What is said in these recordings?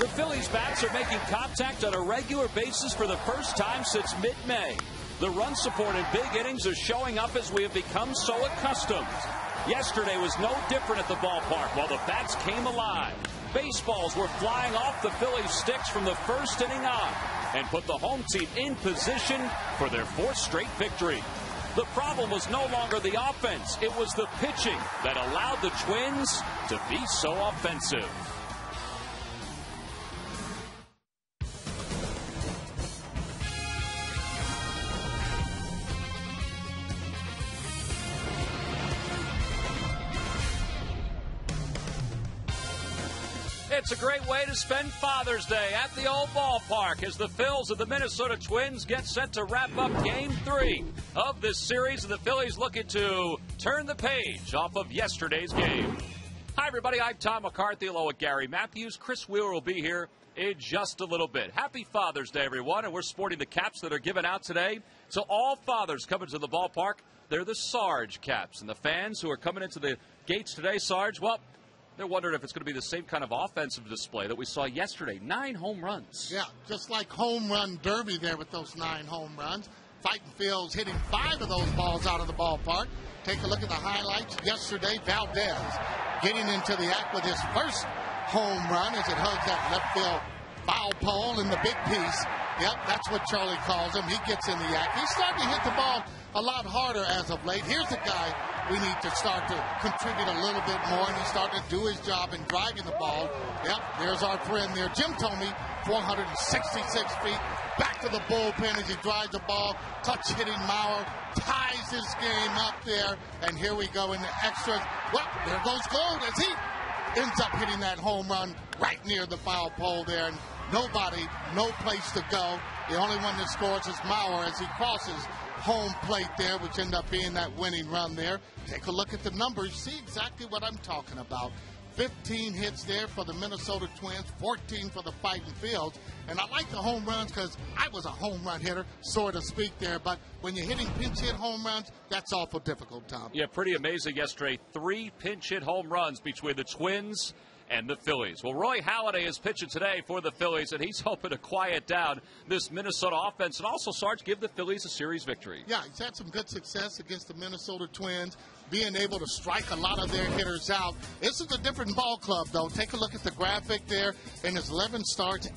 The Phillies bats are making contact on a regular basis for the first time since mid-May. The run support in big innings is showing up as we have become so accustomed. Yesterday was no different at the ballpark while the bats came alive. Baseballs were flying off the Phillies' sticks from the first inning on and put the home team in position for their fourth straight victory. The problem was no longer the offense. It was the pitching that allowed the Twins to be so offensive. It's a great way to spend Father's Day at the old ballpark as the Phils of the Minnesota Twins get set to wrap up Game 3 of this series, and the Phillies looking to turn the page off of yesterday's game. Hi, everybody. I'm Tom McCarthy, along with Gary Matthews. Chris Wheeler will be here in just a little bit. Happy Father's Day, everyone, and we're sporting the caps that are given out today. So all fathers coming to the ballpark, they're the Sarge caps, and the fans who are coming into the gates today, Sarge, well, they're wondering if it's going to be the same kind of offensive display that we saw yesterday. 9 home runs. Yeah, just like home run derby there with those 9 home runs. Fighting Phil's hitting 5 of those balls out of the ballpark. Take a look at the highlights. Yesterday, Valdez getting into the act with his first home run as it hugs that left field foul pole in the big piece. Yep, that's what Charlie calls him. He gets in the act. He's starting to hit the ball a lot harder as of late. Here's a guy we need to start to contribute a little bit more, and he's starting to do his job in driving the ball. Yep, there's our friend there. Jim told me 466 feet back to the bullpen as he drives the ball. Touch hitting Mauer ties his game up there, and here we go in the extras. Well, there goes Gold as he ends up hitting that home run right near the foul pole there, and nobody, no place to go. The only one that scores is Mauer as he crosses home plate there, which ended up being that winning run there. Take a look at the numbers. See exactly what I'm talking about. 15 hits there for the Minnesota Twins, 14 for the Fighting Phils. And I like the home runs because I was a home run hitter, so to speak there. But when you're hitting pinch hit home runs, that's awful difficult, Tom. Yeah, pretty amazing yesterday. 3 pinch hit home runs between the Twins and the Phillies. Well, Roy Halladay is pitching today for the Phillies, and he's hoping to quiet down this Minnesota offense and also, Sarge, give the Phillies a series victory. Yeah, he's had some good success against the Minnesota Twins, being able to strike a lot of their hitters out. This is a different ball club, though. Take a look at the graphic there. In his 11 starts,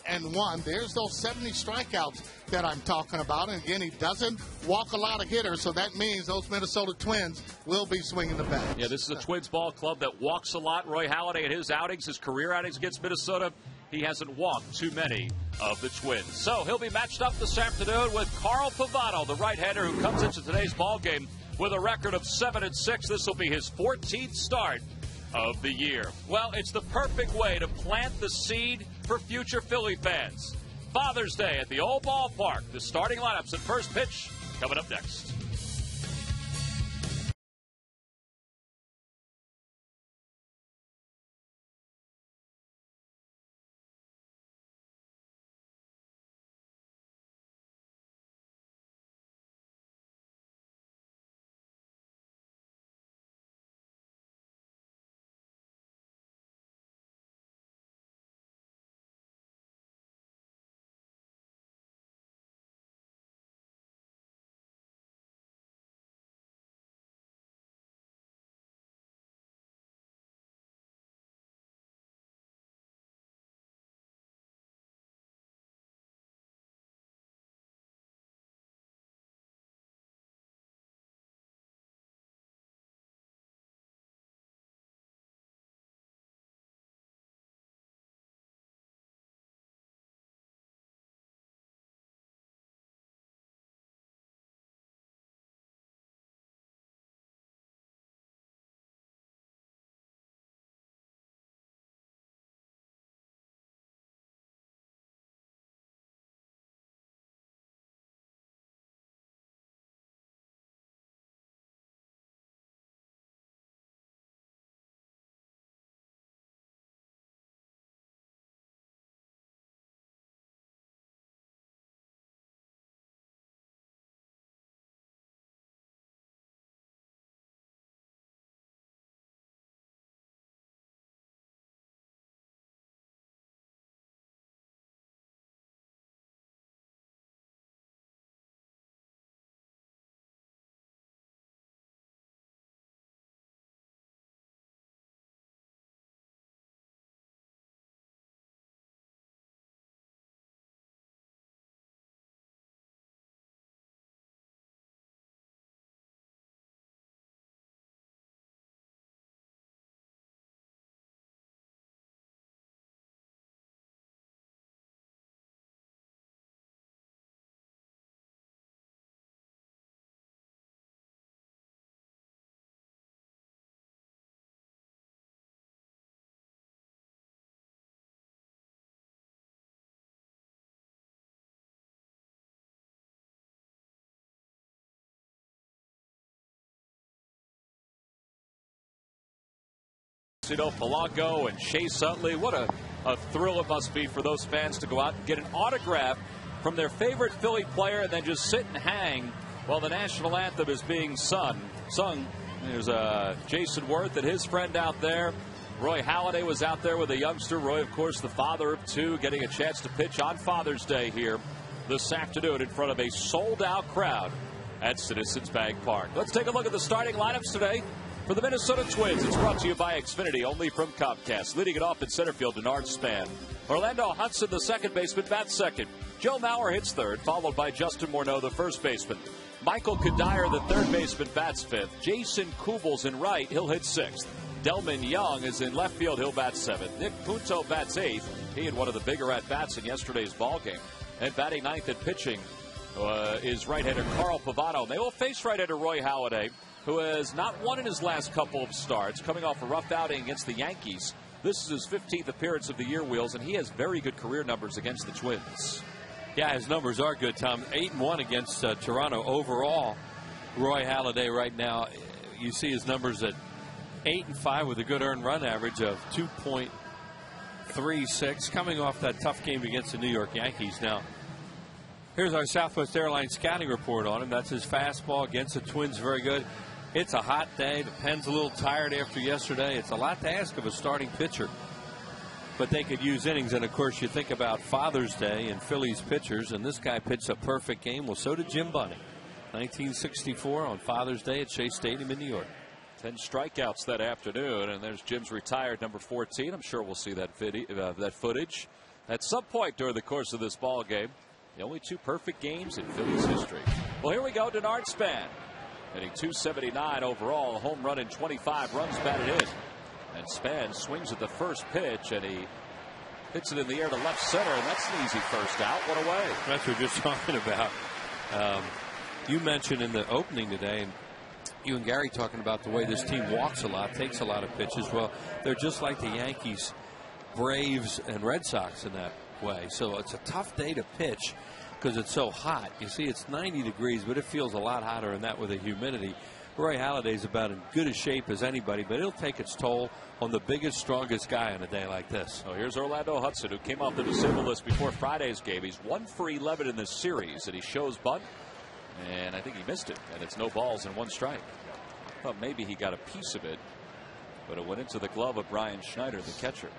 8-1. There's those 70 strikeouts that I'm talking about. And again, he doesn't walk a lot of hitters, so that means those Minnesota Twins will be swinging the bat. Yeah, this is a Twins ball club that walks a lot. Roy Halladay in his outings, his career outings against Minnesota, he hasn't walked too many of the Twins. So he'll be matched up this afternoon with Carl Pavano, the right-hander who comes into today's ball game with a record of 7-6. This will be his 14th start of the year. Well, it's the perfect way to plant the seed for future Philly fans. Father's Day at the old ballpark. The starting lineups at first pitch coming up next. Polanco and Chase Utley. What a thrill it must be for those fans to go out and get an autograph from their favorite Philly player and then just sit and hang while the national anthem is being sung. There's Jason Worth and his friend out there. Roy Halladay was out there with a youngster. Roy, of course, the father of two, getting a chance to pitch on Father's Day here this afternoon in front of a sold-out crowd at Citizens Bank Park. Let's take a look at the starting lineups today for the Minnesota Twins. It's brought to you by Xfinity, only from Comcast. Leading it off in center field, Denard Span. Orlando Hudson, the second baseman, bats second. Joe Mauer hits third, followed by Justin Morneau, the first baseman. Michael Kadire, the third baseman, bats fifth. Jason Kubel's in right. He'll hit sixth. Delman Young is in left field. He'll bat seventh. Nick Punto bats eighth. He had one of the bigger at-bats in yesterday's ballgame. And batting ninth at pitching is right-hander Carl Pavano. They will face right-hander Roy Halladay, who has not won in his last couple of starts, coming off a rough outing against the Yankees. This is his 15th appearance of the year, Wheels, and he has very good career numbers against the Twins. Yeah, his numbers are good, Tom. 8-1 against Toronto overall. Roy Halladay right now, you see his numbers at 8-5 with a good earned run average of 2.36, coming off that tough game against the New York Yankees. Now, here's our Southwest Airlines scouting report on him. That's his fastball against the Twins, very good. It's a hot day. The pen's a little tired after yesterday. It's a lot to ask of a starting pitcher. But they could use innings, and of course you think about Father's Day and Phillies pitchers, and this guy pitched a perfect game. Well, so did Jim Bunning. 1964 on Father's Day at Shea Stadium in New York. 10 strikeouts that afternoon, and there's Jim's retired number 14. I'm sure we'll see that footage at some point during the course of this ball game. The only two perfect games in Phillies history. Well, here we go. Denard Span hitting .279 overall, a home run and 25 runs batted in. And Span swings at the first pitch, and he hits it in the air to left center, and that's an easy first out. What a way. That's what you're talking about. You mentioned in the opening today, and you and Gary talking about the way this team walks a lot, takes a lot of pitches. Well, they're just like the Yankees, Braves, and Red Sox in that way. So it's a tough day to pitch because it's so hot. You see, it's 90 degrees, but it feels a lot hotter than that with the humidity. Roy Halladay's about in good a shape as anybody, but it'll take its toll on the biggest, strongest guy on a day like this. Oh, here's Orlando Hudson, who came off the disabled list before Friday's game. He's 1 for 11 in this series, and he shows bunt, and I think he missed it, and it's no balls and 1 strike. Well, maybe he got a piece of it, but it went into the glove of Brian Schneider, the catcher.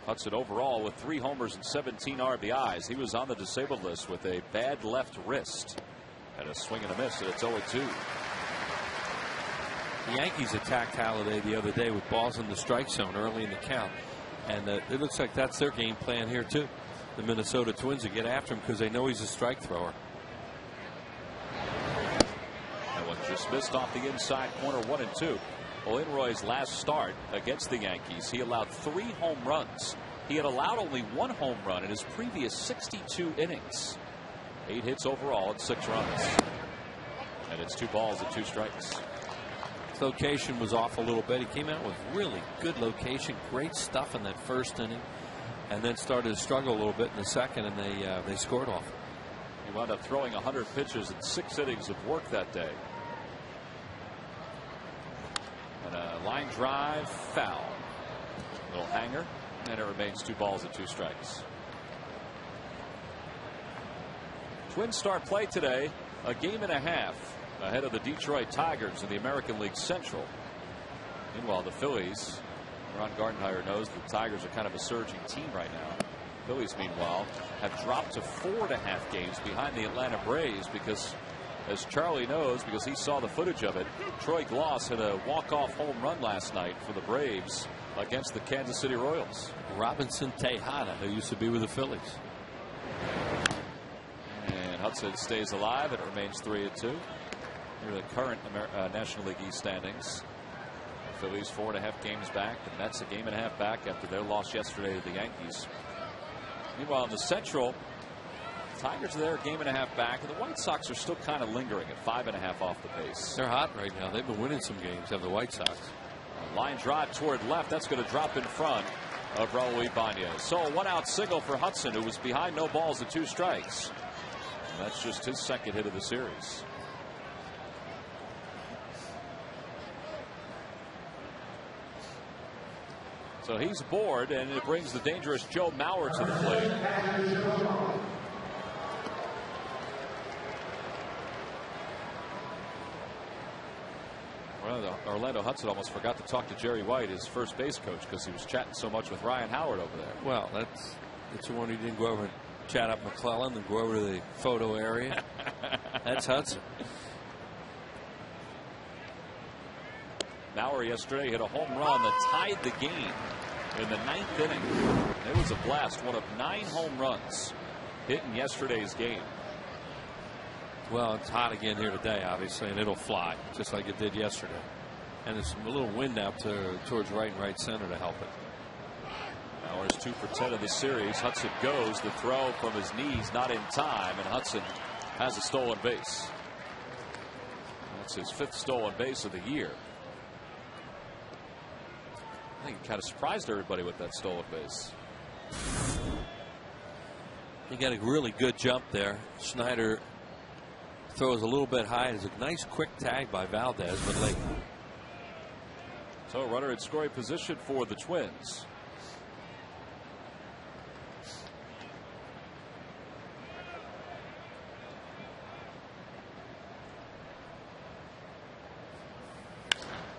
Hudson overall with 3 homers and 17 RBIs. He was on the disabled list with a bad left wrist. And a swing and a miss, and it's 0-2. The Yankees attacked Halladay the other day with balls in the strike zone early in the count. And it looks like that's their game plan here, too. The Minnesota Twins will get after him because they know he's a strike thrower. That one just missed off the inside corner, 1-2. Well, in Roy's last start against the Yankees, he allowed 3 home runs. He had allowed only 1 home run in his previous 62 innings. 8 hits overall and 6 runs. And it's 2 balls and 2 strikes. His location was off a little bit. He came out with really good location, great stuff in that first inning, and then started to struggle a little bit in the second, and they scored off. He wound up throwing 100 pitches in 6 innings of work that day. And a line drive foul. Little hanger, and it remains 2 balls and 2 strikes. Twins start play today a game and a half ahead of the Detroit Tigers in the American League Central. Meanwhile, the Phillies, Ron Gardenhire knows the Tigers are kind of a surging team right now. Phillies, meanwhile, have dropped to 4.5 games behind the Atlanta Braves because, as Charlie knows, because he saw the footage of it, Troy Gloss had a walk-off home run last night for the Braves against the Kansas City Royals. Robinson Tejada, who used to be with the Phillies. Hudson stays alive. It remains 3-2. Here are the current National League East standings. The Phillies 4.5 games back. The Mets a game and a half back after their loss yesterday to the Yankees. Meanwhile, in the Central, the Tigers are there a game and a half back, and the White Sox are still kind of lingering at 5.5 off the pace. They're hot right now. They've been winning some games, have the White Sox. A line drive toward left. That's going to drop in front of Raul Ibanez. So a 1-out single for Hudson, who was behind no balls and 2 strikes. That's just his second hit of the series. So he's bored, and it brings the dangerous Joe Mauer to the plate. Well, Orlando Hudson almost forgot to talk to Jerry White, his first base coach, because he was chatting so much with Ryan Howard over there. Well, that's the one who didn't go over and chat up McClellan and go over to the photo area. That's Hudson. Mauer yesterday hit a home run that tied the game in the 9th inning. It was a blast. One of 9 home runs hit in yesterday's game. Well, it's hot again here today, obviously, and it'll fly just like it did yesterday. And there's a little wind out towards right and right center to help it. Mauer's 2 for 10 of the series. Hudson goes. The throw from his knees not in time, and Hudson has a stolen base. That's his 5th stolen base of the year. I think he kind of surprised everybody with that stolen base. He got a really good jump there. Schneider throws a little bit high. It's a nice quick tag by Valdez, but late. So runner in scoring position for the Twins.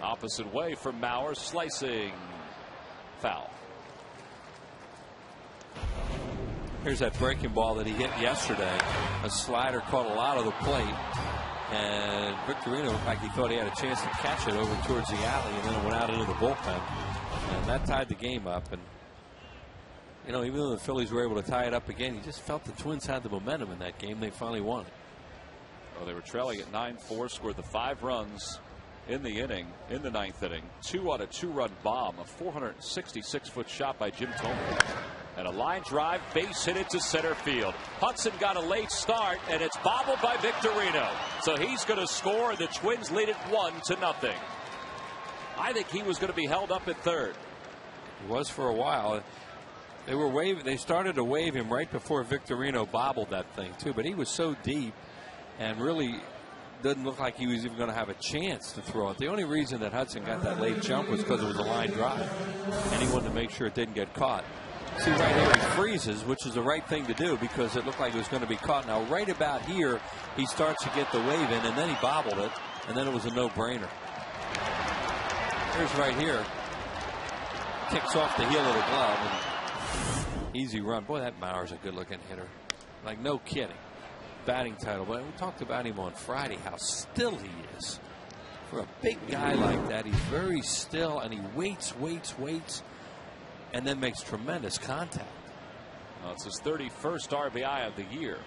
Opposite way from Mauer, slicing foul. Here's that breaking ball that he hit yesterday. A slider caught a lot of the plate, and Victorino looked like he thought he had a chance to catch it over towards the alley, and then it went out into the bullpen, and that tied the game up. And you know, even though the Phillies were able to tie it up again, you just felt the Twins had the momentum in that game. They finally won it. Well, they were trailing at 9-4, scored the 5 runs in the inning, in the 9th inning. 2 on a 2-run bomb, a 466-foot shot by Jim Thome, and a line drive base hit it to center field. Hudson got a late start, and it's bobbled by Victorino, so he's going to score, and the Twins lead it 1-0. I think he was going to be held up at third. He was for a while. They were waving. They started to wave him right before Victorino bobbled that thing too, but he was so deep and really didn't look like he was even going to have a chance to throw it. The only reason that Hudson got that late jump was because it was a line drive, and he wanted to make sure it didn't get caught. See right here, he freezes, which is the right thing to do because it looked like it was going to be caught. Now, right about here, he starts to get the wave in, and then he bobbled it, and then it was a no-brainer. Here's right here. Kicks off the heel of the glove, and easy run. Boy, that Mauer's a good-looking hitter. Like, no kidding. Batting title, but we talked about him on Friday, how still he is. For a big guy like that, he's very still, and he waits, and then makes tremendous contact. Well, it's his 31st RBI of the year.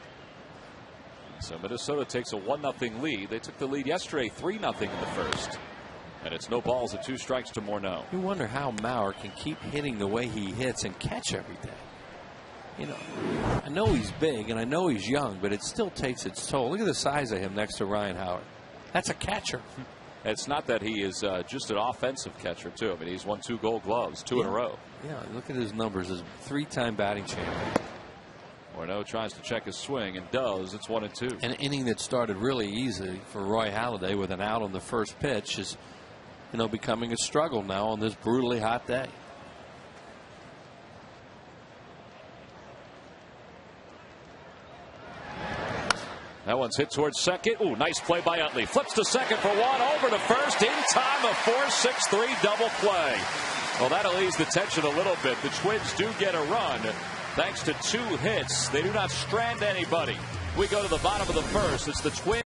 So Minnesota takes a 1-0 lead. They took the lead yesterday 3-0 in the first. And it's no balls and 2 strikes to Morneau. You wonder how Mauer can keep hitting the way he hits and catch every day. You know, I know he's big and I know he's young, but it still takes its toll. Look at the size of him next to Ryan Howard. That's a catcher. It's not that he is just an offensive catcher, too. I mean, he's won 2 Gold Gloves, 2 in a row. Yeah, look at his numbers. He's a 3-time batting champion. Morneau tries to check his swing and does. It's 1-2. An inning that started really easy for Roy Halladay with an out on the first pitch is, you know, becoming a struggle now on this brutally hot day. That one's hit towards second. Ooh, nice play by Utley. Flips to second for 1, over to first. In time, a 4-6-3 double play. Well, that'll ease the tension a little bit. The Twins do get a run thanks to 2 hits. They do not strand anybody. We go to the bottom of the first. It's the Twins.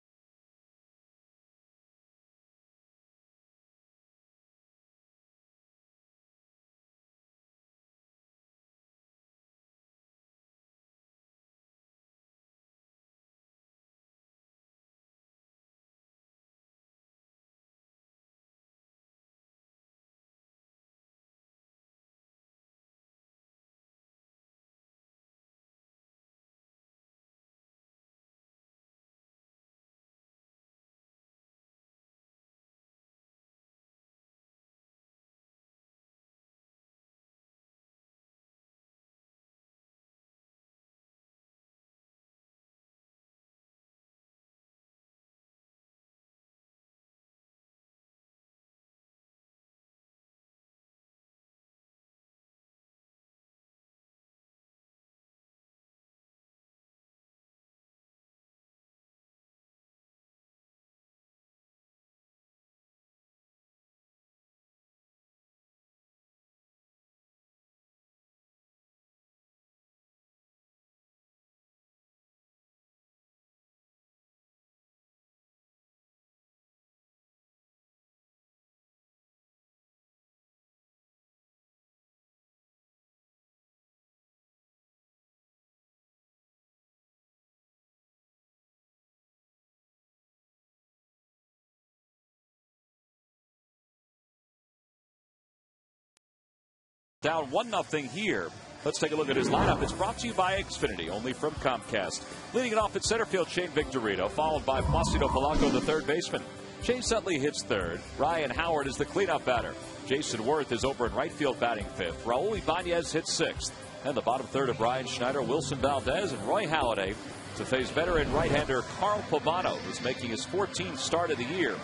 Down 1-0 here. Let's take a look at his lineup. It's brought to you by Xfinity, only from Comcast. Leading it off at center field, Shane Victorino, followed by Placido Polanco, the third baseman. Chase Utley hits third. Ryan Howard is the cleanup batter. Jason Worth is over in right field batting fifth. Raul Ibanez hits sixth. And the bottom third of Brian Schneider, Wilson Valdez, and Roy Halladay to face veteran right-hander Carl Pavano, who's making his 14th start of the year.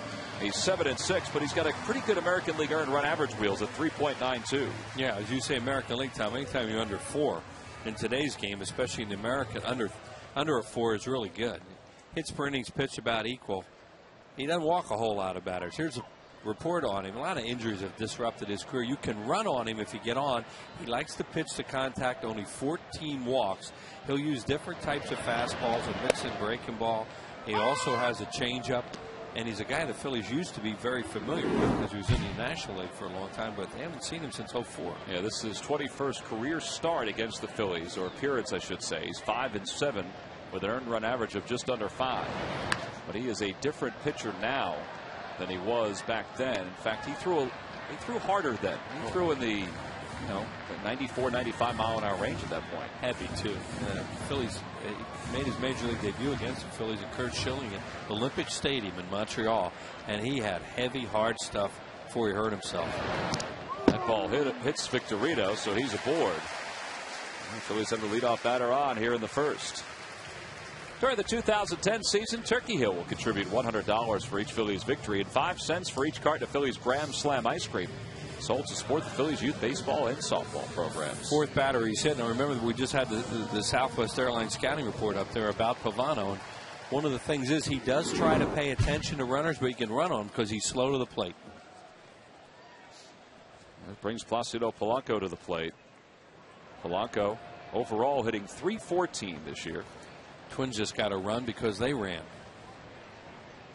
He's 7-6, but he's got a pretty good American League earned run average wheels at 3.92. Yeah, as you say, American League time, anytime you're under 4 in today's game, especially in the American, under a 4 is really good. Hits per innings pitched about equal. He doesn't walk a whole lot of batters. Here's a report on him. A lot of injuries have disrupted his career. You can run on him if you get on. He likes to pitch to contact, only 14 walks. He'll use different types of fastballs, a mix and breaking ball. He also has a changeup. And he's a guy the Phillies used to be very familiar with because he was in the National League for a long time, but they haven't seen him since '04. Yeah, this is his 21st career start against the Phillies, or appearance, I should say. He's 5-7 with an earned run average of just under 5. But he is a different pitcher now than he was back then. In fact, he threw harder then. He threw in the 94, 95 mile an hour range at that point. Heavy too. Phillies made his major league debut against the Phillies at Kurt Schilling at Olympic Stadium in Montreal, and he had heavy, hard stuff before he hurt himself. That ball hits Victorino, so he's aboard. The Phillies have the leadoff batter on here in the first. During the 2010 season, Turkey Hill will contribute $100 for each Phillies victory and 5 cents for each carton of Phillies Graham Slam ice cream. Sold to support the Phillies youth baseball and softball programs. Fourth batter he's hit. Now remember, we just had the Southwest Airlines scouting report up there about Pavano. And one of the things is he does try to pay attention to runners, but he can run on them because he's slow to the plate. That brings Placido Polanco to the plate. Polanco overall hitting .314 this year. Twins just got a run because they ran.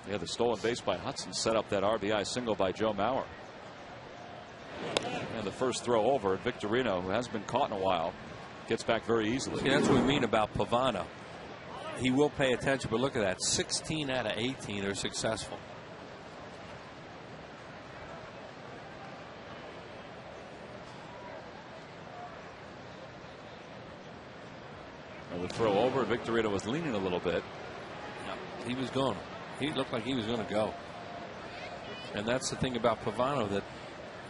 Yeah, the stolen base by Hudson set up that RBI single by Joe Mauer. And the first throw over, Victorino, who hasn't been caught in a while, gets back very easily. See, that's what we mean about Pavano. He will pay attention, but look at that. 16 out of 18 are successful. And the throw over, Victorino was leaning a little bit. He was going. He looked like he was going to go. And that's the thing about Pavano, that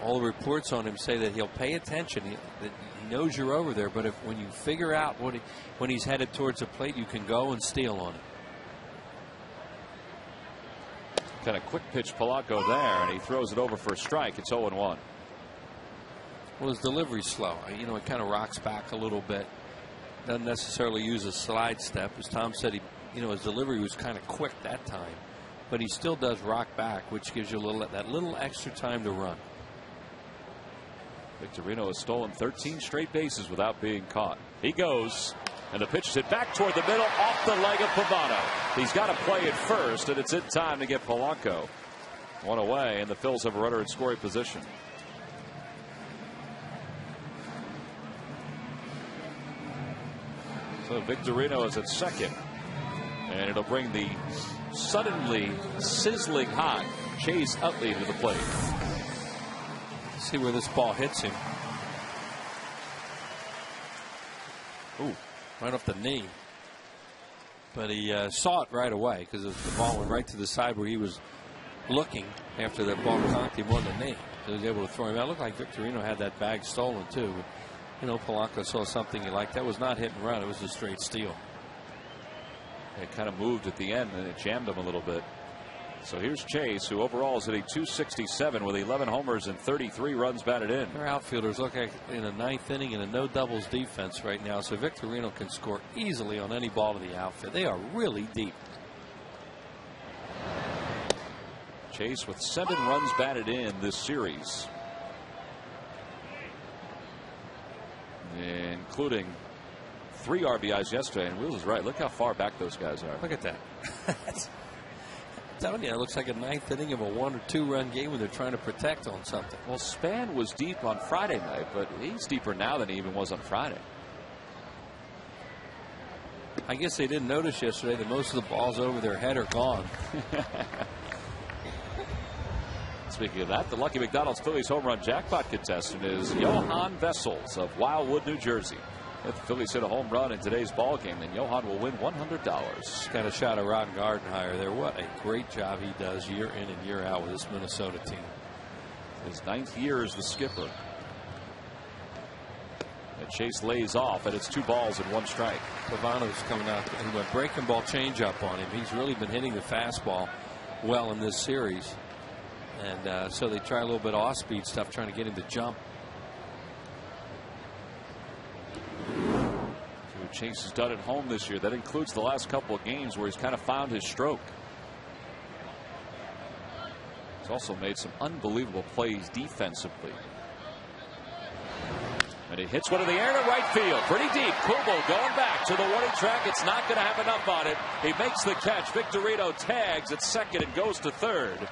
all the reports on him say that he'll pay attention. That he knows you're over there, but when you figure out when he's headed towards the plate, you can go and steal on him. Kind of quick pitch Polanco there, and he throws it over for a strike. It's 0-1. Well, his delivery's slow. It kind of rocks back a little bit. Doesn't necessarily use a slide step. As Tom said, his delivery was kind of quick that time, but he still does rock back, which gives you that little extra time to run. Victorino has stolen 13 straight bases without being caught. He goes, and the pitch is hit back toward the middle off the leg of Pavano. He's got to play it first, and it's in time to get Polanco. One away, and the Phils have a runner in scoring position. So Victorino is at second, and it'll bring the suddenly sizzling hot Chase Utley to the plate. See where this ball hits him. Ooh, right off the knee. But he saw it right away because the ball went right to the side where he was looking after that ball conked him on the knee. So he was able to throw him out. It looked like Victorino had that bag stolen too. But, Polanco saw something he liked. That was not hit and run. It was a straight steal. It kind of moved at the end and it jammed him a little bit. So here's Chase, who overall is hitting .267 with 11 homers and 33 runs batted in. Their outfielders look like in a ninth inning in a no doubles defense right now. So Victorino can score easily on any ball to the outfield. They are really deep. Chase with 7 runs batted in this series, including 3 RBIs yesterday. And Wheels is right. Look how far back those guys are. Look at that. I'm telling you, it looks like a ninth inning of a 1 or 2 run game when they're trying to protect on something. Well, Span was deep on Friday night, but he's deeper now than he even was on Friday. I guess they didn't notice yesterday that most of the balls over their head are gone. Speaking of that, the Lucky McDonald's Phillies home run jackpot contestant is Johan Vessels of Wildwood, New Jersey. If the Phillies hit a home run in today's ball game, then Johan will win $100. Got a shot of Ron Gardenhire there. What a great job he does year in and year out with this Minnesota team. His 9th year as the skipper. And Chase lays off, and it's 2 balls and 1 strike. Pavano's coming out and went breaking ball changeup on him. He's really been hitting the fastball well in this series. And so they try a little bit of off-speed stuff, trying to get him to jump. Chase has done at home this year. That includes the last couple of games where he's kind of found his stroke. He's also made some unbelievable plays defensively. And he hits one in the air to right field. Pretty deep. Kubel going back to the warning track. It's not going to have enough on it. He makes the catch. Victorino tags at second and goes to third.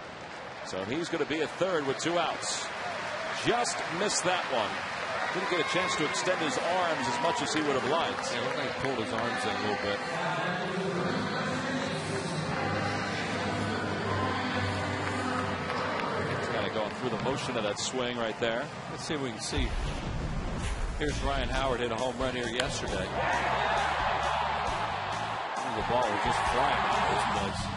So he's going to be at third with 2 outs. Just missed that one. Didn't get a chance to extend his arms as much as he would have liked. Yeah, looked like he pulled his arms in a little bit. He's kind of going through the motion of that swing right there. Let's see if we can see. Here's Ryan Howard hit a home run here yesterday. The ball was just flying in the first place.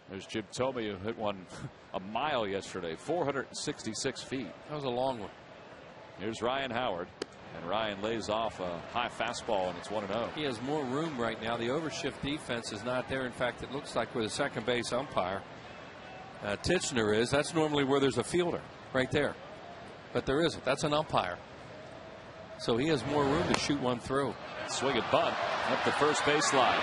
There's Jim Thome, who hit one a mile yesterday, 466 feet. That was a long one. Here's Ryan Howard, and Ryan lays off a high fastball, and it's 1-0. He has more room right now. The overshift defense is not there. In fact, it looks like where the second base umpire, Titchener, is. That's normally where there's a fielder, right there. But there isn't. That's an umpire. So he has more room to shoot one through. Swing and bunt up the first base line.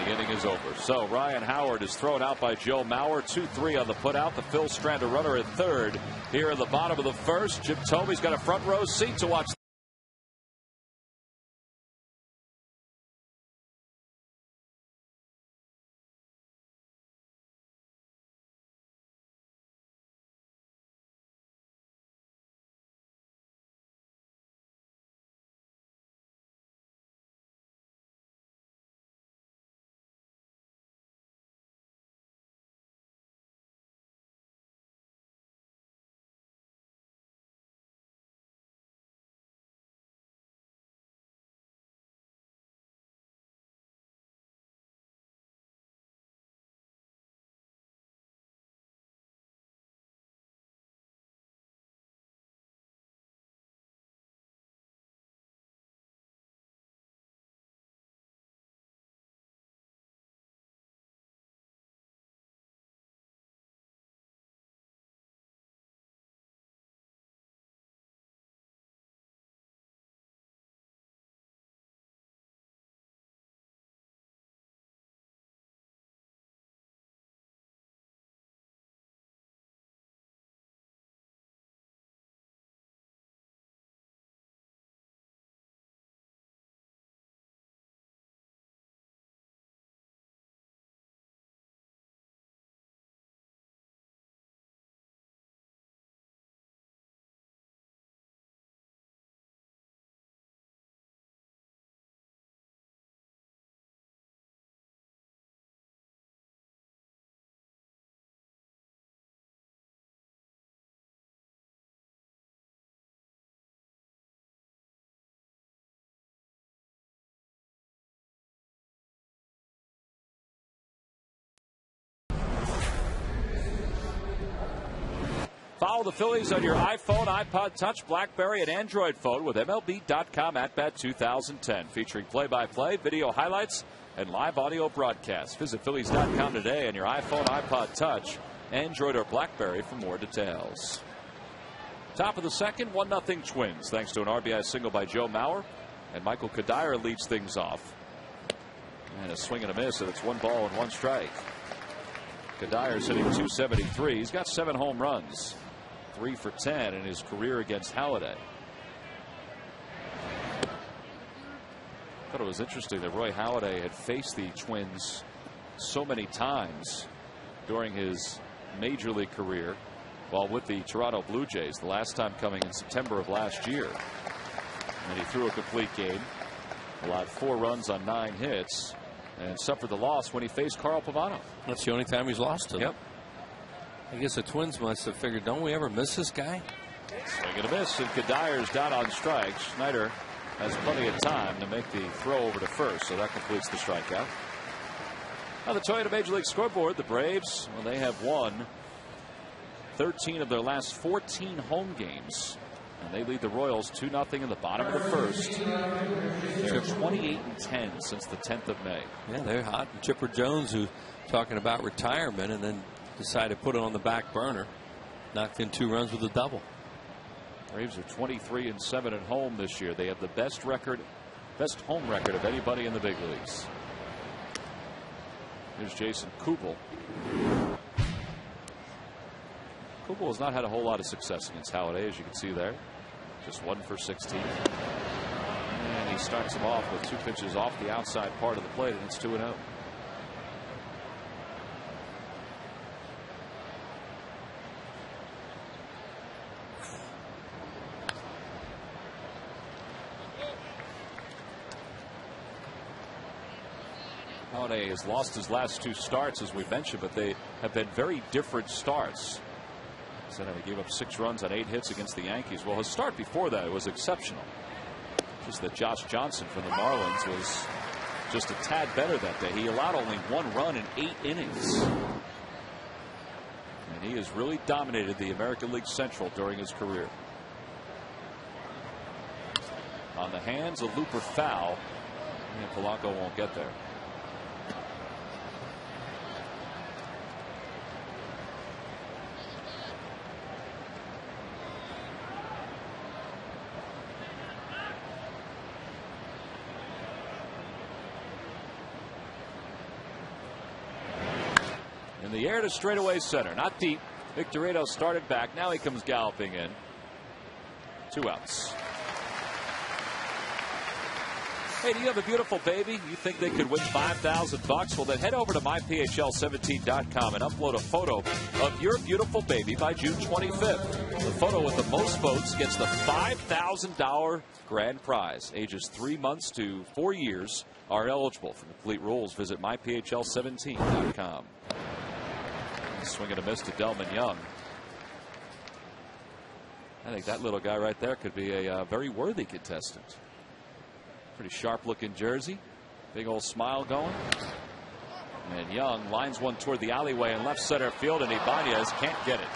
The inning is over. So Ryan Howard is thrown out by Joe Mauer. 2-3 on the putout. The Phil Strand, a runner at third here in the bottom of the first. Jim Thome's got a front row seat to watch. Follow the Phillies on your iPhone, iPod Touch, BlackBerry, and Android phone with MLB.com At-Bat 2010, featuring play-by-play, video highlights, and live audio broadcasts. Visit Phillies.com today on your iPhone, iPod Touch, Android, or BlackBerry for more details. Top of the second, 1-0 Twins, thanks to an RBI single by Joe Mauer, and Michael Kadire leads things off. And a swing and a miss, and it's 1 ball and 1 strike. Kadire's hitting .273. He's got 7 home runs. 3 for 10 in his career against Halladay. I thought it was interesting that Roy Halladay had faced the Twins so many times during his major league career while with the Toronto Blue Jays, the last time coming in September of last year. And he threw a complete game. allowed 4 runs on 9 hits, and suffered the loss when he faced Carl Pavano. That's the only time he's lost to him. Yep. I guess the Twins must have figured, don't we ever miss this guy? Swing and a miss, and Kadyr's down on strikes. Schneider has plenty of time to make the throw over to first, so that completes the strikeout. Now the Toyota Major League scoreboard, the Braves, well, they have won 13 of their last 14 home games, and they lead the Royals 2-0 in the bottom of the first. They're 28-10 since the 10th of May. Yeah, they're hot. And Chipper Jones, who's talking about retirement and then decided to put it on the back burner, knocked in 2 runs with a double. Braves are 23-7 at home this year. They have the best home record of anybody in the big leagues. Here's Jason Kubel. Kubel has not had a whole lot of success against Halladay, as you can see there. Just 1 for 16. And he starts him off with 2 pitches off the outside part of the plate, and it's 2-0. Halladay has lost his last 2 starts, as we mentioned, but they have been very different starts. So he gave up 6 runs on 8 hits against the Yankees. Well, his start before that was exceptional. Just that Josh Johnson from the Marlins was just a tad better that day. He allowed only 1 run in 8 innings. And he has really dominated the American League Central during his career. On the hands, a looper foul, and Polanco won't get there. In the air to straightaway center, not deep. Victorino started back. Now he comes galloping in. 2 outs. Hey, do you have a beautiful baby? You think they could win $5,000? Well, then head over to myphl17.com and upload a photo of your beautiful baby by June 25th. The photo with the most votes gets the $5,000 grand prize. Ages 3 months to 4 years are eligible. For complete rules, visit myphl17.com. Swing and a miss to Delman Young. I think that little guy right there could be a very worthy contestant. Pretty sharp looking jersey. Big old smile going. And Young lines one toward the alleyway in left center field, and Ibanez can't get it.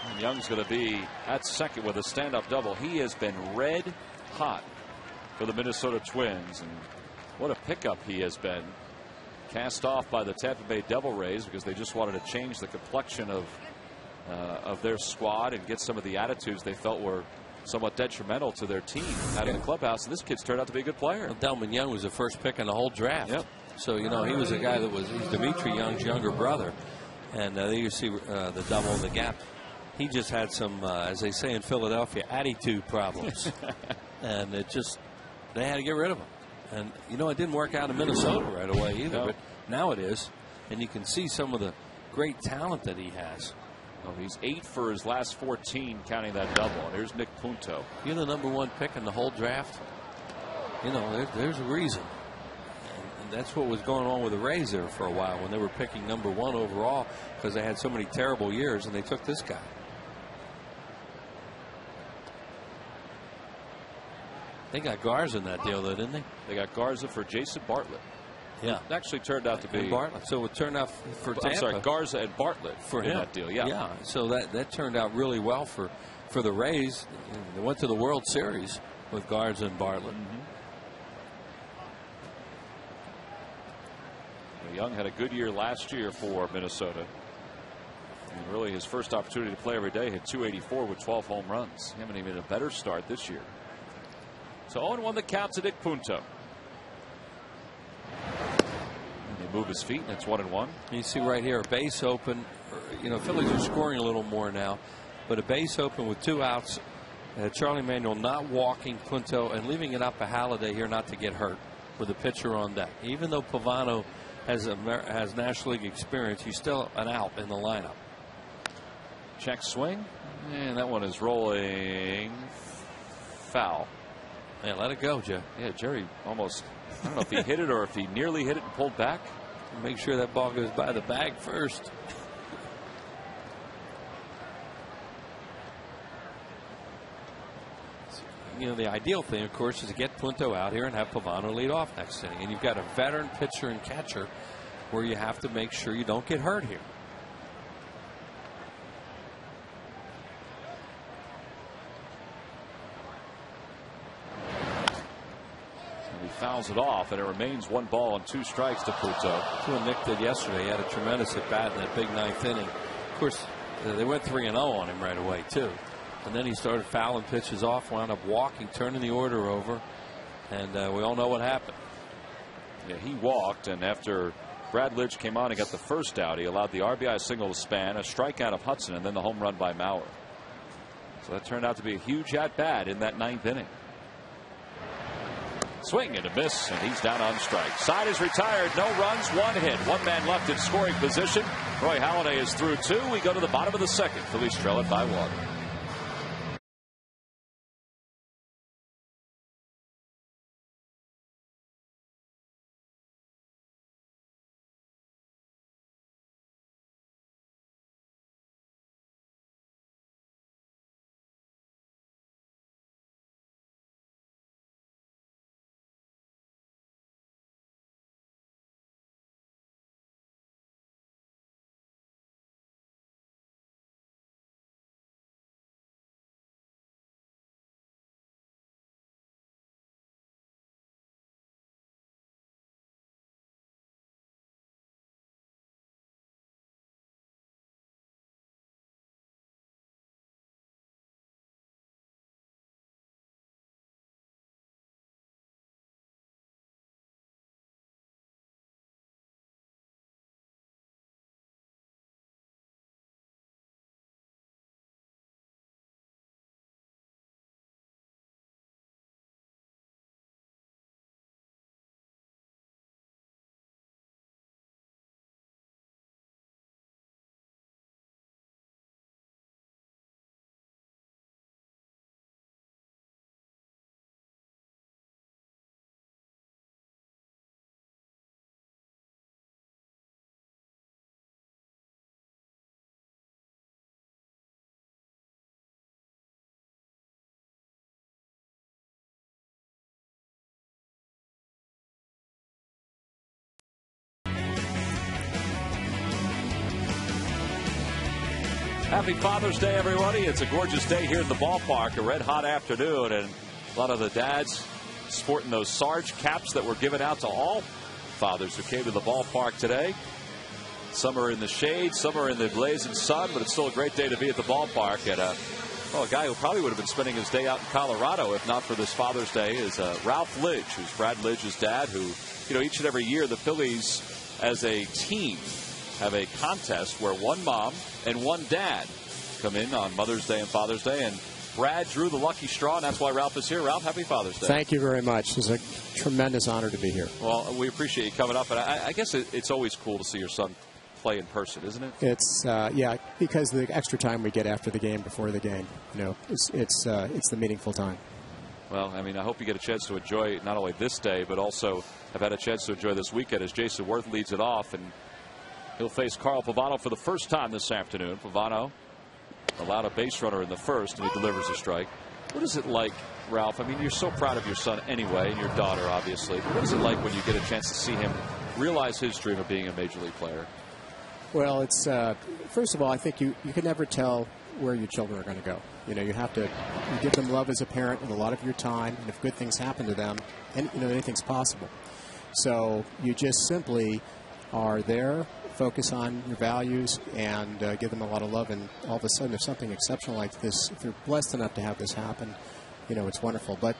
And Young's going to be at second with a stand-up double. He has been red hot for the Minnesota Twins, and what a pickup he has been. Cast off by the Tampa Bay Devil Rays because they just wanted to change the complexion of their squad and get some of the attitudes they felt were somewhat detrimental to their team out of the clubhouse. And this kid's turned out to be a good player. Well, Delman Young was the first pick in the whole draft. Yep. So, you know, he was a guy that was Dimitri Young's younger brother. And there you see the double in the gap. He just had some, as they say in Philadelphia, attitude problems. And they had to get rid of him. And, you know, it didn't work out in Minnesota right away either. No. But now it is. And you can see some of the great talent that he has. Well, he's 8 for his last 14, counting that double. And here's Nick Punto. You're the #1 pick in the whole draft. You know, there's a reason. And that's what was going on with the Rays there for a while when they were picking #1 overall because they had so many terrible years, and they took this guy. They got Garza in that deal, though, didn't they? They got Garza for Jason Bartlett. Yeah. It actually turned out to be Bartlett. So it turned out for Tampa. I'm sorry, Garza and Bartlett for in that deal. Yeah. Yeah. So that turned out really well for the Rays. They went to the World Series with Garza and Bartlett. Young had a good year last year for Minnesota. And really his first opportunity to play every day, hit .284 with 12 home runs. He haven't even a better start this year. So 0-1 the count to Nick Punto. And they move his feet, and it's 1-1. You see right here a base open. You know, Phillies are scoring a little more now, but a base open with 2 outs. Charlie Manuel not walking Punto and leaving it up to Halladay here not to get hurt with a pitcher on deck. Even though Pavano has National League experience, he's still an out in the lineup. Check swing, and that one is rolling foul. Yeah, let it go, Joe. Yeah, Jerry almost, I don't know if he hit it or if he nearly hit it and pulled back. Make sure that ball goes by the bag first. You know, the ideal thing, of course, is to get Punto out here and have Pavano lead off next inning. And you've got a veteran pitcher and catcher where you have to make sure you don't get hurt here. And he fouls it off, and it remains 1 ball and 2 strikes to Punto. That's what Nick did yesterday. He had a tremendous at bat in that big 9th inning. Of course, they went 3-0 on him right away, too. And then he started fouling pitches off, wound up walking, turning the order over, and we all know what happened. Yeah, he walked, and after Brad Lidge came on and got the first out, he allowed the RBI single to Span, a strikeout of Hudson, and then the home run by Mauer. So that turned out to be a huge at-bat in that 9th inning. Swing and a miss, and he's down on strike. Side is retired, no runs, 1 hit. 1 man left in scoring position. Roy Halladay is through 2. We go to the bottom of the 2nd. Phillies trail it by 1. Happy Father's Day, everybody. It's a gorgeous day here at the ballpark, a red-hot afternoon, and a lot of the dads sporting those Sarge caps that were given out to all fathers who came to the ballpark today. Some are in the shade, some are in the blazing sun, but it's still a great day to be at the ballpark. And a guy who probably would have been spending his day out in Colorado if not for this Father's Day is Ralph Lidge, who's Brad Lidge's dad, who, you know, each and every year the Phillies as a team have a contest where 1 mom and 1 dad come in on Mother's Day and Father's Day, and Brad drew the lucky straw, and that's why Ralph is here. Ralph, happy Father's Day. Thank you very much. It's a tremendous honor to be here. Well, we appreciate you coming up, and I guess it's always cool to see your son play in person, isn't it? It's yeah, because the extra time we get after the game, before the game, you know, it's the meaningful time. Well, I mean, I hope you get a chance to enjoy not only this day, but also have had a chance to enjoy this weekend as Jason Worth leads it off, and he'll face Carl Pavano for the first time this afternoon. Pavano allowed a base runner in the first, and he delivers a strike. What is it like, Ralph? I mean, you're so proud of your son anyway, and your daughter, obviously. But what is it like when you get a chance to see him realize his dream of being a major league player? Well, it's first of all, I think you can never tell where your children are going to go. You know, you give them love as a parent and a lot of your time, and if good things happen to them, and you know, anything's possible. So you just simply are there, focus on your values, and give them a lot of love. And all of a sudden, if something exceptional like this, if you're blessed enough to have this happen, you know, it's wonderful. But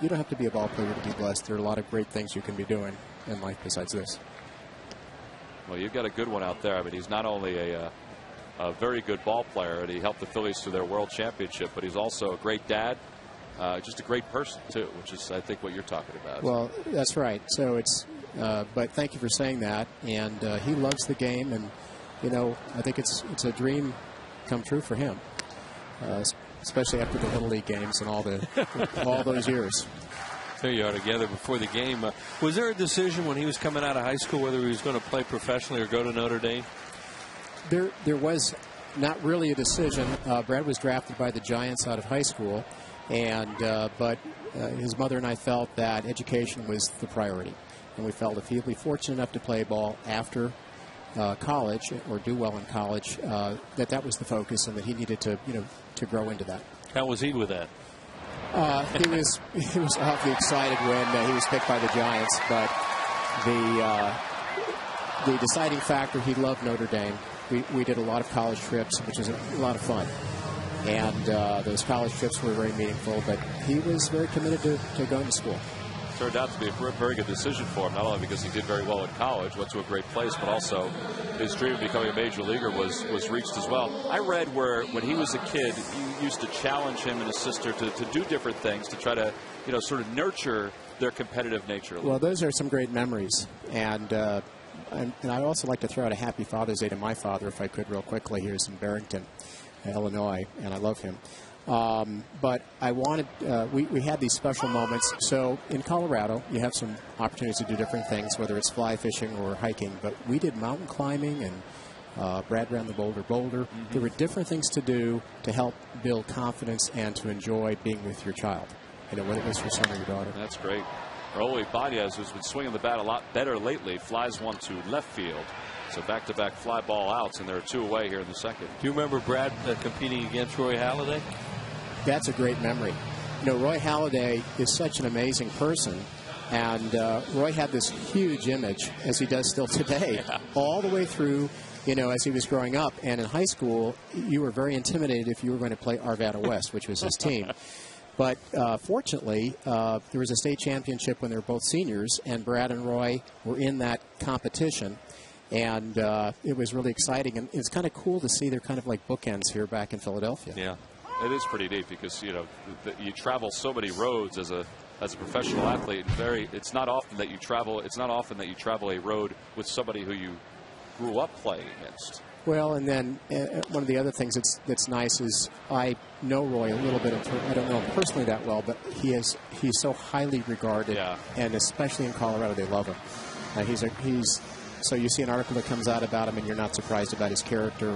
you don't have to be a ball player to be blessed. There are a lot of great things you can be doing in life besides this. Well, you've got a good one out there. I mean, he's not only a very good ball player, and he helped the Phillies to their world championship, but he's also a great dad, just a great person, too, which is, I think, what you're talking about. Well, that's right. So it's, but thank you for saying that. And he loves the game, and, you know, I think it's a dream come true for him, especially after the Little League games and all those years. There you are together before the game. Was there a decision when he was coming out of high school whether he was going to play professionally or go to Notre Dame? There was not really a decision. Brad was drafted by the Giants out of high school, and but his mother and I felt that education was the priority, and we felt if he'd be fortunate enough to play ball after college or do well in college, that was the focus, and that he needed to to grow into that. How was he with that? He was awfully excited when he was picked by the Giants, but the deciding factor, he loved Notre Dame. We did a lot of college trips, which was a lot of fun, and those college trips were very meaningful. But he was very committed to going to school. Turned out to be a very good decision for him, not only because he did very well in college, went to a great place, but also his dream of becoming a major leaguer was reached as well. I read where when he was a kid, you used to challenge him and his sister to do different things to try to, sort of nurture their competitive nature. Well, those are some great memories, and I'd also like to throw out a happy Father's Day to my father, if I could, real quickly. He was in Barrington, Illinois, and I love him. But I wanted, we had these special moments. So in Colorado, you have some opportunities to do different things, whether it's fly fishing or hiking. But we did mountain climbing, and Brad ran the Boulder. Mm-hmm. There were different things to do to help build confidence and to enjoy being with your child, whether it was your son or your daughter. That's great. Raul Valdez, who's been swinging the bat a lot better lately, flies one to left field. So back-to-back fly ball outs, and there are two away here in the second. Do you remember Brad competing against Roy Halladay? That's a great memory. Roy Halladay is such an amazing person, and Roy had this huge image, as he does still today, all the way through, as he was growing up. And in high school, you were very intimidated if you were going to play Arvada West, which was his team. But fortunately, there was a state championship when they were both seniors, and Brad and Roy were in that competition. And it was really exciting. And it's kind of cool to see they're kind of like bookends here back in Philadelphia. Yeah, it is pretty neat because, you travel so many roads as a professional athlete. It's not often that you travel a road with somebody wwho you grew up playing against. Well, and then one of the other things that's nice is I know Roy a little bit. I don't know him personally that well, but he's so highly regarded, and especially in Colorado, they love him. So you see an article that comes out about him, and you're not surprised about his character.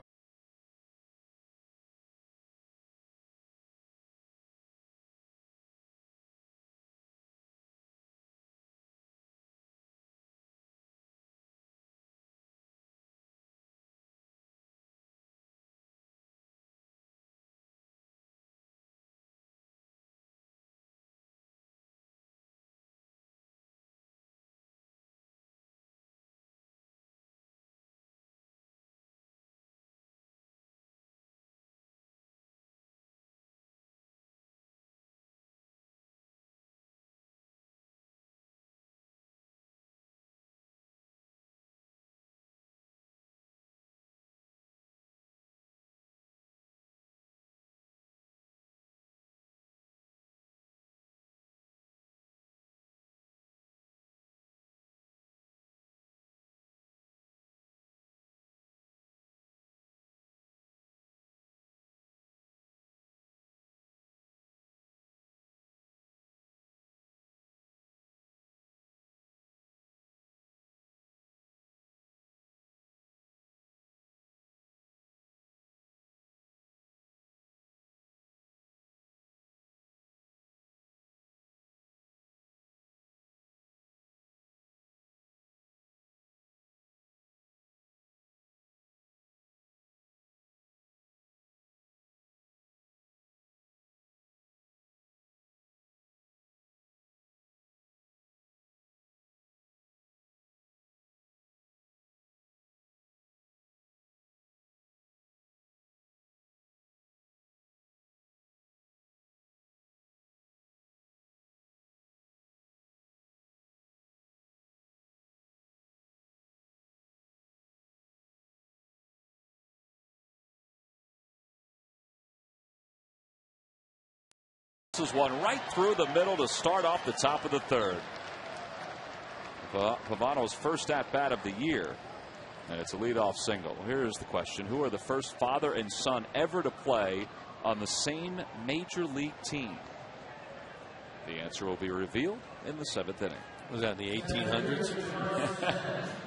This is one right through the middle to start off the top of the third. Pavano's first at-bat of the year, and it's a leadoff single. Here's the question. Who are the first father and son ever to play on the same major league team? The answer will be revealed in the 7th inning. Was that in the 1800s?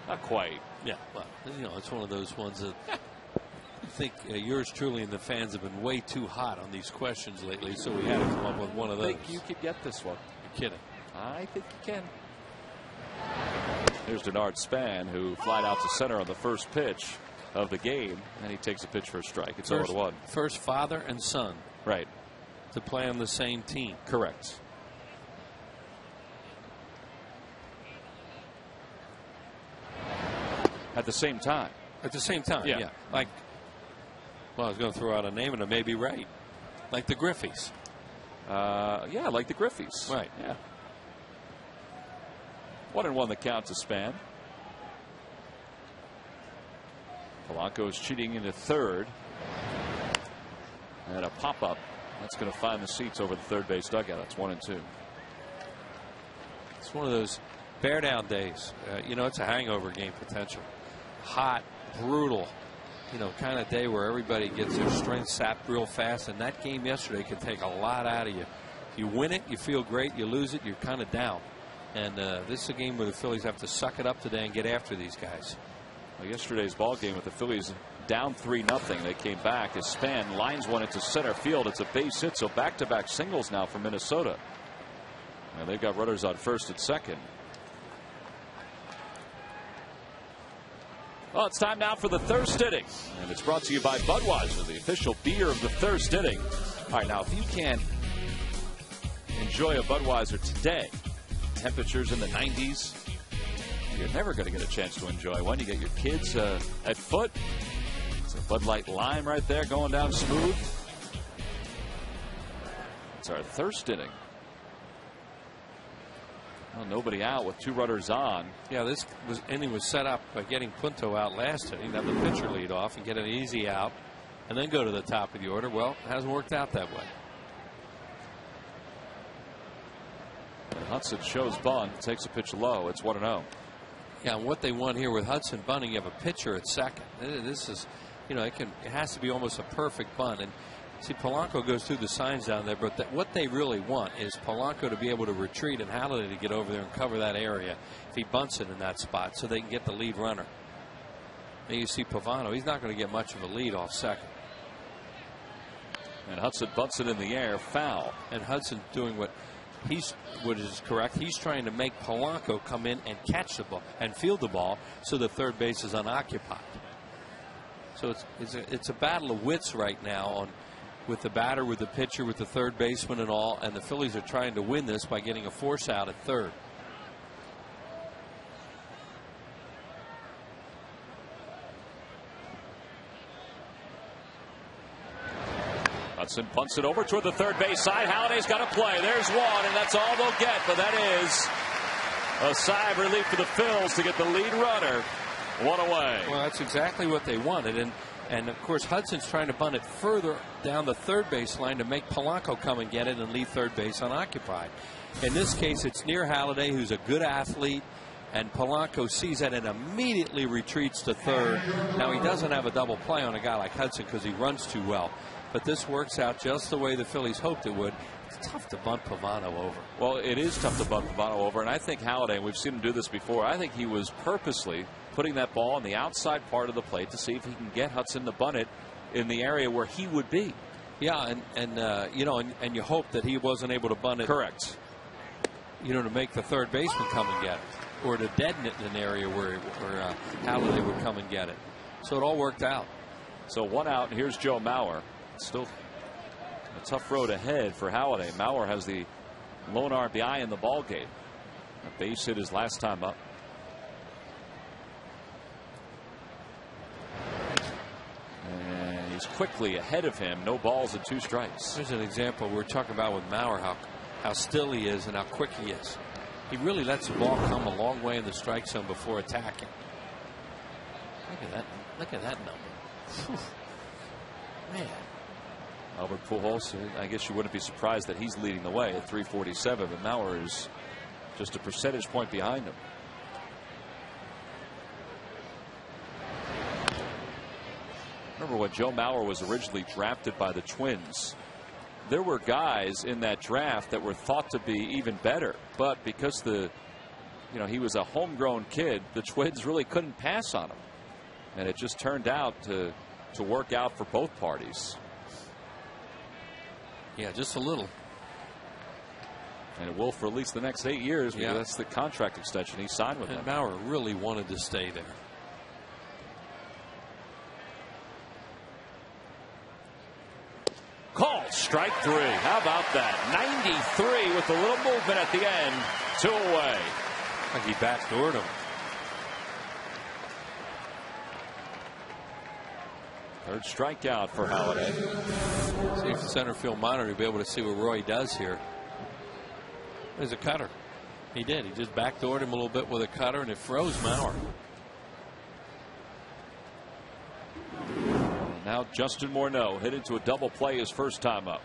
Not quite. Yeah, well, you know, it's one of those ones that I think yours truly and the fans have been way too hot on these questions lately, so we had to come up with one of those. I think you could get this one. You're kidding. I think you can. Here's Denard Span, who flied out to center on the first pitch of the game, and he takes a pitch for a strike. It's 0-1. First father and son. Right. To play on the same team. Correct. At the same time. At the same time, yeah. Like, well, I was going to throw out a name, and it may be right. Like the Griffies. Yeah, like the Griffies. Right. Yeah. 1-1 the count to Span. Polanco's cheating into third. And a pop-up. That's going to find the seats over the third base dugout. It's 1-2. It's one of those bear down days. You know, it's a hangover game potential. Hot, brutal, you know, kind of day where everybody gets their strength sapped real fast. And that game yesterday can take a lot out of you. If you win it, you feel great. You lose it, you're kind of down. And this is a game where the Phillies have to suck it up today and get after these guys. Well, yesterday's ball game with the Phillies down 3-0. They came back as Span lines one into center field. It's a base hit, so back-to-back singles now for Minnesota. And they've got runners on first and second. Well, it's time now for the thirst inning, and it's brought to you by Budweiser, the official beer of the thirst inning. All right, now if you can enjoy a Budweiser today, temperatures in the 90s, you're never going to get a chance to enjoy one. You get your kids at foot. It's a Bud Light Lime right there going down smooth. It's our thirst inning. Well, nobody out with 2 runners on. Yeah, this inning was set up by getting Punto out last inning, have the pitcher lead off and get an easy out, and then go to the top of the order. Well, it hasn't worked out that way. And Hudson shows bunt, takes a pitch low. It's 1-0. Yeah, and what they want here with Hudson bunting, you have a pitcher at second. This is, you know, it has to be almost a perfect bunt. And see, Polanco goes through the signs down there, but what they really want is Polanco to be able to retreat and Halladay to get over there and cover that area if he bunts it in that spot so they can get the lead runner. And you see Pavano, he's not going to get much of a lead off second. And Hudson bunts it in the air, foul. And Hudson doing what is correct. He's trying to make Polanco come in and catch the ball and field the ball so the third base is unoccupied. So it's a battle of wits right now with the batter, with the pitcher, with the third baseman and all, and the Phillies are trying to win this by getting a force out at third. Hudson punts it over toward the third base side. Halladay's got to play. There's one, and that's all they'll get. But that is a sigh of relief for the Phils to get the lead runner one away. Well, that's exactly what they wanted. And of course, Hudson's trying to bunt it further down the third base line to make Polanco come and get it and leave third base unoccupied. In this case, it's near Halladay, who's a good athlete. And Polanco sees that and immediately retreats to third. Now, he doesn't have a double play on a guy like Hudson because he runs too well. But this works out just the way the Phillies hoped it would. It's tough to bunt Pavano over. Well, it is tough to bunt Pavano over. And I think Halladay, and we've seen him do this before, I think he was purposely putting that ball on the outside part of the plate to see if he can get Hudson to bunt it in the area where he would be. Yeah, and you know, and you hope that he wasn't able to bunt it. Correct. You know, to make the third baseman come and get it, or to deaden it in an area where Halladay would come and get it. So it all worked out. So 1 out, and here's Joe Mauer. Still a tough road ahead for Halladay. Mauer has the lone RBI in the ball game. A base hit his last time up. And he's quickly ahead of him. No balls and 2 strikes. There's an example we're talking about with Mauer, how still he is and how quick he is. He really lets the ball come a long way in the strike zone before attacking. Look at that. Look at that number. Whew. Man. Albert Pujols, I guess you wouldn't be surprised that he's leading the way at 347, but Mauer is just a percentage point behind him. Remember when Joe Mauer was originally drafted by the Twins, there were guys in that draft that were thought to be even better, but because he was a homegrown kid, the Twins really couldn't pass on him, and it just turned out to work out for both parties. Yeah, just a little. And it will for at least the next 8 years, because that's the contract extension he signed with them. And Maurer really wanted to stay there. Called strike 3. How about that? 93 with a little movement at the end. 2 away. Like he backdoored him. Third strikeout for Halladay. See if the center field monitor will be able to see what Roy does here. There's a cutter. He did. He just backdoored him a little bit with a cutter, and it froze Maurer. Now Justin Morneau hit into a double play his first time up.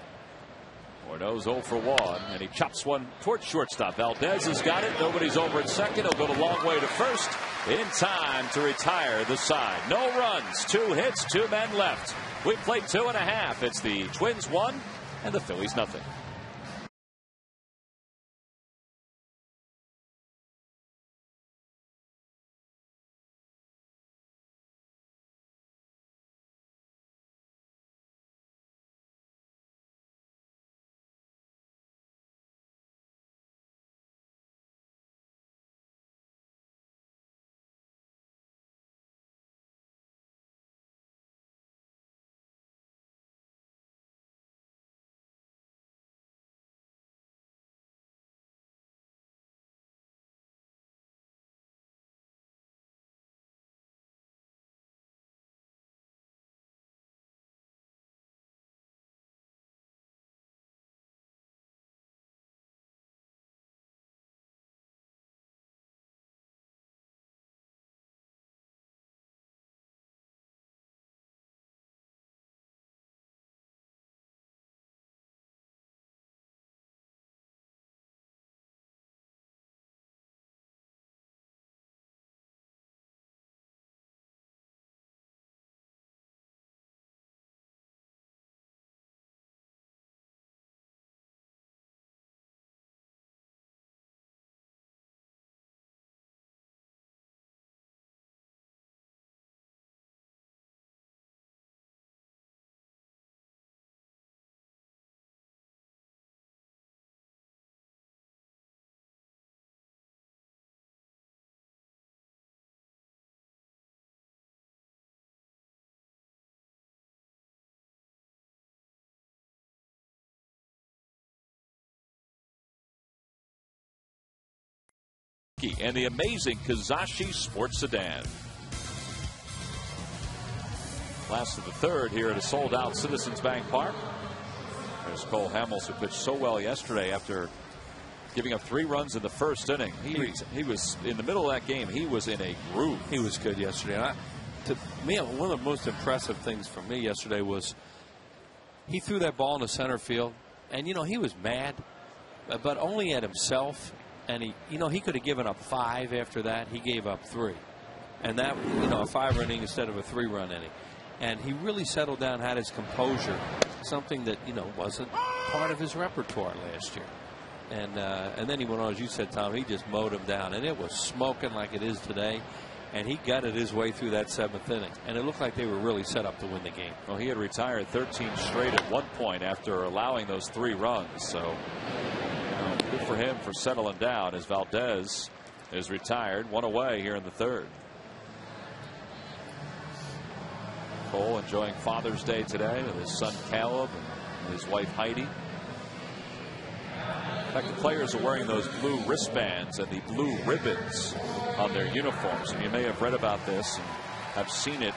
Morneau's 0 for 1, and he chops one towards shortstop. Valdez has got it. Nobody's over at second. He'll go the long way to first in time to retire the side. No runs, 2 hits, 2 men left. We played 2.5. It's the Twins 1 and the Phillies nothing. And the amazing Kazashi Sports Sedan. Last of the third here at a sold-out Citizens Bank Park. There's Cole Hamels, who pitched so well yesterday after giving up 3 runs in the first inning. He was in the middle of that game. He was in a groove. He was good yesterday. To me, one of the most impressive things for me yesterday was he threw that ball in the center field, and he was mad, but only at himself. And he could have given up 5 after that. He gave up 3, and that a 5-run inning instead of a 3-run inning. And he really settled down, had his composure, something that wasn't part of his repertoire last year. And then he went on, as you said, Tom. He just mowed him down, and it was smoking like it is today. And he gutted his way through that 7th inning, and it looked like they were really set up to win the game. Well, he had retired 13 straight at one point after allowing those 3 runs. So. Good for him for settling down as Valdez is retired. 1 away here in the third. Cole enjoying Father's Day today with his son Caleb and his wife Heidi. In fact, the players are wearing those blue wristbands and the blue ribbons on their uniforms. And you may have read about this and have seen it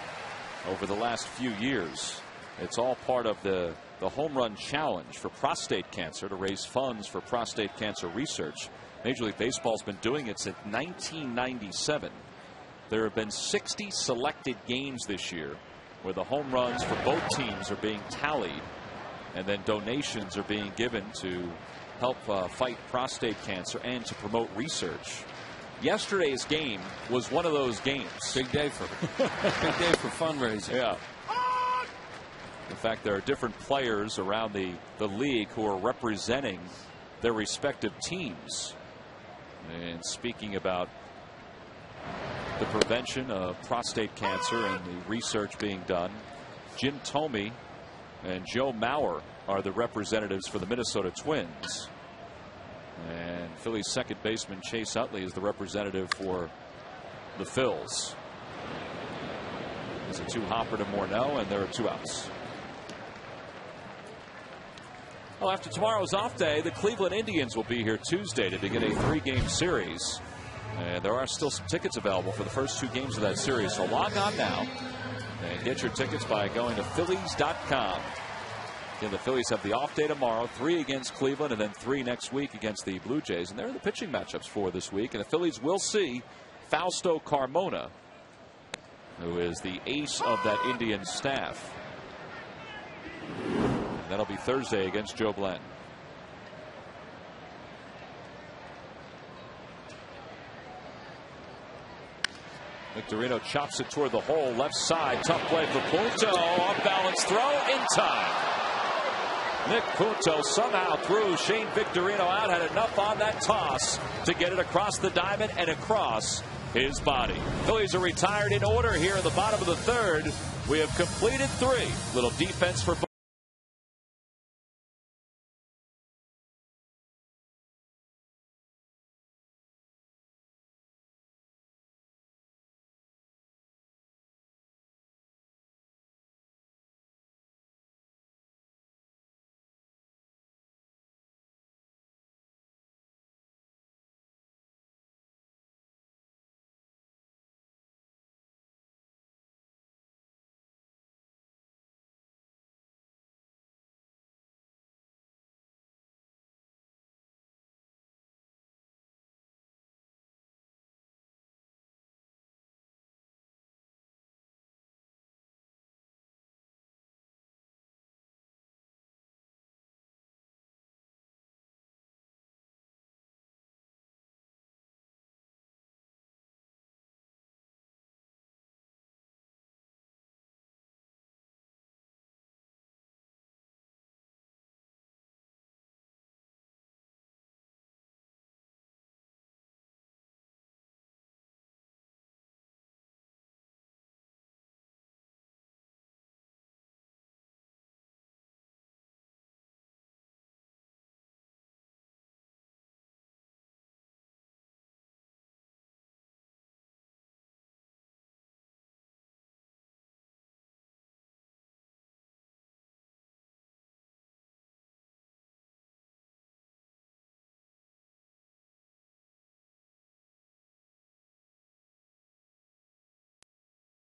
over the last few years. It's all part of the Home Run Challenge for prostate cancer, to raise funds for prostate cancer research. Major League Baseball's been doing it since 1997. There have been 60 selected games this year where the home runs for both teams are being tallied, and then donations are being given to help fight prostate cancer and to promote research. Yesterday's game was one of those games. Big day for fundraising. Yeah. In fact, there are different players around the league who are representing their respective teams. And speaking about the prevention of prostate cancer and the research being done, Jim Thome and Joe Mauer are the representatives for the Minnesota Twins. And Phillies second baseman Chase Utley is the representative for the Phils. There's a 2-hopper to Morneau, and there are 2 outs. Well, after tomorrow's off day, the Cleveland Indians will be here Tuesday to begin a 3-game series. And there are still some tickets available for the first 2 games of that series. So log on now and get your tickets by going to Phillies.com. Again, the Phillies have the off day tomorrow, 3 against Cleveland, and then 3 next week against the Blue Jays. And there are the pitching matchups for this week. And the Phillies will see Fausto Carmona, who is the ace of that Indian staff. And that'll be Thursday against Joe Glenn. Victorino chops it toward the hole, left side, tough play for Punto, off balance throw in time. Nick Punto somehow threw Shane Victorino out, had enough on that toss to get it across the diamond and across his body. Phillies are retired in order here in the bottom of the 3rd. We have completed 3. Little defense for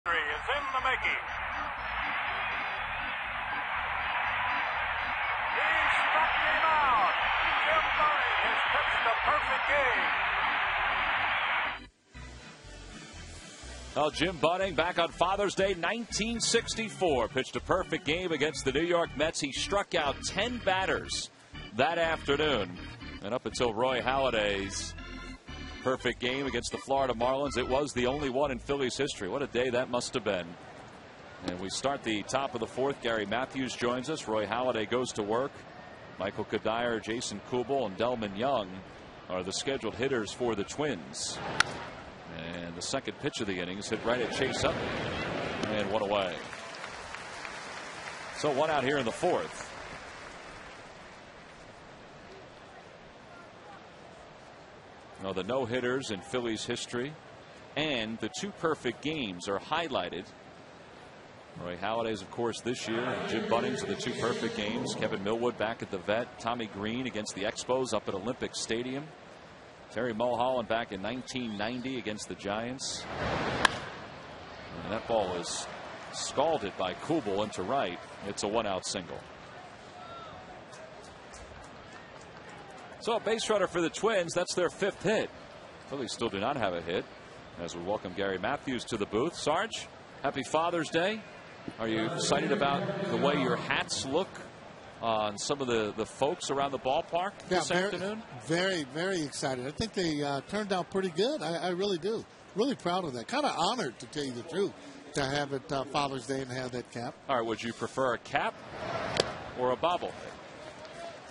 is in the making. He struck him out. Jim Bunning has pitched a perfect game. Well, Jim Bunning back on Father's Day 1964 pitched a perfect game against the New York Mets. He struck out 10 batters that afternoon, and up until Roy Halladay's perfect game against the Florida Marlins, it was the only one in Phillies history. What a day that must have been. And we start the top of the 4th. Gary Matthews joins us. Roy Halladay goes to work. Michael Kadire, Jason Kubel, and Delman Young are the scheduled hitters for the Twins. And the second pitch of the innings hit right at Chase Utley and one away. So 1 out here in the 4th. Now, the no-hitters in Phillies history and the 2 perfect games are highlighted. Roy Halladay's, of course, this year, and Jim Bunning's are the 2 perfect games. Kevin Millwood back at the Vet. Tommy Green against the Expos up at Olympic Stadium. Terry Mulholland back in 1990 against the Giants. And that ball is scalded by Kubel into right. It's a 1-out single. So a base runner for the Twins. That's their 5th hit. Phillies still do not have a hit as we welcome Gary Matthews to the booth. Sarge, happy Father's Day. Are you excited about the way your hats look on some of the folks around the ballpark this afternoon? Very, very excited. I think they turned out pretty good. I really do. Really proud of that. Kind of honored, to tell you the truth, to have it Father's Day and have that cap. All right, would you prefer a cap or a bobblehead?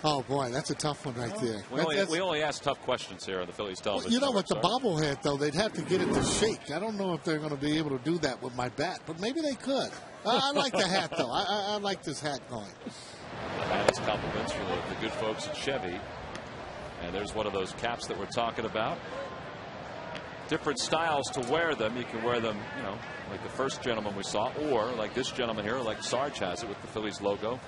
Oh, boy, that's a tough one right there. We only ask tough questions here on the Phillies television. You know, with the bobblehead, though, they'd have to get it to shake. I don't know if they're going to be able to do that with my bat, but maybe they could. I like the hat, though. I like this hat going. The hat is compliments for the good folks at Chevy. And there's one of those caps that we're talking about. Different styles to wear them. You can wear them, you know, like the first gentleman we saw, or like this gentleman here, like Sarge has it with the Phillies logo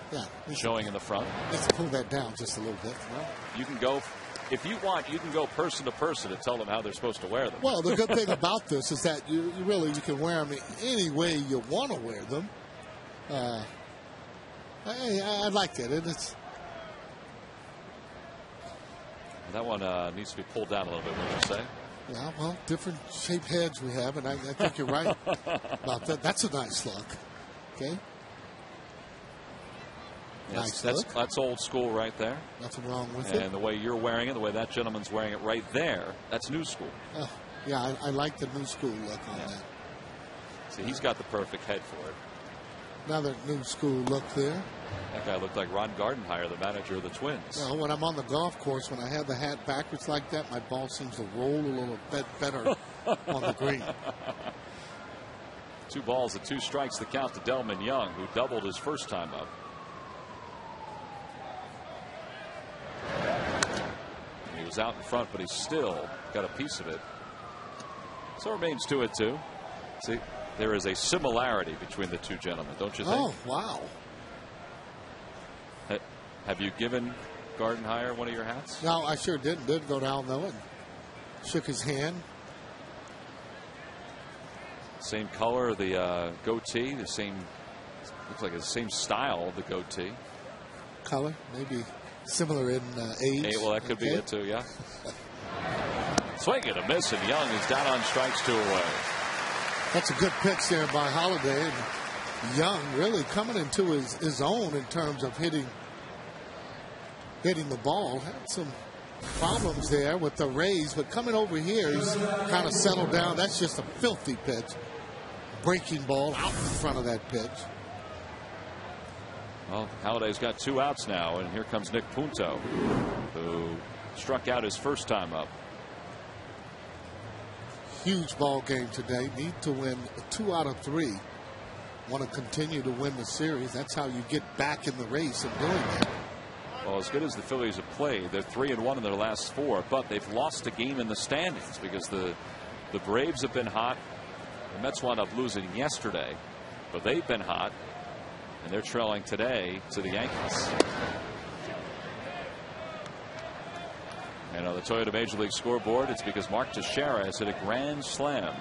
showing in the front. Let's pull that down just a little bit. Well, you can go, if you want, you can go person to person and tell them how they're supposed to wear them. Well, the good thing about this is that you can wear them any way you want to wear them. I like it. It's that one needs to be pulled down a little bit, wouldn't you say? Yeah, well, different shaped heads we have, and I think you're right about that. That's a nice look. Okay. Yes, that's old school right there. Nothing wrong with it. And the way you're wearing it, the way that gentleman's wearing it right there, that's new school. Yeah, I like the new school look on that. See, he's got the perfect head for it. Another new school look there. That guy looked like Ron Gardenhire, the manager of the Twins. Well, when I'm on the golf course, when I have the hat backwards like that, my ball seems to roll a little bit better on the green. 2 balls and 2 strikes, the count to Delman Young, who doubled his first time up. He was out in front, but he's still got a piece of it. So it remains 2-2. See, there is a similarity between the 2 gentlemen, don't you think? Oh, wow. Have you given Gardenhire one of your hats? No, I sure didn't. Did go down, though, and shook his hand. Same color of the goatee, the same, looks like the same style of the goatee. Color, maybe similar in age. Hey, well, that could be it, too, yeah. Swing and a miss, and Young is down on strikes 2 away. That's a good pitch there by Holiday. And Young really coming into his own in terms of hitting the ball. Had some problems there with the Rays, but coming over here, he's kind of settled down. That's just a filthy pitch. Breaking ball out in front of that pitch. Well, Holiday's got 2 outs now, and here comes Nick Punto, who struck out his first time up. Huge ball game today. Need to win 2 out of 3. Want to continue to win the series. That's how you get back in the race and doing that. Well, as good as the Phillies have played, they're 3-1 in their last 4, but they've lost a game in the standings because the Braves have been hot. The Mets wound up losing yesterday, but they've been hot, and they're trailing today to the Yankees. And on the Toyota Major League scoreboard, it's because Mark Teixeira has hit a grand slam.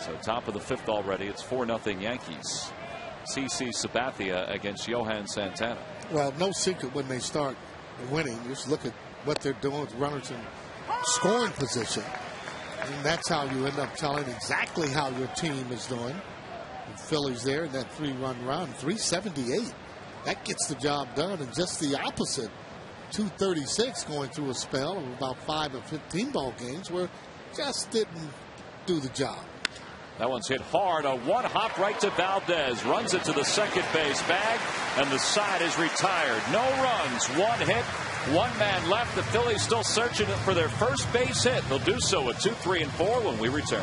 So top of the 5th already. It's 4-0 Yankees. CC Sabathia against Johan Santana. Well, no secret when they start winning. Just look at what they're doing with runners in scoring position. And that's how you end up telling exactly how your team is doing. The Phillies there in that 3-run run. 378. That gets the job done. And just the opposite. 236 going through a spell of about 5 or 15 ball games where just didn't do the job. That one's hit hard. A one-hop right to Valdez. Runs it to the second base bag, and the side is retired. No runs, 1 hit, 1 man left. The Phillies still searching for their first base hit. They'll do so at 2, 3, and 4 when we return.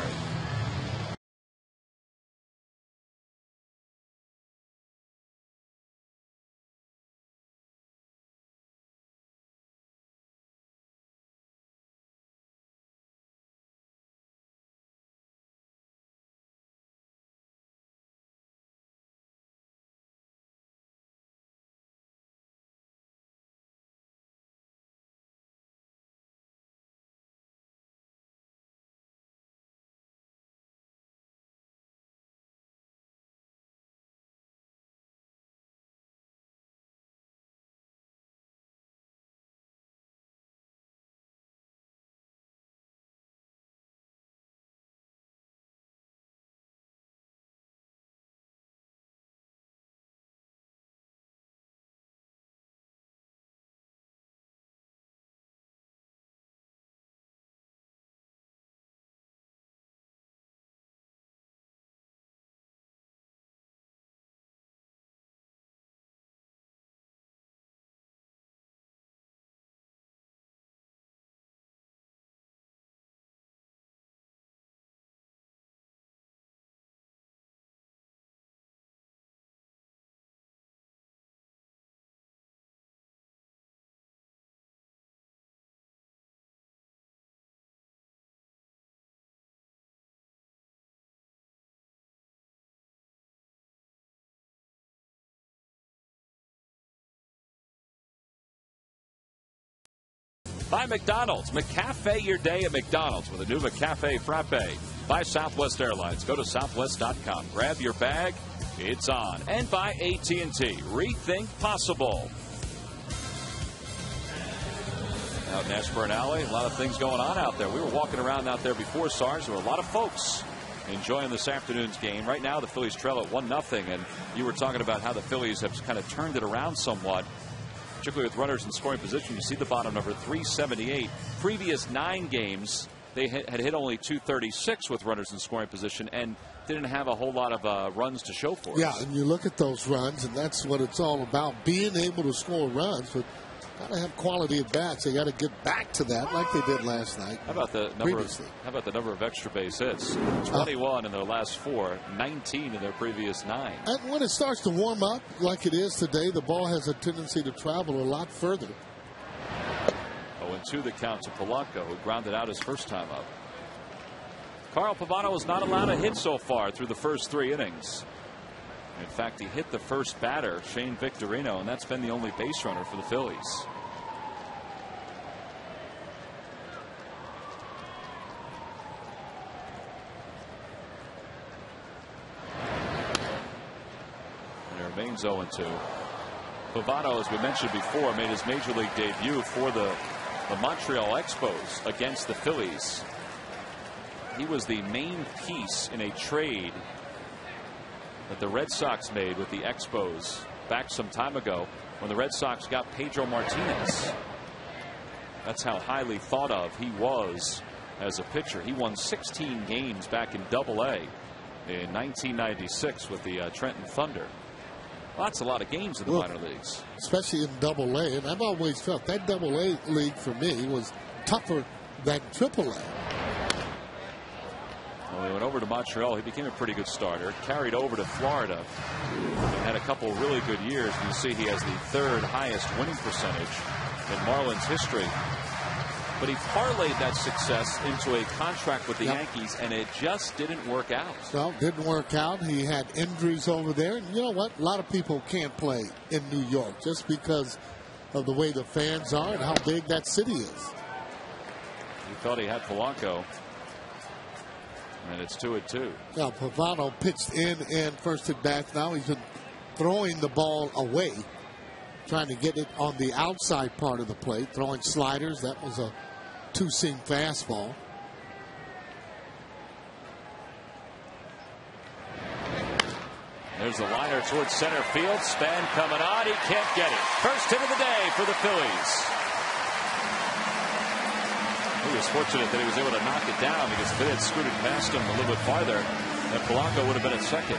By McDonald's. McCafe your day at McDonald's with a new McCafe Frappe. By Southwest Airlines. Go to southwest.com. Grab your bag. It's on. And by AT&T. Rethink possible. Out in Ashburn Alley, a lot of things going on out there. We were walking around out there before SARS. There were a lot of folks enjoying this afternoon's game. Right now, the Phillies trail at 1-0, and you were talking about how the Phillies have kind of turned it around somewhat, particularly with runners in scoring position. You see the bottom number, 378. Previous 9 games, they had hit only 236 with runners in scoring position and didn't have a whole lot of runs to show for it. Yeah, and you look at those runs, and that's what it's all about, being able to score runs, but got to have quality at bats. They got to get back to that like they did last night. How about the number of extra base hits? 21 in their last 4, 19 in their previous 9. And when it starts to warm up like it is today, the ball has a tendency to travel a lot further. 0-2 the count to Polanco, who grounded out his first time up. Carl Pavano was not allowed a hit so far through the first 3 innings. In fact, he hit the first batter, Shane Victorino, and that's been the only base runner for the Phillies. And it remains 0-2. Pavano, as we mentioned before, made his major league debut for the Montreal Expos against the Phillies. He was the main piece in a trade that the Red Sox made with the Expos back some time ago when the Red Sox got Pedro Martinez. That's how highly thought of he was as a pitcher. He won 16 games back in Double-A in 1996 with the Trenton Thunder. Well, that's a lot of games in the minor leagues. Especially in Double-A, and I've always felt that Double-A league for me was tougher than Triple-A. Well, he went over to Montreal. He became a pretty good starter. Carried over to Florida. And had a couple really good years. You see he has the 3rd highest winning percentage in Marlins history. But he parlayed that success into a contract with the Yankees, and it just didn't work out. Well, didn't work out. He had injuries over there. And you know what? A lot of people can't play in New York just because of the way the fans are and how big that city is. He thought he had Polanco. And it's 2-2. Now, Pavano pitched in and first at bat. Now he's been throwing the ball away, trying to get it on the outside part of the plate, throwing sliders. That was a 2-seam fastball. There's a liner towards center field. Span coming on. He can't get it. First hit of the day for the Phillies. He was fortunate that he was able to knock it down, because if it had scooted past him a little bit farther, then Polanco would have been at second.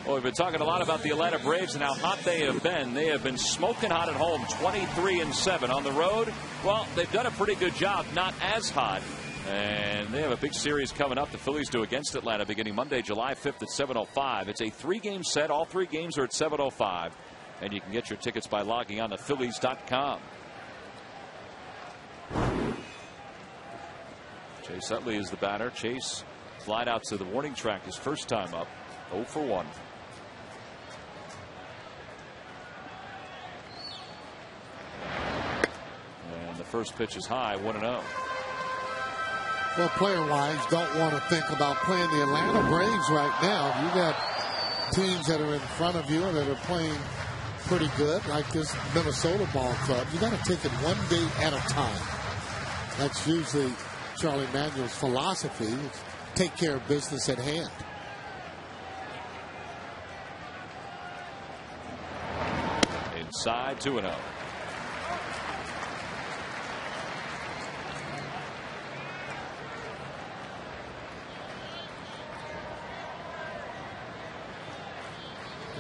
Well, we've been talking a lot about the Atlanta Braves and how hot they have been. They have been smoking hot at home, 23-7. On the road, well, they've done a pretty good job, not as hot. And they have a big series coming up. The Phillies do against Atlanta beginning Monday, July 5th at 7:05. It's a 3-game set. All 3 games are at 7:05. And you can get your tickets by logging on to Phillies.com. Chase Utley is the batter. Chase flied out to the warning track his first time up. 0 for 1. And the first pitch is high, 1-0. Well, player-wise, don't want to think about playing the Atlanta Braves right now. You got teams that are in front of you that are playing pretty good, like this Minnesota ball club. You got to take it one day at a time. That's usually Charlie Manuel's philosophy. Take care of business at hand. Inside, 2-0.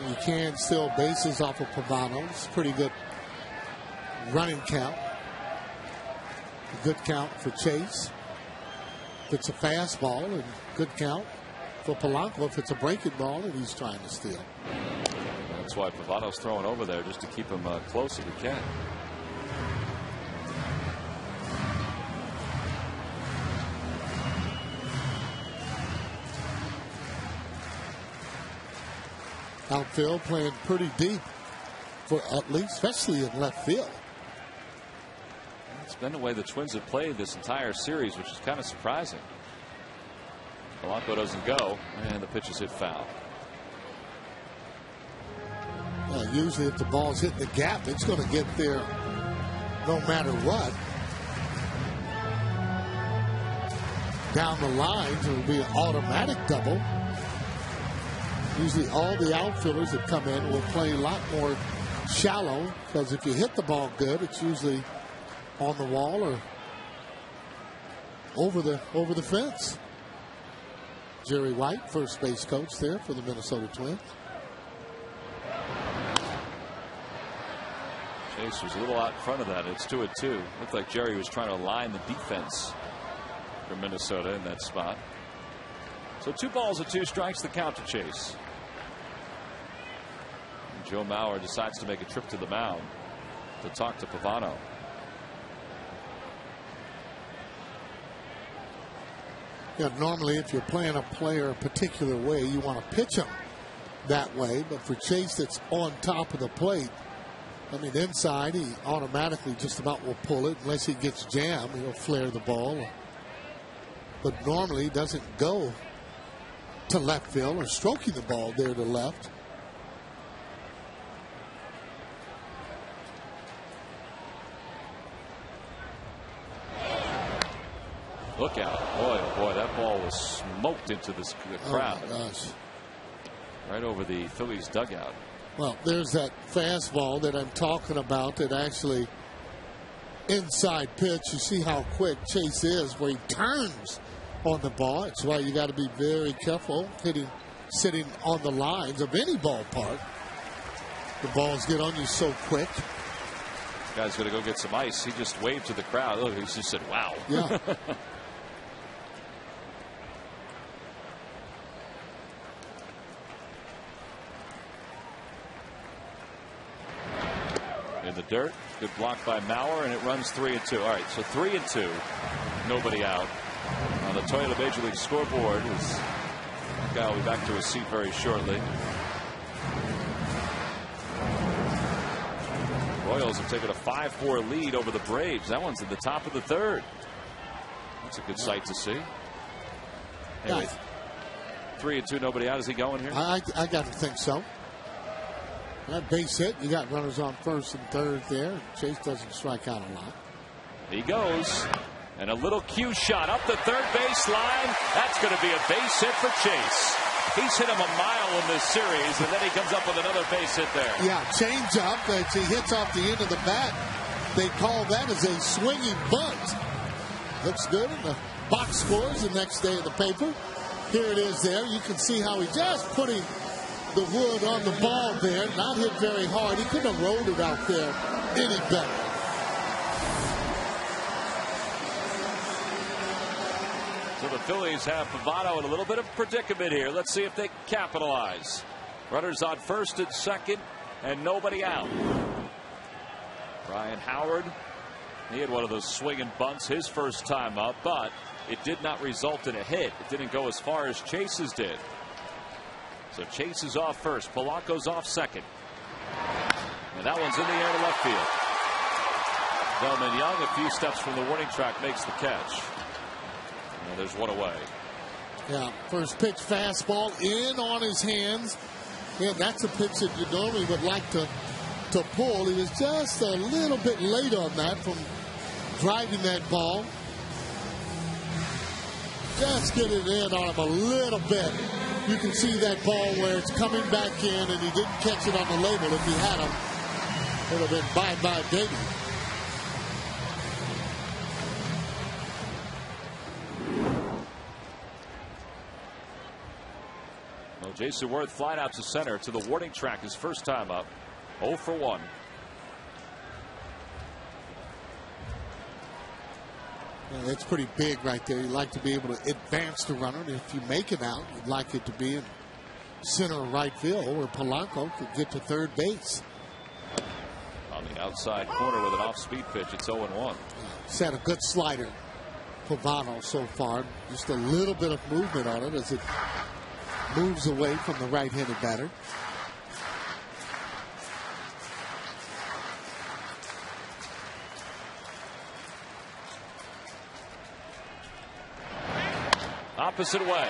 You can steal bases off of Pavano. It's a pretty good running count. A good count for Chase. If it's a fastball, and good count for Polanco if it's a breaking ball and he's trying to steal. That's why Pavano's throwing over there, just to keep him close if he can. Outfield playing pretty deep. for Utley, especially in left field. It's been the way the Twins have played this entire series, which is kind of surprising. Polanco doesn't go, and the pitch is hit foul. Usually if the ball's hitting the gap, it's going to get there no matter what. Down the lines, it'll be an automatic double. Usually all the outfielders that come in will play a lot more shallow, because if you hit the ball good, it's usually on the wall or over the fence. Jerry White, first base coach there for the Minnesota Twins. Chase was a little out in front of that. It's 2-2. Looked like Jerry was trying to align the defense for Minnesota in that spot. So 2 balls and 2 strikes, the count to Chase. And Joe Mauer decides to make a trip to the mound to talk to Pavano. Yeah, normally if you're playing a player a particular way, you want to pitch him that way. But for Chase, that's on top of the plate, I mean, inside, he automatically just about will pull it. Unless he gets jammed, he'll flare the ball. But normally he doesn't go to left field or stroking the ball there to left. Look out. Boy, oh boy, that ball was smoked into the crowd. Oh, my gosh. Right over the Phillies dugout. Well, there's that fastball that I'm talking about, that actually inside pitch. You see how quick Chase is, where he turns on the ball. That's why you got to be very careful sitting on the lines of any ballpark. The balls get on you so quick. Guy's going to go get some ice. He just waved to the crowd. Look, he just said, wow. Yeah. In the dirt. Good block by Mauer, and it runs 3-2. All right, so 3-2. Nobody out. On the Toyota Major League scoreboard, that guy will be back to his seat very shortly. Royals have taken a 5-4 lead over the Braves. That one's at the top of the 3rd. That's a good sight to see. Anyway, 3-2, nobody out. Is he going here? I got to think so. That base hit, you got runners on first and third there. Chase doesn't strike out a lot. He goes. And a little cue shot up the third base line. That's going to be a base hit for Chase. He's hit him a mile in this series, and then he comes up with another base hit there. Yeah, change up. As he hits off the end of the bat, they call that as a swinging bunt. Looks good in the box scores the next day in the paper. Here it is there. You can see how he just putting the wood on the ball there. Not hit very hard. He couldn't have rolled it out there any better. So the Phillies have Pavano in a little bit of predicament here. Let's see if they capitalize. Runners on first and second, and nobody out. Ryan Howard, he had one of those swinging bunts his first time up, but it did not result in a hit. It didn't go as far as Chase's did. So Chase is off first. Polanco's off second. And that one's in the air to left field. Delman Young, a few steps from the warning track, makes the catch. And there's one away. Yeah, first pitch fastball in on his hands. Yeah, that's a pitch that you normally would like to pull. He was just a little bit late on that from driving that ball. Just get it in on him a little bit. You can see that ball where it's coming back in, and he didn't catch it on the label. If he had him, it would have been bye-bye baby. Well, Jason Worth flying out to center to the warning track his first time up. 0 for 1. Yeah, that's pretty big right there. You'd like to be able to advance the runner. And if you make it out, you'd like it to be in center or right field where Polanco could get to third base. On the outside corner with an off-speed pitch, it's 0-1. He's had a good slider, Pavano, so far. Just a little bit of movement on it as it moves away from the right-handed batter. opposite way.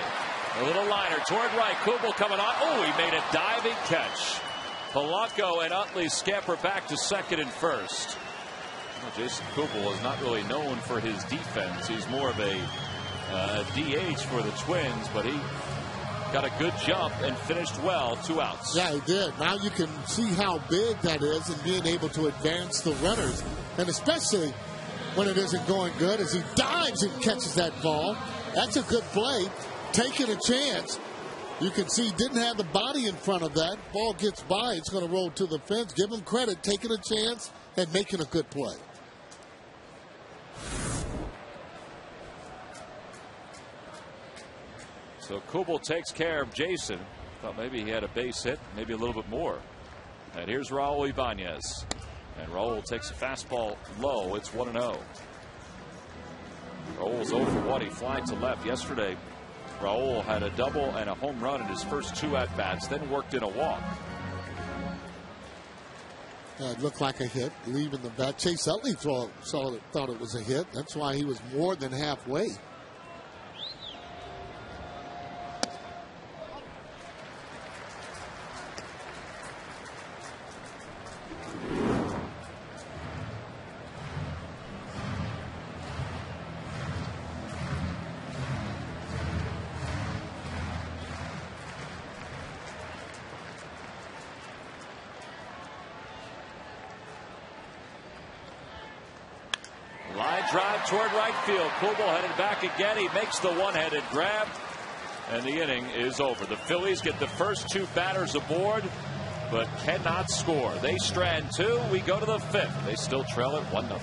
A little liner toward right. Kubel coming on. Oh, he made a diving catch. Polanco and Utley scamper back to second and first. Well, Jason Kubel is not really known for his defense. He's more of a DH for the Twins, but he got a good jump and finished well. 2 outs. Yeah, he did. Now you can see how big that is and being able to advance the runners, and especially when it isn't going good, as he dives and catches that ball. That's a good play. Taking a chance. You can see he didn't have the body in front of that. Ball gets by. It's going to roll to the fence. Give him credit. Taking a chance and making a good play. So Kubel takes care of Jason. Thought maybe he had a base hit, maybe a little bit more. And here's Raul Ibanez. And Raul takes a fastball low. It's 1-0. Raul's 0 for 1. He flied to left yesterday. Raul had a double and a home run in his first 2 at-bats, then worked in a walk. It looked like a hit, leaving the bat. Chase Utley thought it was a hit. That's why he was more than halfway. Line drive toward right field. Kubel headed back again. He makes the one-handed grab, and the inning is over. The Phillies get the first 2 batters aboard, but cannot score. They strand 2. We go to the 5th. They still trail at 1-0.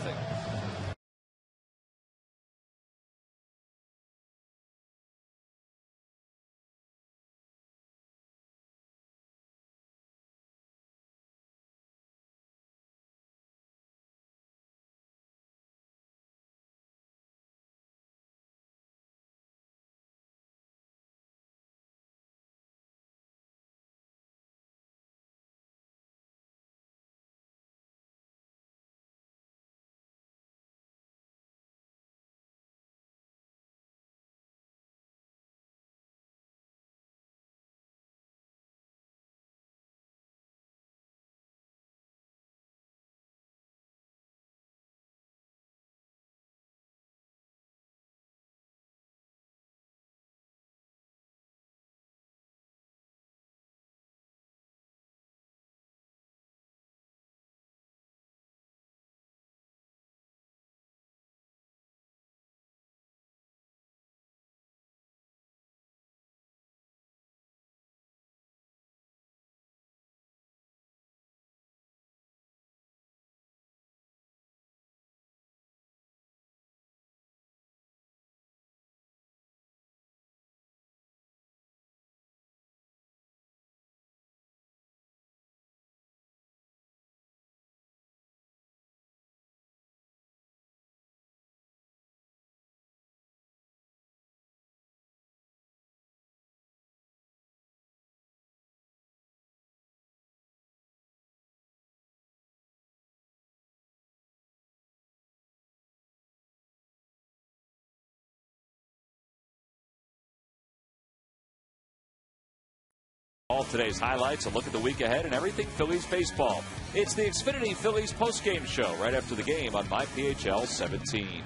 All today's highlights, a look at the week ahead, and everything Phillies baseball. It's the Xfinity Phillies postgame show right after the game on MyPHL 17.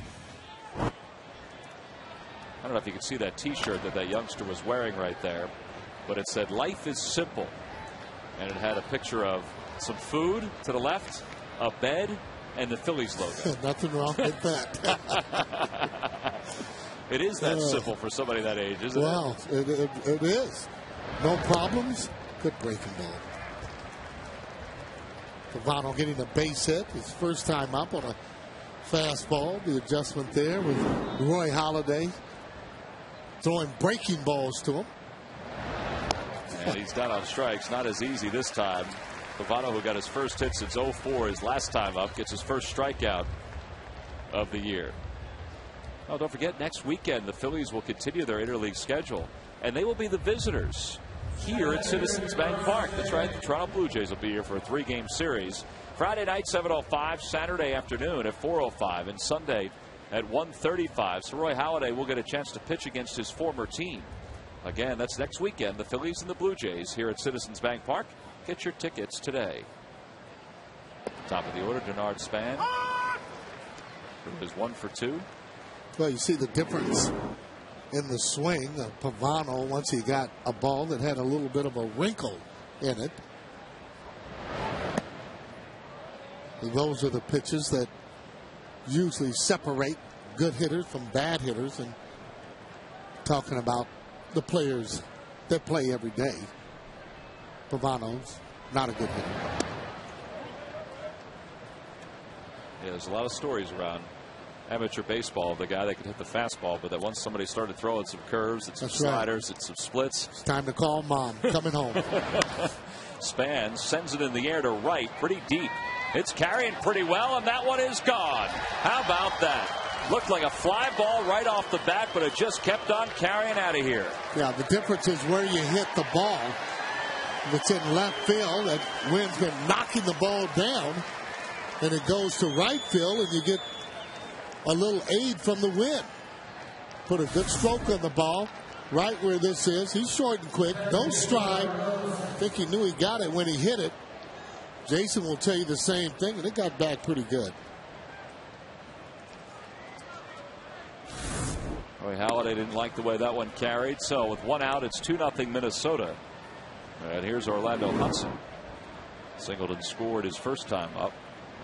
I don't know if you can see that T-shirt that youngster was wearing right there, but it said "Life is simple," and it had a picture of some food to the left, a bed, and the Phillies logo. Nothing wrong with that. It is that simple for somebody that age, isn't it? Well, it is. No problems. Good breaking ball. Pavano getting a base hit. His first time up on a fastball. The adjustment there with Roy Halladay throwing breaking balls to him. And he's down on strikes. Not as easy this time. Pavano, who got his first hit since 04, his last time up, gets his first strikeout of the year. Oh, don't forget, next weekend the Phillies will continue their interleague schedule, and they will be the visitors here at Citizens Bank Park. That's right, the Toronto Blue Jays will be here for a 3-game series. Friday night, 7:05, Saturday afternoon at 4:05, and Sunday at 135. So Roy Halladay will get a chance to pitch against his former team. Again, that's next weekend. The Phillies and the Blue Jays here at Citizens Bank Park. Get your tickets today. Top of the order, Denard Span. It was 1 for 2. Well, you see the difference in the swing of Pavano once he got a ball that had a little bit of a wrinkle in it. And those are the pitches that usually separate good hitters from bad hitters. And talking about the players that play every day, Pavano's not a good hitter. Yeah, there's a lot of stories around amateur baseball of the guy that could hit the fastball, but that once somebody started throwing some curves and some sliders and some splits. It's time to call mom. Coming home. Span sends it in the air to right, pretty deep. It's carrying pretty well, and that one is gone. How about that? Looked like a fly ball right off the bat, but it just kept on carrying out of here. Yeah, the difference is where you hit the ball. If it's in left field, that wind's been knocking the ball down, and it goes to right field, and you get a little aid from the wind. Put a good stroke on the ball, right where this is. He's short and quick, no stride. I think he knew he got it when he hit it. Jason will tell you the same thing, and it got back pretty good. Roy Halladay didn't like the way that one carried, so with 1 out, it's 2-0 Minnesota. And here's Orlando Hudson. Singleton scored his first time up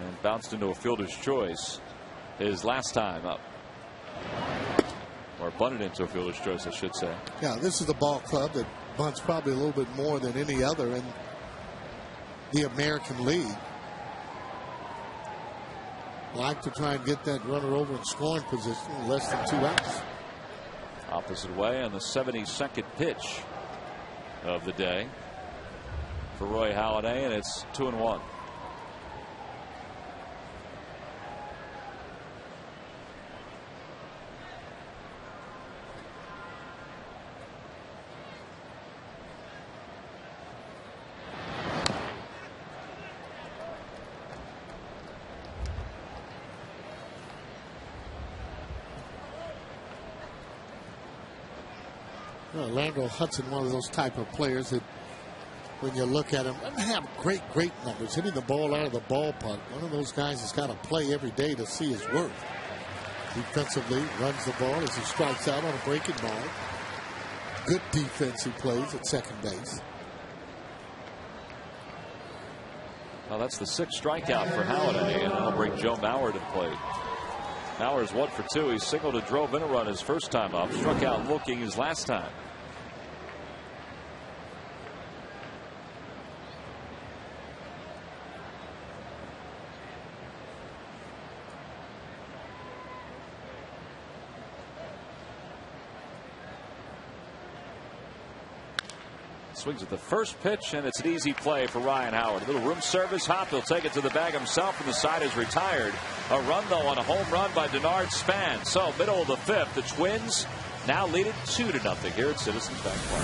and bounced into a fielder's choice his last time up. Or bunted into a fielder's choice, I should say. Yeah, this is the ball club that bunts probably a little bit more than any other in the American League. Like to try and get that runner over in scoring position in less than 2 outs. Opposite way on the 72nd pitch of the day for Roy Halladay, and it's 2-1. Orlando Hudson, one of those type of players that when you look at him, doesn't have great numbers, hitting the ball out of the ballpark. One of those guys that's got to play every day to see his worth. Defensively, runs the ball as he strikes out on a breaking ball. Good defense he plays at second base. Well, that's the 6th strikeout for Halladay, and that'll bring Joe Mauer to the plate. Mauer's 1 for 2. He singled and drove in a run his first time up. Struck out looking his last time. Swings at the first pitch, and it's an easy play for Ryan Howard. A little room service hop. He'll take it to the bag himself, and the side is retired. A run, though, on a home run by Denard Span. So, middle of the 5th, the Twins now lead it 2-0 here at Citizens Bank Park.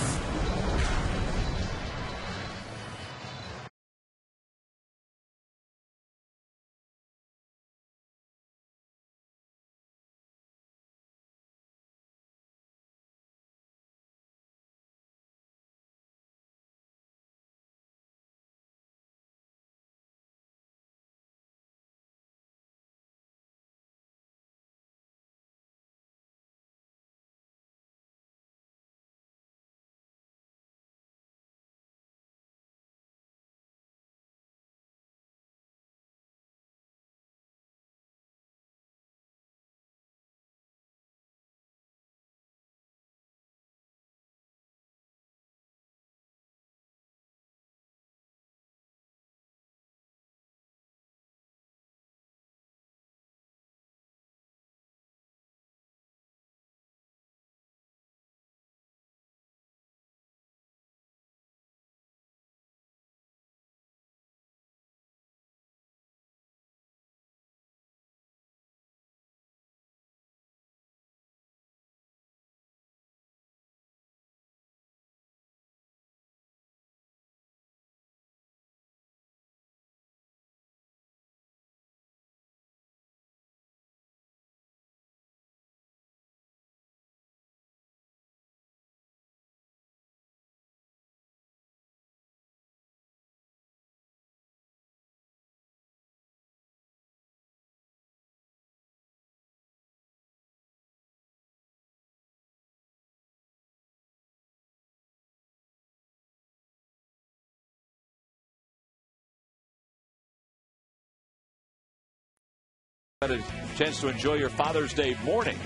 Had a chance to enjoy your Father's Day morning.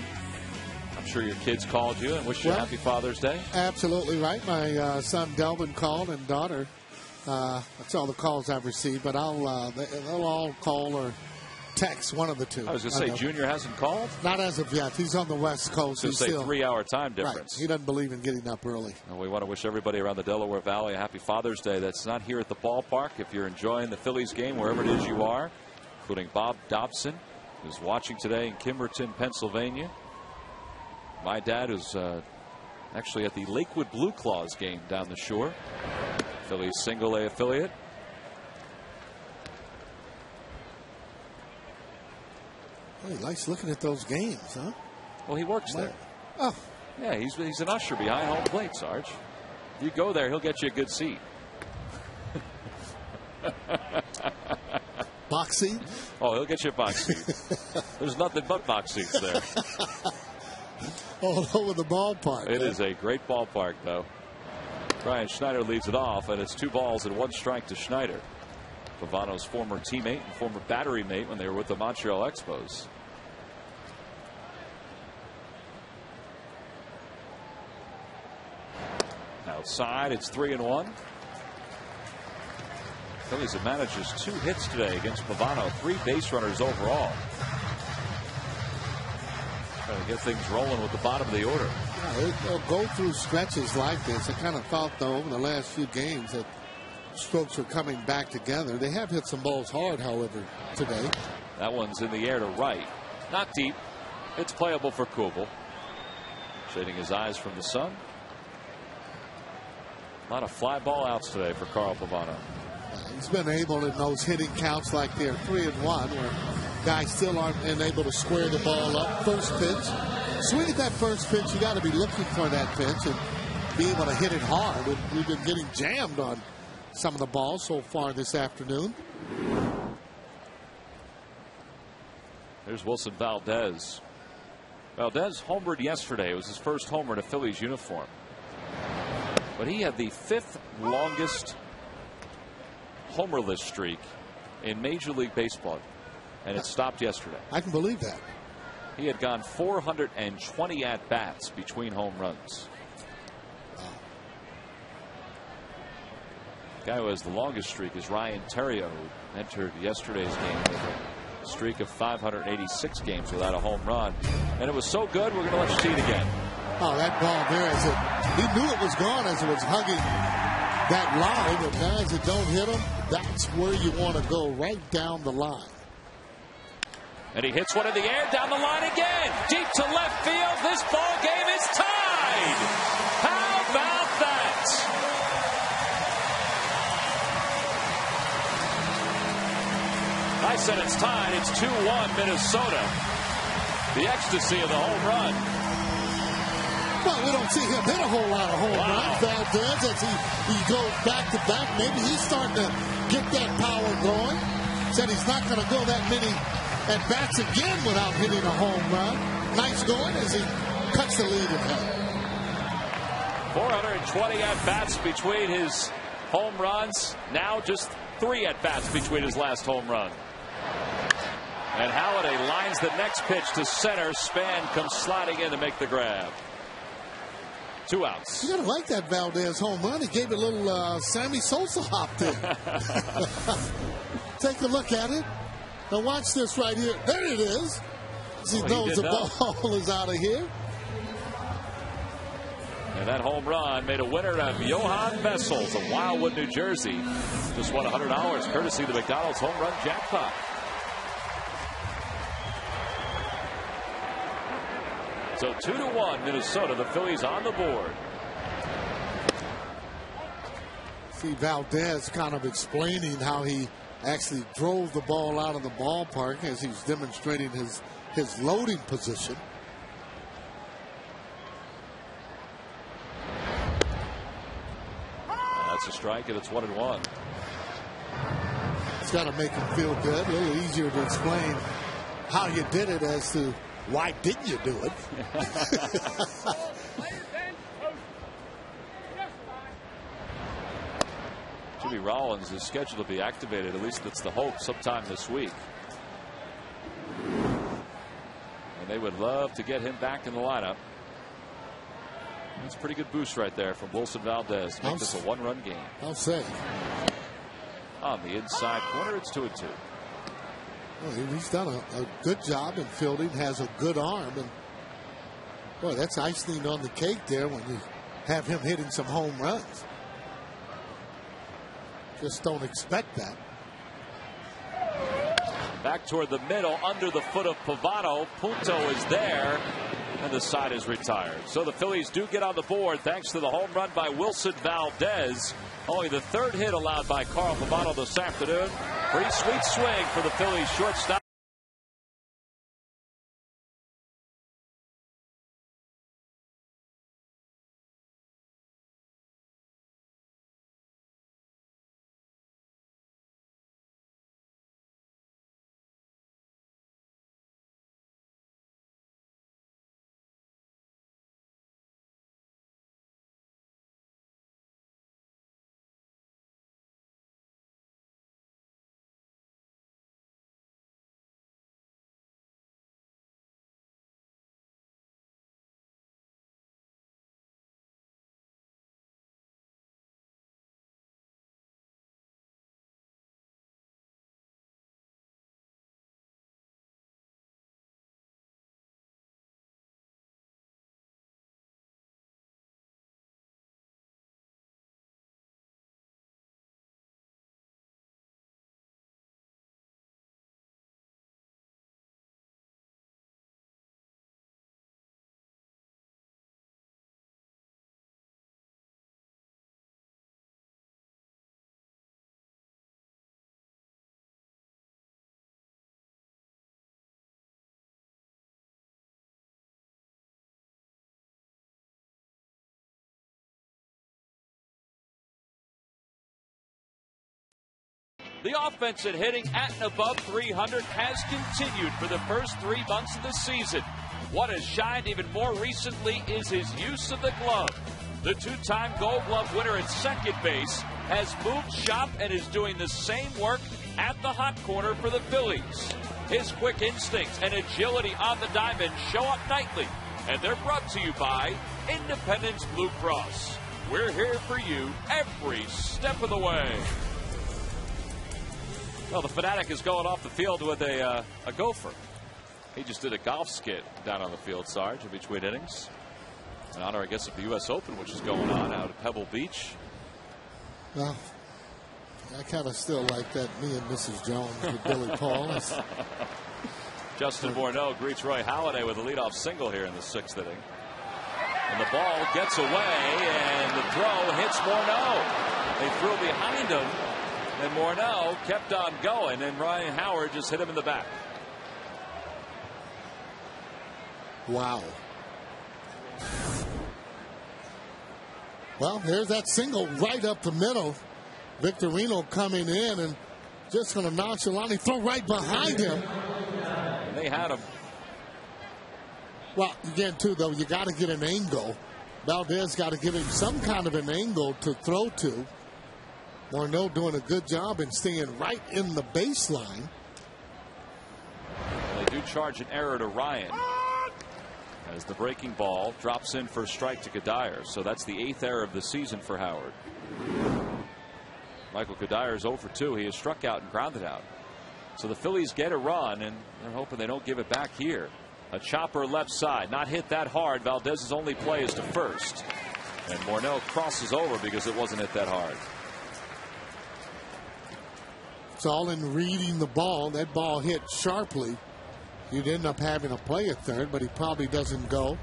I'm sure your kids called you and wished you a happy Father's Day. Absolutely right. My son Delvin called, and daughter. That's all the calls I've received, but they'll all call or text, one of the two. I was going to say, Junior hasn't called? Not as of yet. He's on the West Coast. He's still 3-hour time difference. Right. He doesn't believe in getting up early. And we want to wish everybody around the Delaware Valley a happy Father's Day. That's not here at the ballpark. If you're enjoying the Phillies game, wherever it is you are, including Bob Dobson, who's watching today in Kimberton, Pennsylvania. My dad is actually at the Lakewood Blue Claws game down the shore. Phillies single A affiliate. Oh, he likes looking at those games, huh? Well, he works there. Oh. Yeah, he's an usher behind home plate, Sarge. You go there, he'll get you a good seat. Box seat? Oh, he'll get you a box seat. There's nothing but box seats there. All over the ballpark. It is a great ballpark, though. Brian Schneider leads it off, and it's 2 balls and 1 strike to Schneider. Pavano's former teammate and former battery mate when they were with the Montreal Expos. Outside, it's 3-1. Phillies have managed just 2 hits today against Pavano, 3 base runners overall. Trying to get things rolling with the bottom of the order. Yeah, they'll go through stretches like this. I kind of thought, though, over the last few games that strokes are coming back together. They have hit some balls hard, however, today. That one's in the air to right. Not deep. It's playable for Kubel. Shading his eyes from the sun. A lot of fly ball outs today for Carl Pavano. He's been able in those hitting counts like they're 3-1, where guys still aren't able to square the ball up. First pitch. Swing at that first pitch, you got to be looking for that pitch and be able to hit it hard. And we've been getting jammed on some of the balls so far this afternoon. There's Wilson Valdez. Valdez homered yesterday. It was his first homer in a Phillies uniform. But he had the 5th longest homerless streak in Major League Baseball, and it stopped yesterday. I can believe that. He had gone 420 at-bats between home runs. The guy who has the longest streak is Ryan Terrio, who entered yesterday's game with a streak of 586 games without a home run. And it was so good, we're going to let you see it again. Oh, that ball there, he knew it was gone as it was hugging that line. But guys that don't hit him, that's where you want to go, right down the line. And he hits one in the air, down the line again. Deep to left field. This ball game is tied. How about that? I said it's tied. It's 2-1 Minnesota. The ecstasy of the home run. Well, we don't see him hit a whole lot of home runs. Valdez, as he goes back to back, maybe he's starting to get that power going. Said he's not going to go that many at bats again without hitting a home run. Nice going as he cuts the lead in half. 420 at bats between his home runs. Now just 3 at bats between his last home run. And Halladay lines the next pitch to center. Span comes sliding in to make the grab. 2 outs. You gotta like that Valdez home run. He gave it a little Sammy Sosa hop there. Take a look at it. Now watch this right here. There it is. He knows the ball is out of here. And that home run made a winner of Johan Vessels of Wildwood, New Jersey. Just won $100 courtesy of the McDonald's home run jackpot. So 2-1 Minnesota. The Phillies on the board. See Valdez kind of explaining how he actually drove the ball out of the ballpark as he's demonstrating his loading position. That's a strike, and it's 1-1. It's got to make him feel good. A little easier to explain how you did it as to why didn't you do it? Jimmy Rollins is scheduled to be activated. At least that's the hope sometime this week. They would love to get him back in the lineup. That's a pretty good boost right there from Wilson Valdez to make this a one-run game. I'll say. On the inside corner, it's 2-2. Well, he's done a good job in fielding, has a good arm, and boy, that's icing on the cake there when you have him hitting some home runs. Just don't expect that. Back toward the middle, under the foot of Pavano. Punto is there, and the side is retired. So the Phillies do get on the board thanks to the home run by Wilson Valdez. Only the third hit allowed by Carl Pavano this afternoon. Pretty sweet swing for the Phillies shortstop. The offense at hitting at and above 300 has continued for the first 3 months of the season. What has shined even more recently is his use of the glove. The two-time Gold Glove winner at second base has moved shop and is doing the same work at the hot corner for the Phillies. His quick instincts and agility on the diamond show up nightly, and they're brought to you by Independence Blue Cross. We're here for you every step of the way. Well, the Fanatic is going off the field with a gopher. He just did a golf skit down on the field, Sarge, in between innings. In honor, I guess, of the U.S. Open, which is going on out at Pebble Beach. Well, I kind of still like that Me and Mrs. Jones with Billy Paul. Justin Morneau greets Roy Halladay with a leadoff single here in the 6th inning. And the ball gets away, and the throw hits Morneau. They threw behind him. And Morneau kept on going, and Ryan Howard just hit him in the back. Wow. Well, there's that single right up the middle. Victorino coming in and just going to nonchalantly throw right behind him. And they had him. Well, again, too, though, you got to get an angle. Valdez got to give him some kind of an angle to throw to. Morneau doing a good job and staying right in the baseline. They do charge an error to Ryan as the breaking ball drops in for a strike to Kadire. So that's the 8th error of the season for Howard. Michael Kadire is 0 for 2. He has struck out and grounded out. So the Phillies get a run, and they're hoping they don't give it back here. A chopper left side, not hit that hard. Valdez's only play is to first, and Morneau crosses over because it wasn't hit that hard. It's all in reading the ball. That ball hit sharply. You'd end up having a play at third, but he probably doesn't go.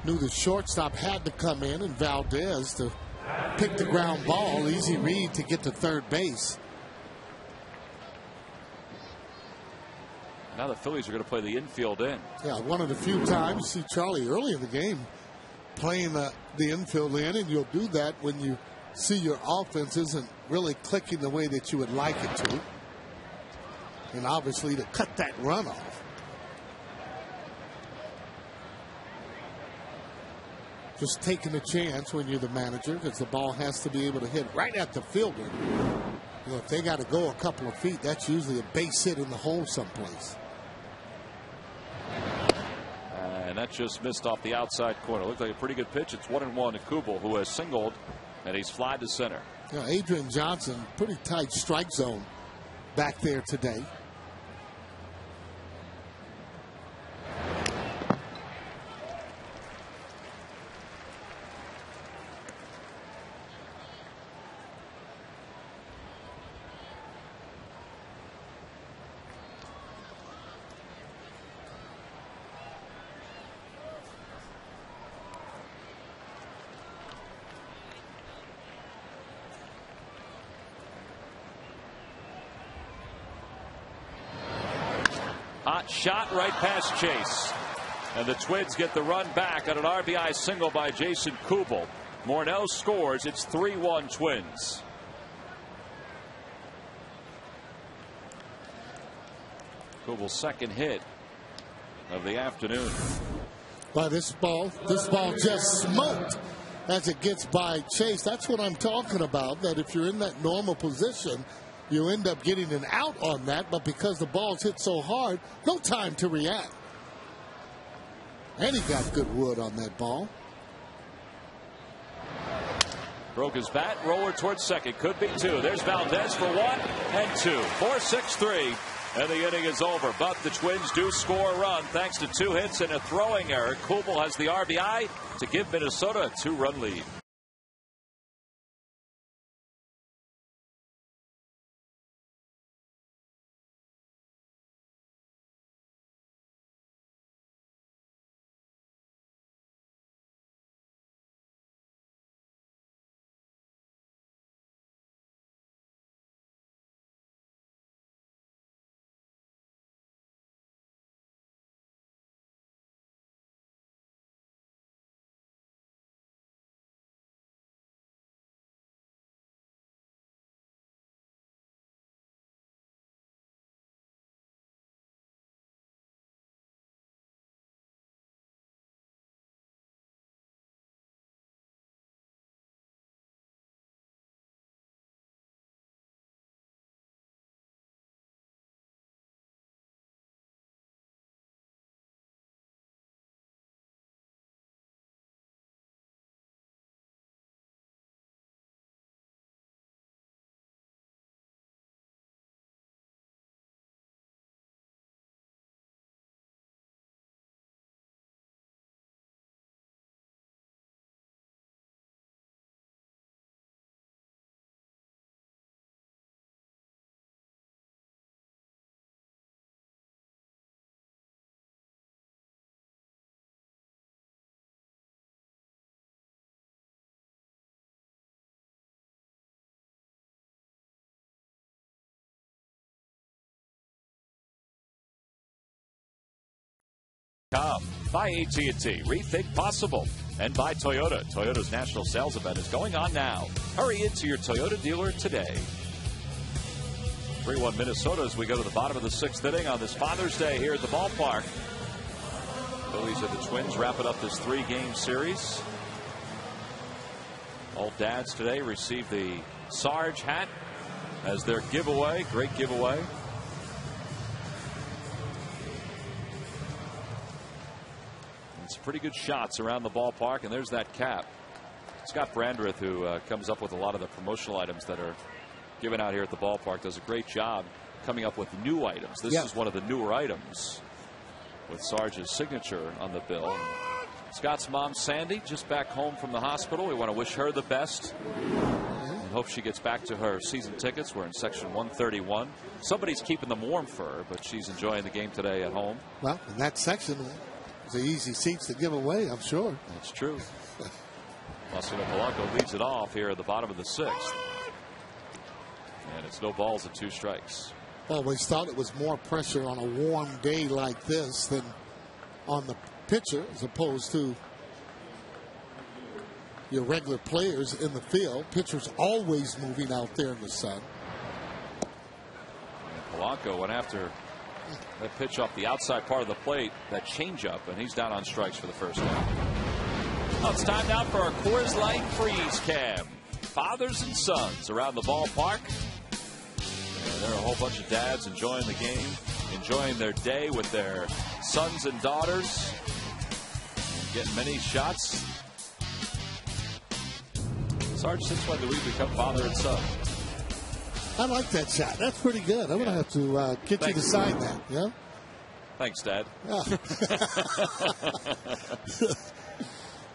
Knew the shortstop had to come in, and Valdez to pick the ground ball. Easy read to get to third base. Now the Phillies are going to play the infield in. Yeah, one of the few times you see Charlie early in the game playing the infield in, and you'll do that when you see your offense isn't really clicking the way that you would like it to. And obviously to cut that run off. Just taking a chance when you're the manager, because the ball has to be able to hit right at the fielder. You know, if they got to go a couple of feet, that's usually a base hit in the hole someplace. That just missed off the outside corner. Looked like a pretty good pitch. It's 1-1 to Kubel, who has singled, and he's flied to center. Yeah, Adrian Johnson, pretty tight strike zone back there today. Hot shot right past Chase. And the Twins get the run back on an RBI single by Jason Kubel. Morneau scores. It's 3-1 Twins. Kubel's second hit of the afternoon. By this ball just smoked as it gets by Chase. That's what I'm talking about, that if you're in that normal position, you end up getting an out on that, but because the ball's hit so hard, no time to react. And he got good wood on that ball. Broke his bat, roller towards second. Could be two. There's Valdez for 1 and 2. 4-6-3. And the inning is over. But the Twins do score a run thanks to 2 hits and a throwing error. Kubel has the RBI to give Minnesota a 2-run lead. By AT Rethink Possible. And by Toyota. Toyota's national sales event is going on now. Hurry into your Toyota dealer today. 3-1 Minnesota as we go to the bottom of the 6th inning on this Father's Day here at the ballpark. Phillies and the Twins wrapping up this 3-game series. All dads today received the Sarge hat as their giveaway. Great giveaway. Some pretty good shots around the ballpark, and there's that cap. Scott Brandreth, who comes up with a lot of the promotional items that are given out here at the ballpark, does a great job coming up with new items. This is one of the newer items with Sarge's signature on the bill. Scott's mom, Sandy, just back home from the hospital. We want to wish her the best and hope she gets back to her season tickets. We're in section 131. Somebody's keeping them warm for her, but she's enjoying the game today at home. Well, in that section, the easy seats to give away, I'm sure. That's true. Marcelo Polanco leads it off here at the bottom of the 6th. And it's no balls and 2 strikes. Always thought it was more pressure on a warm day like this than on the pitcher as opposed to your regular players in the field. Pitchers always moving out there in the sun. And Polanco went after that pitch off the outside part of the plate, that changeup, and he's down on strikes for the first time. Well, it's time now for our Coors Light Freeze Cam. Fathers and sons around the ballpark. And there are a whole bunch of dads enjoying the game, enjoying their day with their sons and daughters. getting many shots. Sarge, since when do we become father and son? I like that shot. That's pretty good. I'm going to have to get you to sign that. Yeah. Thanks, Dad. Yeah.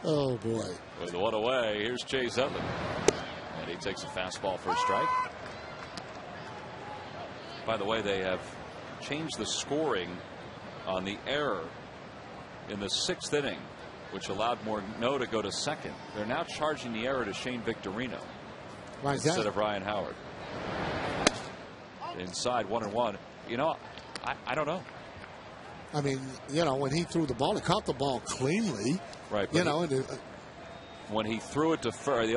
Oh, boy. With one away, here's Chase Utley. And he takes a fastball for a strike. By the way, they have changed the scoring on the error in the 6th inning, which allowed Morneau to go to second. They're now charging the error to Shane Victorino instead of Ryan Howard. Inside 1-1. You know, I don't know. I mean, you know, when he threw the ball, he caught the ball cleanly. Right. You know, when he threw it to first,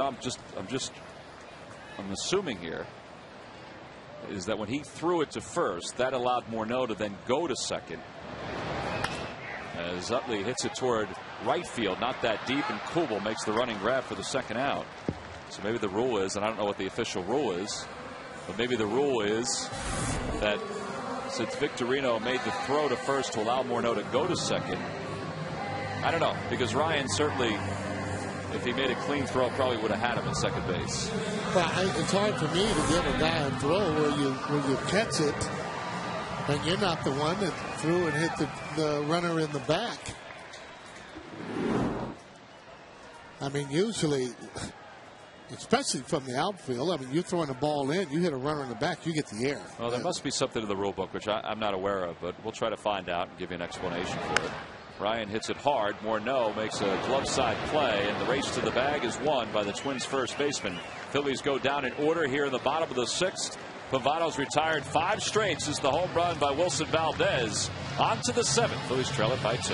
I'm assuming here is that when he threw it to first, that allowed Morneau to then go to second. As Utley hits it toward right field, not that deep, and Kubel makes the running grab for the second out. So maybe the rule is, and I don't know what the official rule is, but maybe the rule is that since Victorino made the throw to first to allow Morneau to go to second, I don't know, because Ryan certainly, if he made a clean throw, probably would have had him at second base. Well, it's hard for me to give a guy a throw where you catch it, and you're not the one that threw and hit the runner in the back. I mean, usually, especially from the outfield, I mean, you're throwing a ball in, you hit a runner in the back, you get the air. Well, there must be something in the rule book, which I'm not aware of, but we'll try to find out and give you an explanation for it. Ryan hits it hard. Morneau makes a glove side play, and the race to the bag is won by the Twins' first baseman. Phillies go down in order here in the bottom of the 6th. Pavano's retired 5 straight since the home run by Wilson Valdez. On to the 7th. Phillies trail it by 2.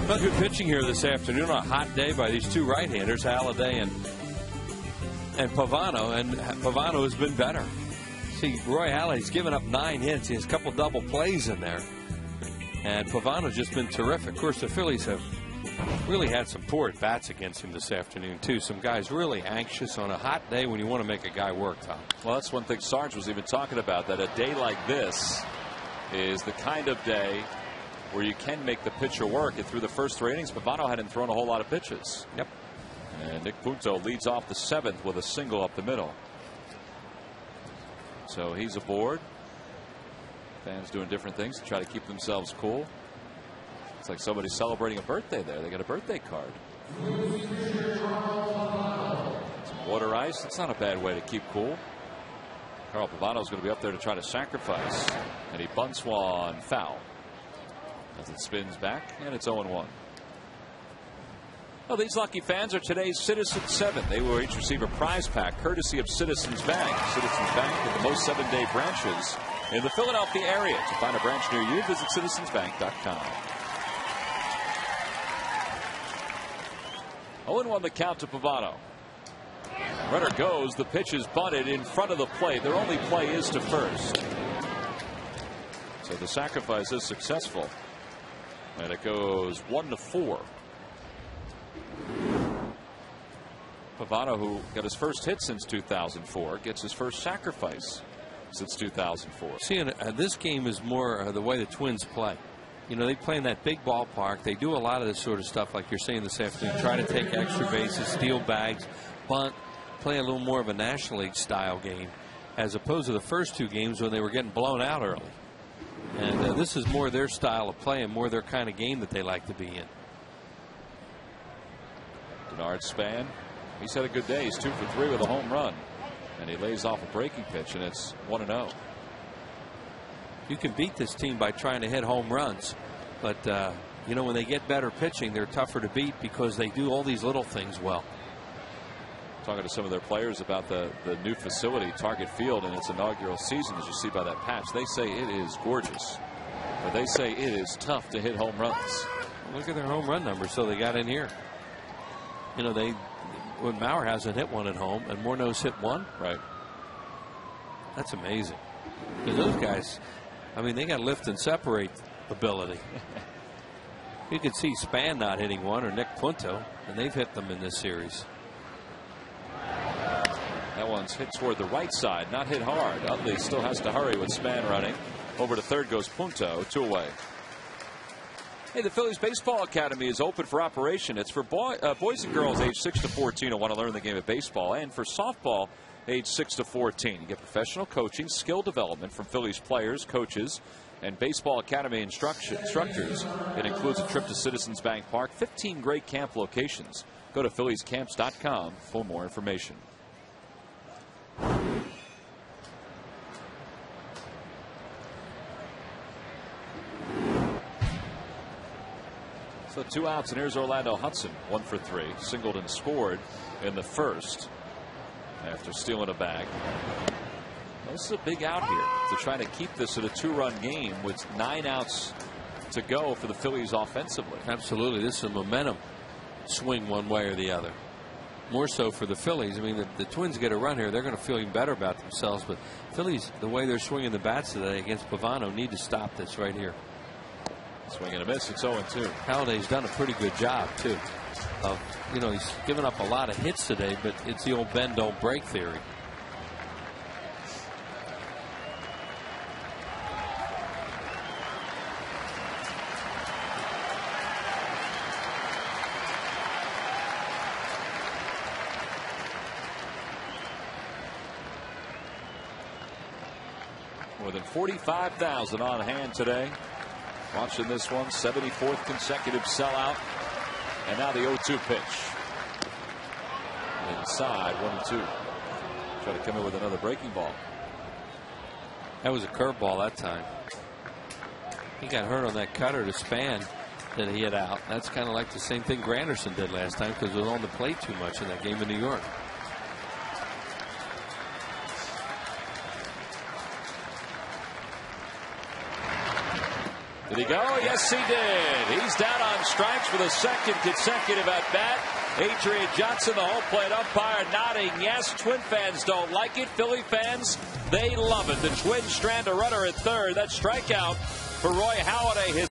Well, good pitching here this afternoon on a hot day by these 2 right-handers, Halladay and Pavano, and Pavano has been better. See, Roy Halladay's given up 9 hits. He has a couple double plays in there, and Pavano's just been terrific. Of course, the Phillies have really had some poor at-bats against him this afternoon, too. Some guys really anxious on a hot day when you want to make a guy work, Tom. Well, that's one thing Sarge was even talking about, that a day like this is the kind of day where you can make the pitcher work. And through the first 3 innings, Pavano hadn't thrown a whole lot of pitches. Yep. And Nick Punto leads off the 7th with a single up the middle. So he's aboard. Fans doing different things to try to keep themselves cool. It's like somebody's celebrating a birthday there. They got a birthday card. Some water ice. That's not a bad way to keep cool. Carl Pavano's going to be up there to try to sacrifice. And he bunts one foul. As it spins back, and it's 0-1. Well, these lucky fans are today's Citizens 7. They will each receive a prize pack courtesy of Citizens Bank. Citizens Bank with the most 7-day branches in the Philadelphia area. To find a branch near you, visit citizensbank.com. 0-1 the count to Pavano. Runner goes. The pitch is bunted in front of the plate. Their only play is to first. So the sacrifice is successful. And it goes 1-4. Pavano, who got his first hit since 2004, gets his first sacrifice since 2004. See, this game is more the way the Twins play. You know, they play in that big ballpark. They do a lot of this sort of stuff like you're saying this afternoon. Try to take extra bases, steal bags, bunt, play a little more of a National League style game as opposed to the first two games when they were getting blown out early. And this is more their style of play and more their kind of game that they like to be in. Denard Span, he's had a good day. He's 2 for 3 with a home run. And he lays off a breaking pitch, and it's 1-0. You can beat this team by trying to hit home runs. But, you know, when they get better pitching, they're tougher to beat because they do all these little things well. Talking to some of their players about the new facility, Target Field, in its inaugural season, as you see by that patch, they say it is gorgeous. But they say it is tough to hit home runs. Look at their home run numbers. So they got in here. You know, when Mauer hasn't hit one at home and Morneau's hit one. Right. That's amazing. Because those guys, I mean, they got lift and separate ability. You could see Span not hitting one, or Nick Punto, and they've hit them in this series. That one's hit toward the right side, not hit hard. Utley still has to hurry with Span running. Over to third goes Punto, 2 away. Hey, the Phillies Baseball Academy is open for operation. It's for boys and girls aged 6 to 14 who want to learn the game of baseball, and for softball aged 6 to 14. You get professional coaching, skill development from Phillies players, coaches, and Baseball Academy instructors. It includes a trip to Citizens Bank Park, 15 great camp locations. Go to PhilliesCamps.com for more information. So 2 outs, and here's Orlando Hudson, 1 for 3. Singleton scored in the first after stealing a bag. This is a big out here to try to keep this at a 2-run game with 9 outs to go for the Phillies offensively. Absolutely. This is a momentum swing one way or the other. More so for the Phillies. I mean, the Twins get a run here, they're going to feel even better about themselves. But Phillies, the way they're swinging the bats today against Pavano, need to stop this right here. Swing and a miss. It's 0-2. Halliday's done a pretty good job, too. You know, he's given up a lot of hits today, but it's the old bend don't break theory. More than 45,000 on hand today. Watching this one, 74th consecutive sellout. And now the 0-2 pitch. Inside, 1-2. Try to come in with another breaking ball. That was a curveball that time. He got hurt on that cutter to Span that he hit out. That's kind of like the same thing Granderson did last time because it was on the plate too much in that game in New York. Did he go? Yes, he did. He's down on strikes for the second consecutive at bat. Adrian Johnson, the home plate umpire, nodding yes. Twin fans don't like it. Philly fans, they love it. The Twins strand a runner at third. That strikeout for Roy Halladay. His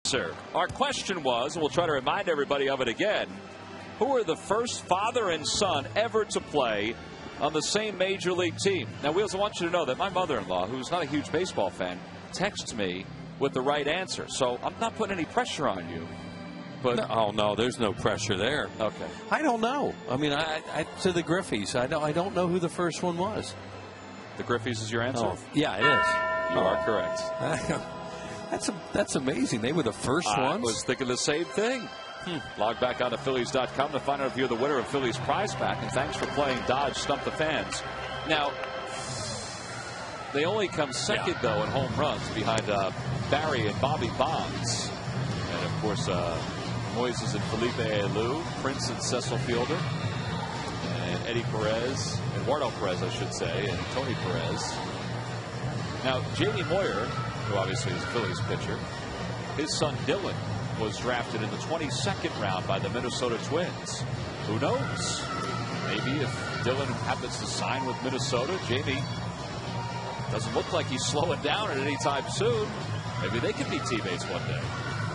Sir, our question was, and we'll try to remind everybody of it again, who are the first father and son ever to play on the same major league team? Now, Wheels, I want you to know that my mother-in-law, who's not a huge baseball fan, texts me with the right answer. So I'm not putting any pressure on you. But no, there's no pressure there. Okay. I don't know. I mean, I to the Griffeys, I don't know who the first one was. The Griffeys is your answer? Oh, yeah, it is. You are correct. That's amazing. They were the first ones. I was thinking the same thing. Log back on to Phillies.com to find out if you're the winner of Phillies prize pack. And thanks for playing Dodge Stump the Fans. Now, they only come second, though, in home runs behind Barry and Bobby Bonds. And, of course, Moises and Felipe Alou, Prince and Cecil Fielder, and Eddie Perez, Eduardo Perez, I should say, and Tony Perez. Now, Jamie Moyer, who obviously is a Phillies pitcher, his son Dylan was drafted in the 22nd round by the Minnesota Twins. Who knows? Maybe if Dylan happens to sign with Minnesota, Jamie doesn't look like he's slowing down at any time soon. Maybe they could be teammates one day.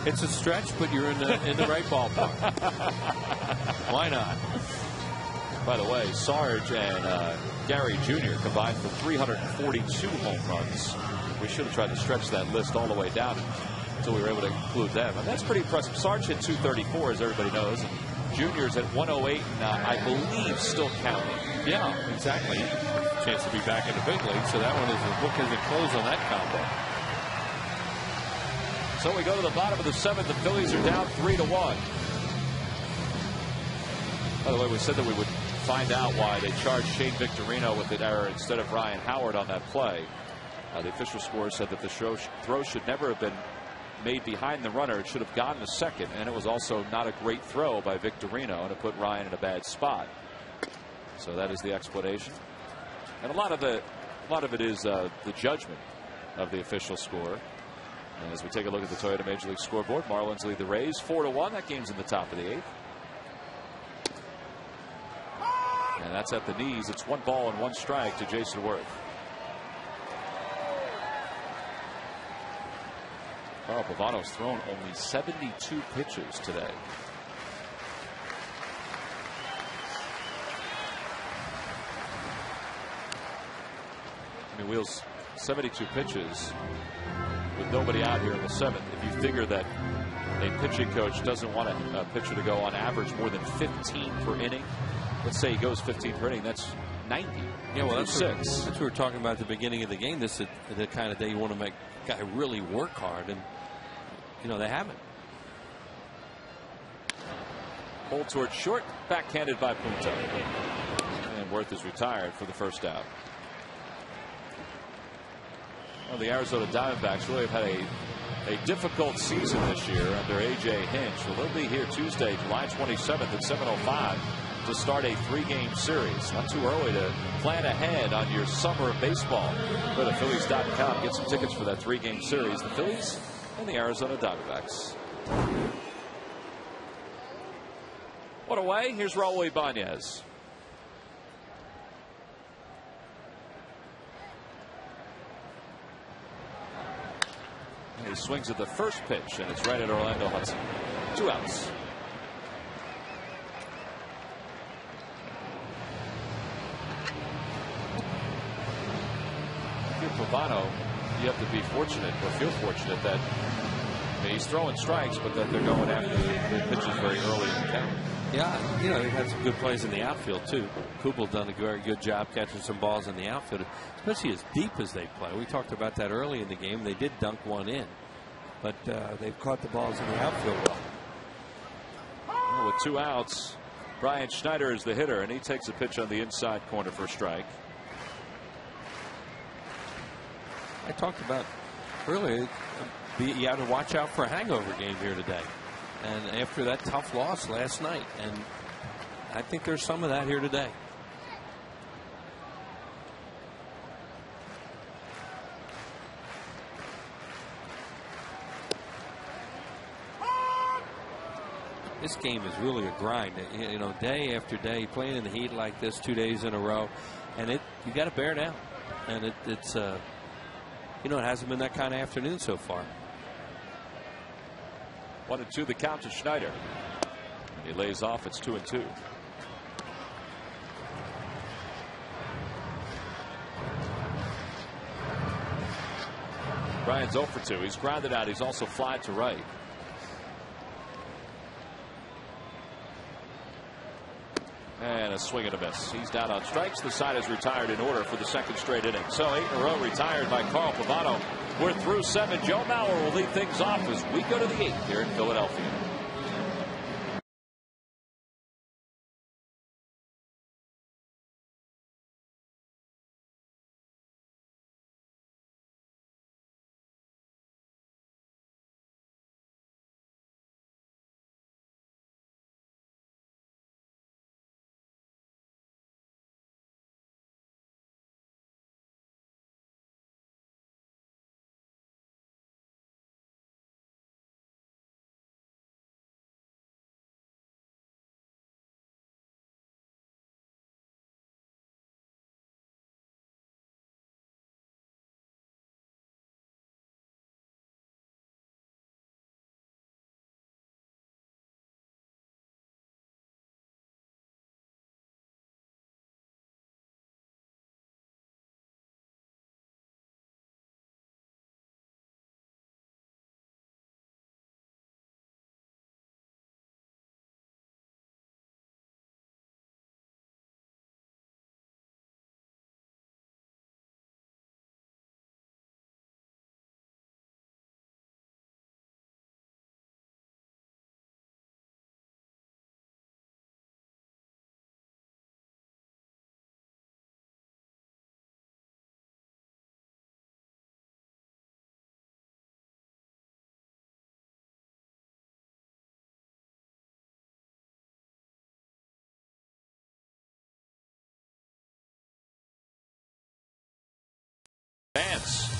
It's a stretch, but you're in the right ballpark. Why not? By the way, Sarge and Gary Jr. combined for 342 home runs. We should have tried to stretch that list all the way down until we were able to include them. And that's pretty impressive. Sarge hit 234, as everybody knows. And Junior's at 108, and I believe still counting. Yeah, exactly. Chance to be back in the big league, so that one is the book isn't closed on that combo. So we go to the bottom of the seventh. The Phillies are down 3-1. By the way, we said that we would find out why they charged Shane Victorino with an error instead of Ryan Howard on that play. The official score said that the throw should never have been made behind the runner. It should have gone to second, and it was also not a great throw by Victorino, and it put Ryan in a bad spot. So that is the explanation. And a lot of it is the judgment of the official score. And as we take a look at the Toyota Major League scoreboard, Marlins lead the Rays 4-1. That game's in the top of the eighth. And that's at the knees. It's 1 ball and 1 strike to Jason Worth. Carl Pavano's thrown only 72 pitches today. I mean, Wheels, 72 pitches with nobody out here in the seventh. If you figure that a pitching coach doesn't want a pitcher to go on average more than 15 per inning, let's say he goes 15 per inning, that's 90. Yeah, well, that's what we were talking about at the beginning of the game. This is the kind of day you want to make a guy really work hard, and they haven't. Pulled towards short, backhanded by Punto. And Worth is retired for the first out. Well, the Arizona Diamondbacks really have had a difficult season this year under A.J. Hinch. Well, they'll be here Tuesday, July 27th at 7:05 to start a 3-game series. Not too early to plan ahead on your summer of baseball. Go to Phillies.com. Get some tickets for that 3-game series. The Phillies and the Arizona Diamondbacks. What away? Here's Raul Ibanez. And he swings at the first pitch, and it's right at Orlando Hudson. 2 outs. If you're Pavano, you have to be fortunate, or feel fortunate, that he's throwing strikes, but that they're going after the pitches very early in the count. Yeah, he had some good plays in the outfield, too. Kubel done a very good job catching some balls in the outfield, especially as deep as they play. We talked about that early in the game. They did dunk one in, but they've caught the balls in the outfield well. Well, with 2 outs, Brian Schneider is the hitter, and he takes a pitch on the inside corner for a strike. I talked about earlier, you have to watch out for a hangover game here today. And after that tough loss last night, and I think there's some of that here today. This game is really a grind, day after day, playing in the heat like this 2 days in a row, and you got to bear down, and it hasn't been that kind of afternoon so far. 1-2 the count to Schneider. He lays off. It's 2-2. Ryan's 0 for 2. He's grounded out. He's also flied to right. And a swing and a miss. He's down on strikes. The side is retired in order for the second straight inning. So 8 in a row retired by Carl Pavano. We're through 7. Joe Mauer will lead things off as we go to the 8th here in Philadelphia.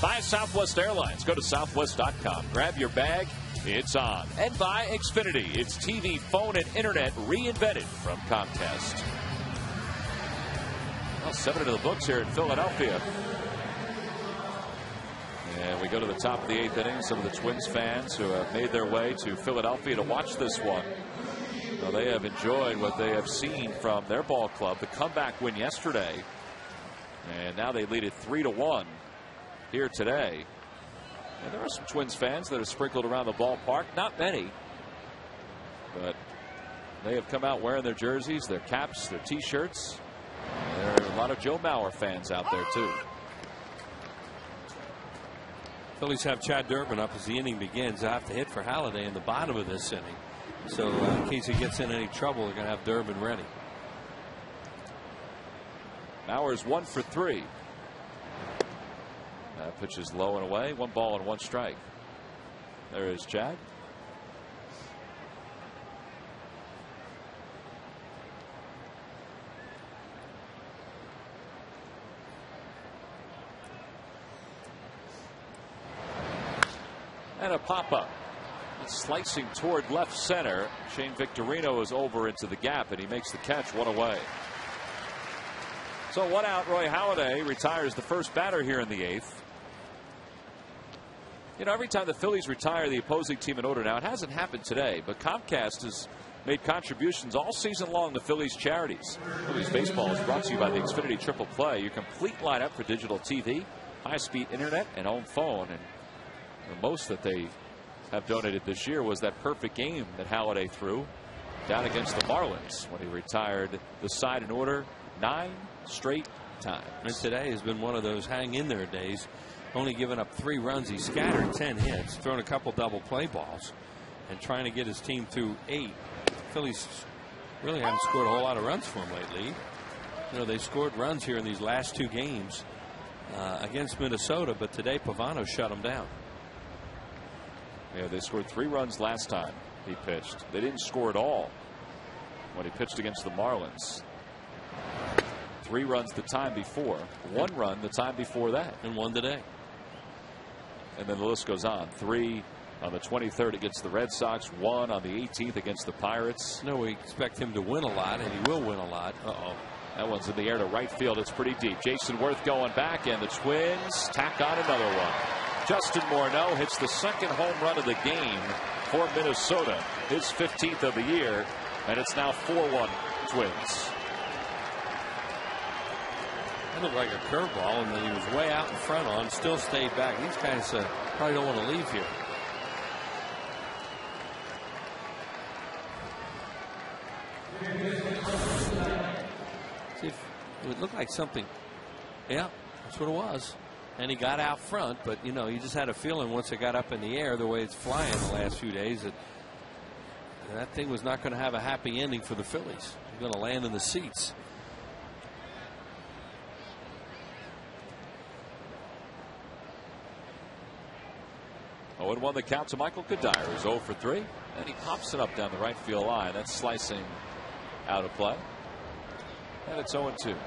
By Southwest Airlines. Go to southwest.com. Grab your bag. It's on. And by Xfinity. It's TV, phone, and internet reinvented from Comcast. Well, 7 into the books here in Philadelphia. And we go to the top of the 8th inning. Some of the Twins fans who have made their way to Philadelphia to watch this one. Well, they have enjoyed what they have seen from their ball club. The comeback win yesterday. And now they lead it 3-1. Here today. And there are some Twins fans that are sprinkled around the ballpark. Not many. But they have come out wearing their jerseys, their caps, their T-shirts. There are a lot of Joe Mauer fans out there, too. Phillies have Chad Durbin up as the inning begins. They'll have to hit for Halladay in the bottom of this inning. So in case he gets in any trouble, they're going to have Durbin ready. Mauer's 1 for 3. That pitch is low and away. 1 ball and 1 strike. There is Chad. And a pop-up. Slicing toward left center. Shane Victorino is over into the gap, and he makes the catch 1 away. So 1 out. Roy Halladay retires the first batter here in the 8th. You know, every time the Phillies retire the opposing team in order now, it hasn't happened today, but Comcast has made contributions all season long to Phillies charities. Phillies baseball is brought to you by the Xfinity Triple Play, your complete lineup for digital TV, high-speed internet, and home phone. And the most that they have donated this year was that perfect game that Halladay threw down against the Marlins when he retired the side in order 9 straight times. And today has been one of those hang-in-there days. Only given up 3 runs. He scattered 10 hits, thrown a couple double play balls, and trying to get his team through 8. The Phillies really haven't scored a whole lot of runs for him lately. You know, they scored runs here in these last 2 games against Minnesota, but today Pavano shut them down. Yeah, they scored 3 runs last time he pitched. They didn't score at all when he pitched against the Marlins. 3 runs the time before, 1 run the time before that, and 1 today. And then the list goes on. 3 on the 23rd against the Red Sox, 1 on the 18th against the Pirates. No, we expect him to win a lot, and he will win a lot. That one's in the air to right field. It's pretty deep. Jason Worth going back, and the Twins tack on another one. Justin Morneau hits the second home run of the game for Minnesota, his 15th of the year, and it's now 4-1 Twins. That looked like a curveball, and then he was way out in front on, still stayed back. These guys probably don't want to leave here. See if it would look like something. Yeah, that's what it was. And he got out front, but you just had a feeling once it got up in the air, the way it's flying the last few days, that thing was not going to have a happy ending for the Phillies. It's going to land in the seats. Oh, and 1 the count to Michael Kadire, who's 0 for 3, and he pops it up down the right field line. That's slicing out of play, and it's 0-2.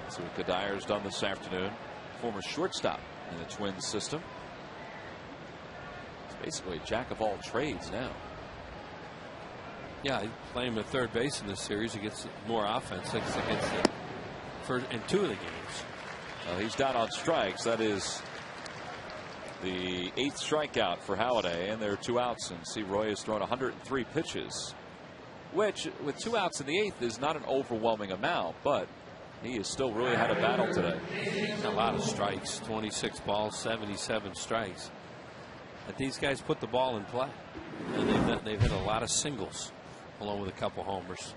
See what Kadire's done this afternoon. Former shortstop in the Twins system. He's basically a jack of all trades now. Yeah, he's playing at third base in this series. He gets more offense against in 2 of the games. He's down on strikes. That is the 8th strikeout for Halladay, and there are 2 outs. And see, Roy has thrown 103 pitches, which with 2 outs in the 8th is not an overwhelming amount, but he has still really had a battle today. A lot of strikes, 26 balls, 77 strikes. But these guys put the ball in play, and they've hit a lot of singles along with a couple homers.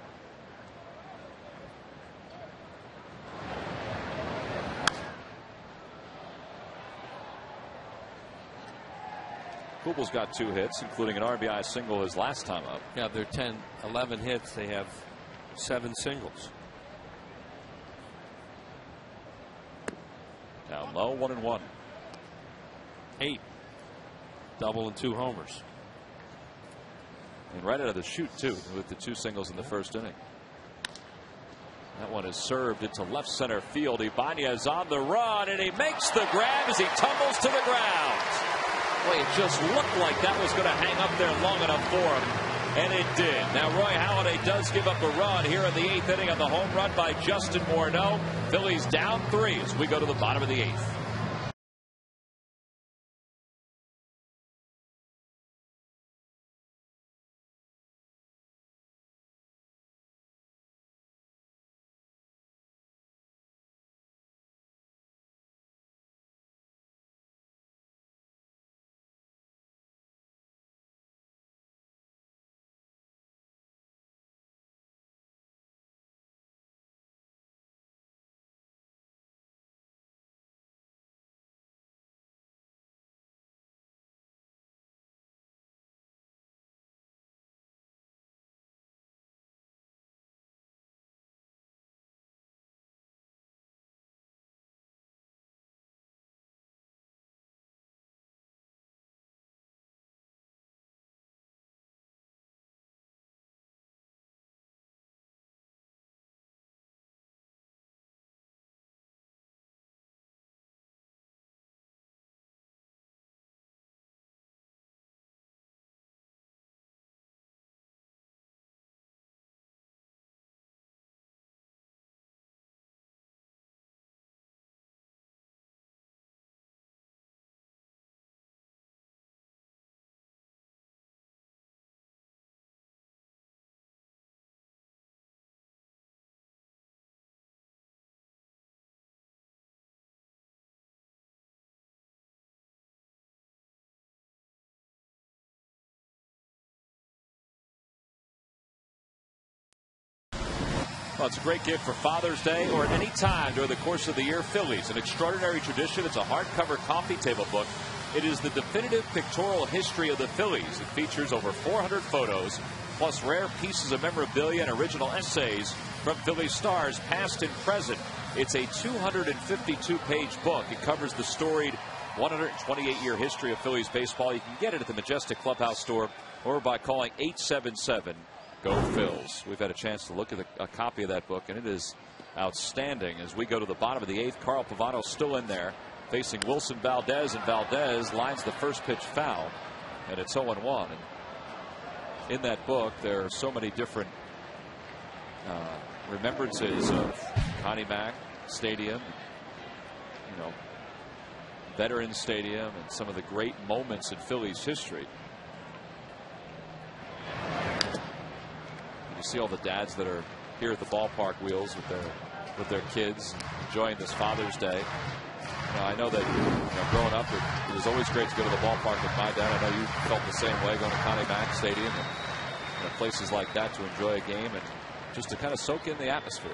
Kubal's got 2 hits, including an RBI single his last time up. Yeah, they're 11 hits. They have 7 singles. Down low, 1-1. 8. Double and 2 homers. And right out of the chute, too, with the 2 singles in the first inning. That one is served into left center field. Ibanez on the run, and he makes the grab as he tumbles to the ground. Boy, it just looked like that was going to hang up there long enough for him, and it did. Now, Roy Halladay does give up a run here in the 8th inning on the home run by Justin Morneau. Phillies down 3 as we go to the bottom of the 8th. Well, it's a great gift for Father's Day or at any time during the course of the year. Phillies, an extraordinary tradition. It's a hardcover coffee table book. It is the definitive pictorial history of the Phillies. It features over 400 photos, plus rare pieces of memorabilia and original essays from Phillies stars, past and present. It's a 252-page book. It covers the storied 128-year history of Phillies baseball. You can get it at the Majestic Clubhouse store or by calling 877 Go Phils. We've had a chance to look at a copy of that book, and it is outstanding. As we go to the bottom of the 8th, Carl Pavano's still in there facing Wilson Valdez, and Valdez lines the first pitch foul, and it's 0-1. And in that book, there are so many different remembrances of Connie Mack Stadium, Veterans Stadium and some of the great moments in Phillies history. You see all the dads that are here at the ballpark wheels with their kids enjoying this Father's Day. I know that growing up it was always great to go to the ballpark with my dad. I know you felt the same way going to Connie Mack Stadium and places like that to enjoy a game and just to kind of soak in the atmosphere.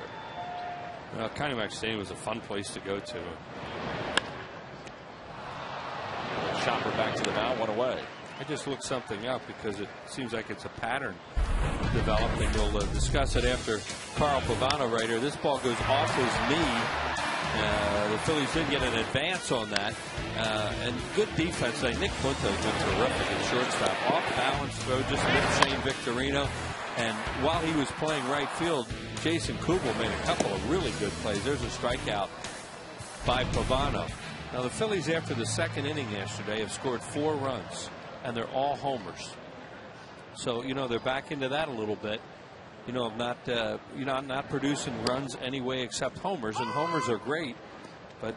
Connie Mack Stadium was a fun place to go to. Chopper back to the mound, one away. I just looked something up because it seems like it's a pattern developing. We'll discuss it after Carl Pavano right here. This ball goes off his knee. The Phillies did get an advance on that. And good defense. Nick Punto's been terrific at shortstop. Off balance throw, just missed Shane Victorino. And while he was playing right field, Jason Kubel made a couple of really good plays. There's a strikeout by Pavano. Now, the Phillies, after the second inning yesterday, have scored 4 runs, and they're all homers. So, they're back into that a little bit, of not producing runs any way except homers. And homers are great, but,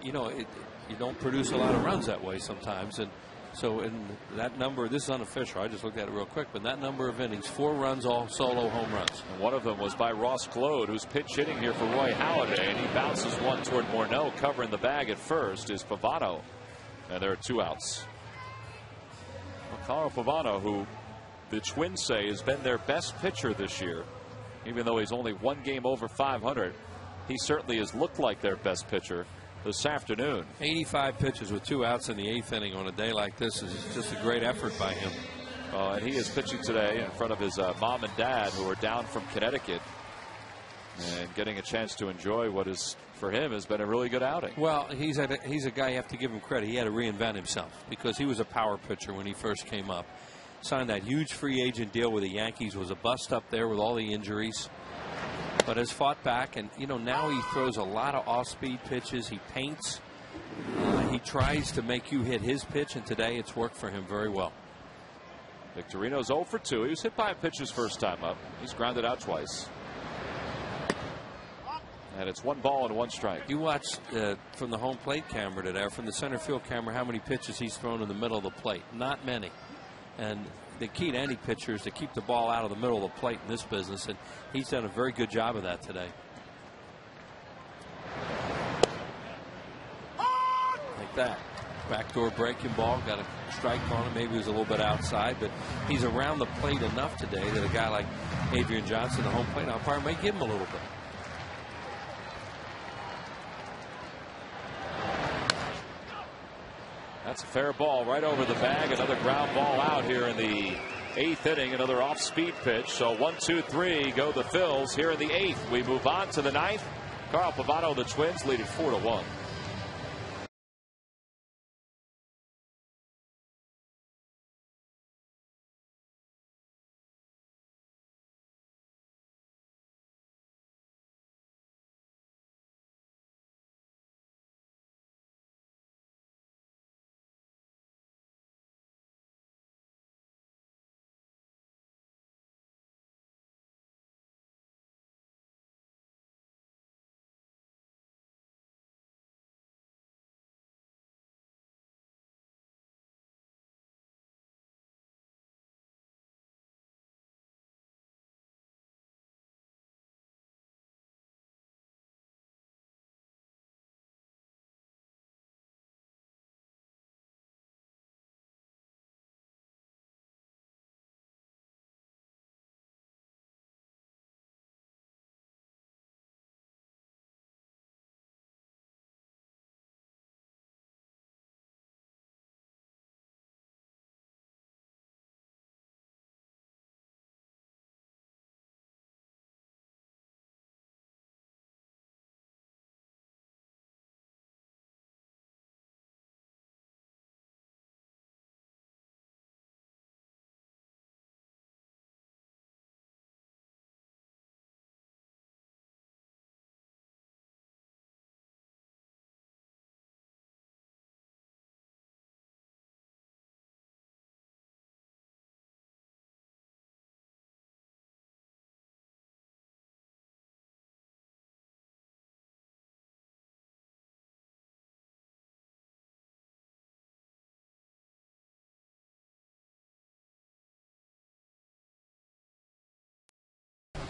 you don't produce a lot of runs that way sometimes. And so in that number, this is unofficial, I just looked at it real quick, but that number of innings, 4 runs, all solo home runs. And one of them was by Ross Claude, who's pitch hitting here for Roy Halladay, and he bounces one toward Morneau. Covering the bag at first is Pavano, and there are 2 outs. Carl Pavano, who the Twins say has been their best pitcher this year, even though he's only 1 game over 500, he certainly has looked like their best pitcher this afternoon. 85 pitches with 2 outs in the 8th inning on a day like this is just a great effort by him. And he is pitching today in front of his mom and dad, who are down from Connecticut, and getting a chance to enjoy what is, for him, has been a really good outing. Well, he's a guy you have to give him credit. He had to reinvent himself because he was a power pitcher when he first came up. Signed that huge free agent deal with the Yankees, was a bust up there with all the injuries, but has fought back, and now he throws a lot of off-speed pitches. He paints. He tries to make you hit his pitch, and today it's worked for him very well. Victorino's 0 for 2. He was hit by a pitch his first time up. He's grounded out twice. And it's 1 ball and 1 strike. You watched from the home plate camera today, or from the center field camera, how many pitches he's thrown in the middle of the plate. Not many. And the key to any pitcher is to keep the ball out of the middle of the plate in this business, and he's done a very good job of that today. Like that. Backdoor breaking ball, got a strike on him. Maybe he was a little bit outside, but he's around the plate enough today that a guy like Adrian Johnson, the home plate umpire, may give him a little bit. That's a fair ball right over the bag. Another ground ball out here in the 8th inning. Another off-speed pitch. So 1, 2, 3 go the Phils here in the 8th. We move on to the 9th. Carl Pavano, the Twins, lead it 4-1.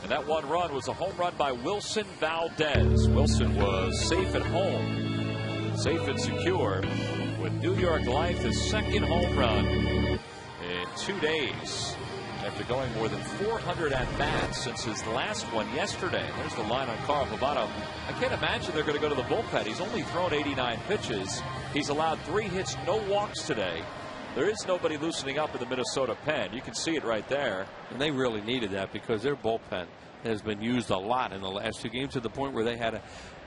And that one run was a home run by Wilson Valdez. Wilson was safe at home, safe and secure, with New York Life his second home run in 2 days after going more than 400 at-bats since his last one yesterday. There's the line on Carl Pavano. I can't imagine they're going to go to the bullpen. He's only thrown 89 pitches. He's allowed 3 hits, no walks today. There is nobody loosening up in the Minnesota pen. You can see it right there. And they really needed that because their bullpen has been used a lot in the last 2 games, to the point where they had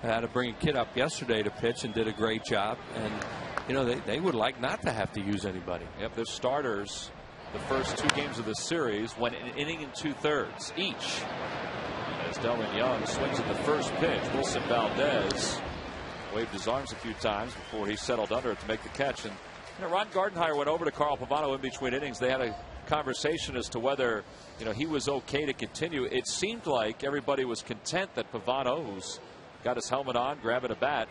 to bring a kid up yesterday to pitch and did a great job. And, you know, they would like not to have to use anybody. Yep, their starters the first 2 games of this series went an inning and 2/3 each. As Delvin Young swings at the first pitch, Wilson Valdez waved his arms a few times before he settled under it to make the catch. And you know, Ron Gardenhire went over to Carl Pavano in between innings. They had a conversation as to whether, you know, he was okay to continue. It seemed like everybody was content that Pavano, who's got his helmet on, grabbing a bat,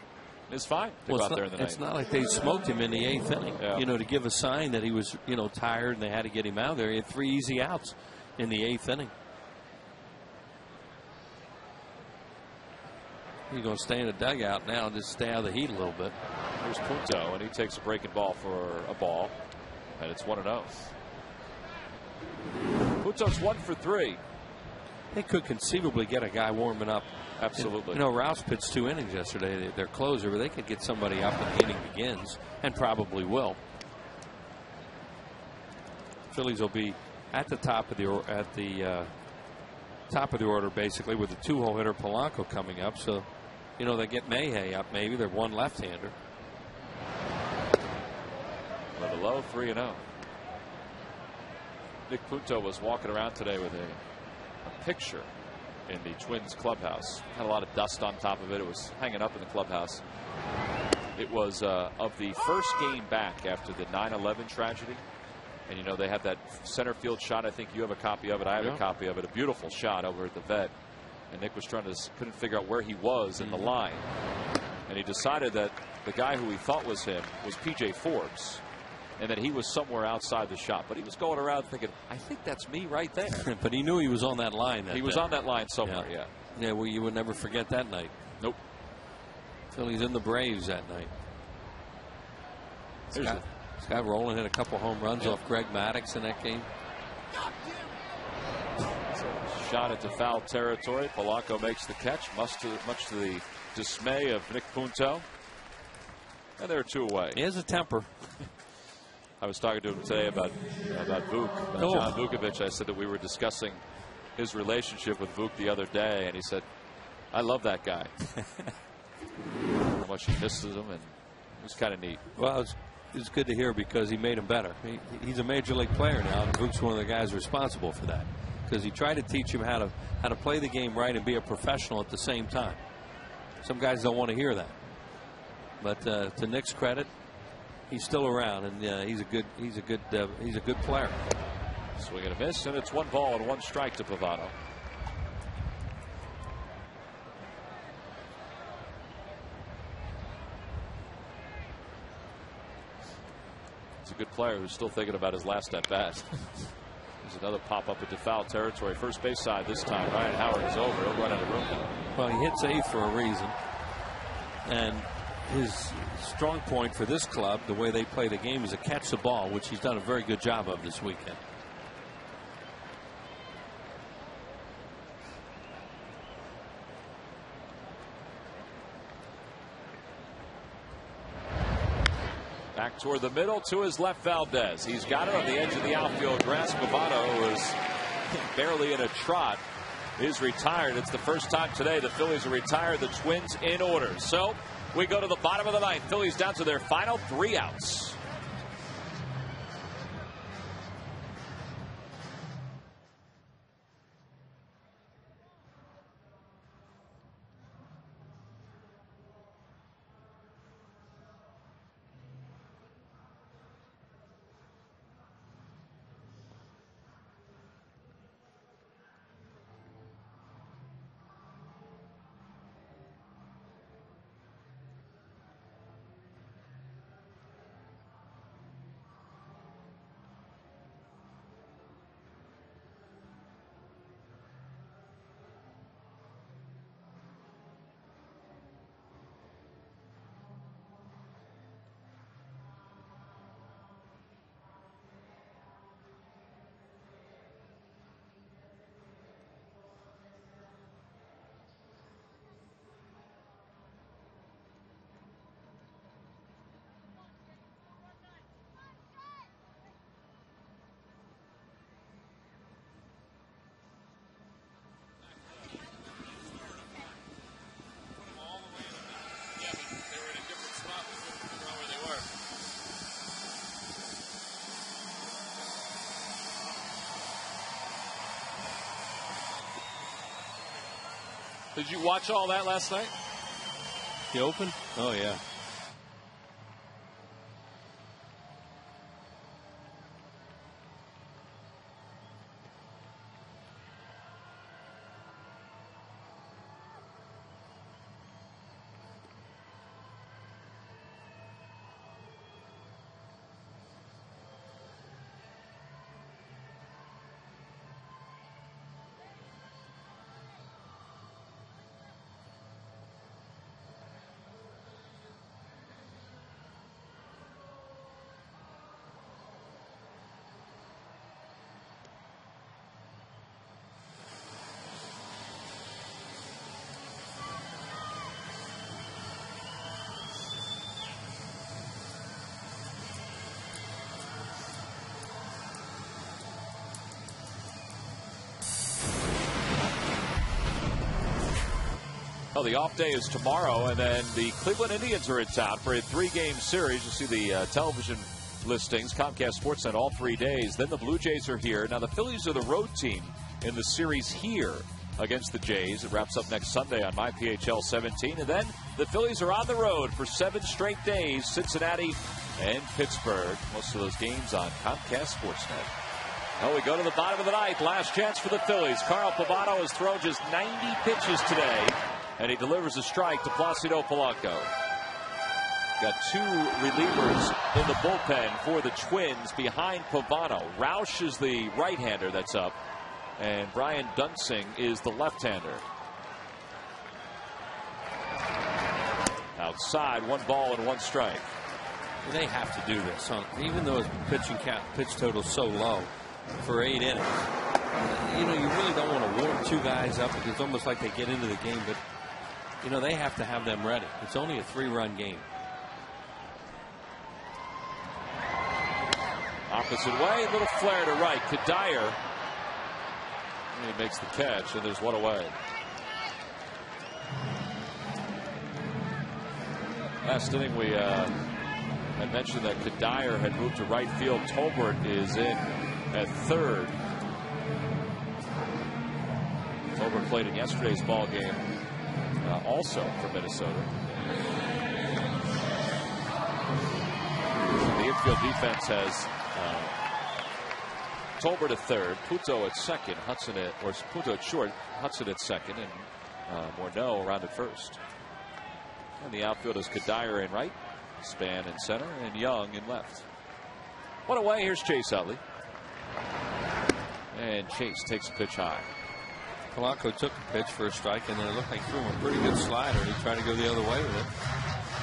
is fine to go out there in the ninth. It's not like they smoked him in the 8th inning, you know, to give a sign that he was, you know, tired and they had to get him out there. He had 3 easy outs in the 8th inning. He's going to stay in the dugout now and just stay out of the heat a little bit. Here's Punto, and he takes a breaking ball for a ball, and it's 1-0. Punto's 1 for 3. They could conceivably get a guy warming up. Absolutely. You know, Rouse pitched 2 innings yesterday. Their closer, but they could get somebody up when the inning begins, and probably will. Phillies will be at the top of the order, basically, with the 2-hole hitter Polanco coming up. So, you know, they get Mayhay up. Maybe they're one left-hander. Level low, 3-0. Nick Punto was walking around today with a picture in the Twins clubhouse. Had a lot of dust on top of it. It was hanging up in the clubhouse. It was of the first game back after the 9/11 tragedy. And, you know, they had that center field shot. I think you have a copy of it. I have a copy of it. A beautiful shot over at the vet. And Nick was couldn't figure out where he was in the line. And he decided that the guy who he thought was him was P.J. Forbes, and that he was somewhere outside the shop. But he was going around thinking, I think that's me right there. But he knew he was on that line. He was on that line somewhere, Yeah, well, you would never forget that night. Nope. Phillies in the Braves that night. Scott Rowland hit a couple home runs off Greg Maddux in that game. Shot into foul territory. Polanco makes the catch, much to the dismay of Nick Punto. And they're 2 away. He has a temper. I was talking to him today about Vuk, John Vukovic. I said that we were discussing his relationship with Vuk the other day, and he said, I love that guy. How much he misses him, and it was kind of neat. Well, it's good to hear because he made him better. He's a major league player now, and Vuk's one of the guys responsible for that, because he tried to teach him how to play the game right and be a professional at the same time. Some guys don't want to hear that, but to Nick's credit, he's still around, and he's a good player. Swing and a miss, and it's 1 ball and 1 strike to Pavano. He's a good player who's still thinking about his last at bat. There's another pop up into foul territory, first base side this time. Ryan Howard is over. He'll run out of room now. Well, he hits 8th for a reason, and his strong point for this club, the way they play the game, is to catch the ball, which he's done a very good job of this weekend. Back toward the middle to his left, Valdez. He's got it on the edge of the outfield grass. Pavano, who is barely in a trot, is retired. It's the first time today the Phillies are retired. The Twins in order. So we go to the bottom of the ninth. Phillies down to their final 3 outs. Did you watch all that last night? The Open? Oh, yeah. Well, the off day is tomorrow, and then the Cleveland Indians are in town for a 3-game series. You see the television listings, Comcast Sportsnet, all 3 days. Then the Blue Jays are here. Now, the Phillies are the road team in the series here against the Jays. It wraps up next Sunday on MyPHL 17. And then the Phillies are on the road for 7 straight days, Cincinnati and Pittsburgh. Most of those games on Comcast Sportsnet. Well, we go to the bottom of the ninth. Last chance for the Phillies. Carl Pavano has thrown just 90 pitches today, and he delivers a strike to Placido Polanco. Got 2 relievers in the bullpen for the Twins behind Pavano. Roush is the right-hander that's up, and Brian Dunsing is the left-hander. Outside, 1 ball and 1 strike. They have to do this, even though his pitch total is so low for 8 innings. You know, you really don't want to warm 2 guys up because it's almost like they get into the game, but you know, they have to have them ready. It's only a 3-run game. Opposite way, little flare to right. Kadire. He makes the catch, and there's 1 away. Last inning, we had mentioned that Kadire had moved to right field. Tolbert is in at third. Tolbert played in yesterday's ball game. Also for Minnesota. The infield defense has Tolbert at third, Puto at second, Hudson at, or Puto at short, Hudson at second, and Morneau around at first. And the outfield is Kadire in right, Span in center, and Young in left. 1 away, here's Chase Utley. And Chase takes a pitch high. Polanco took a pitch for a strike, and then it looked like he threw him a pretty good slider, and he tried to go the other way with it,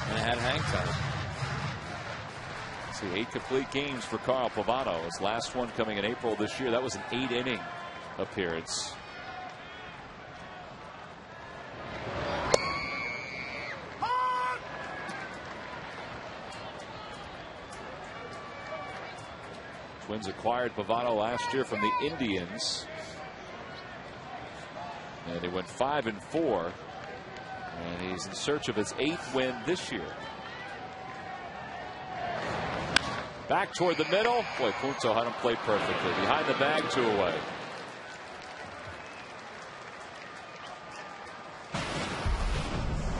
and it had hang time. See, 8 complete games for Carl Pavano. His last one coming in April this year. That was an 8-inning appearance. Twins acquired Pavano last year from the Indians. And he went 5-4, and he's in search of his 8th win this year. Back toward the middle. Boy, Punto had him play perfectly. Behind the bag, 2 away.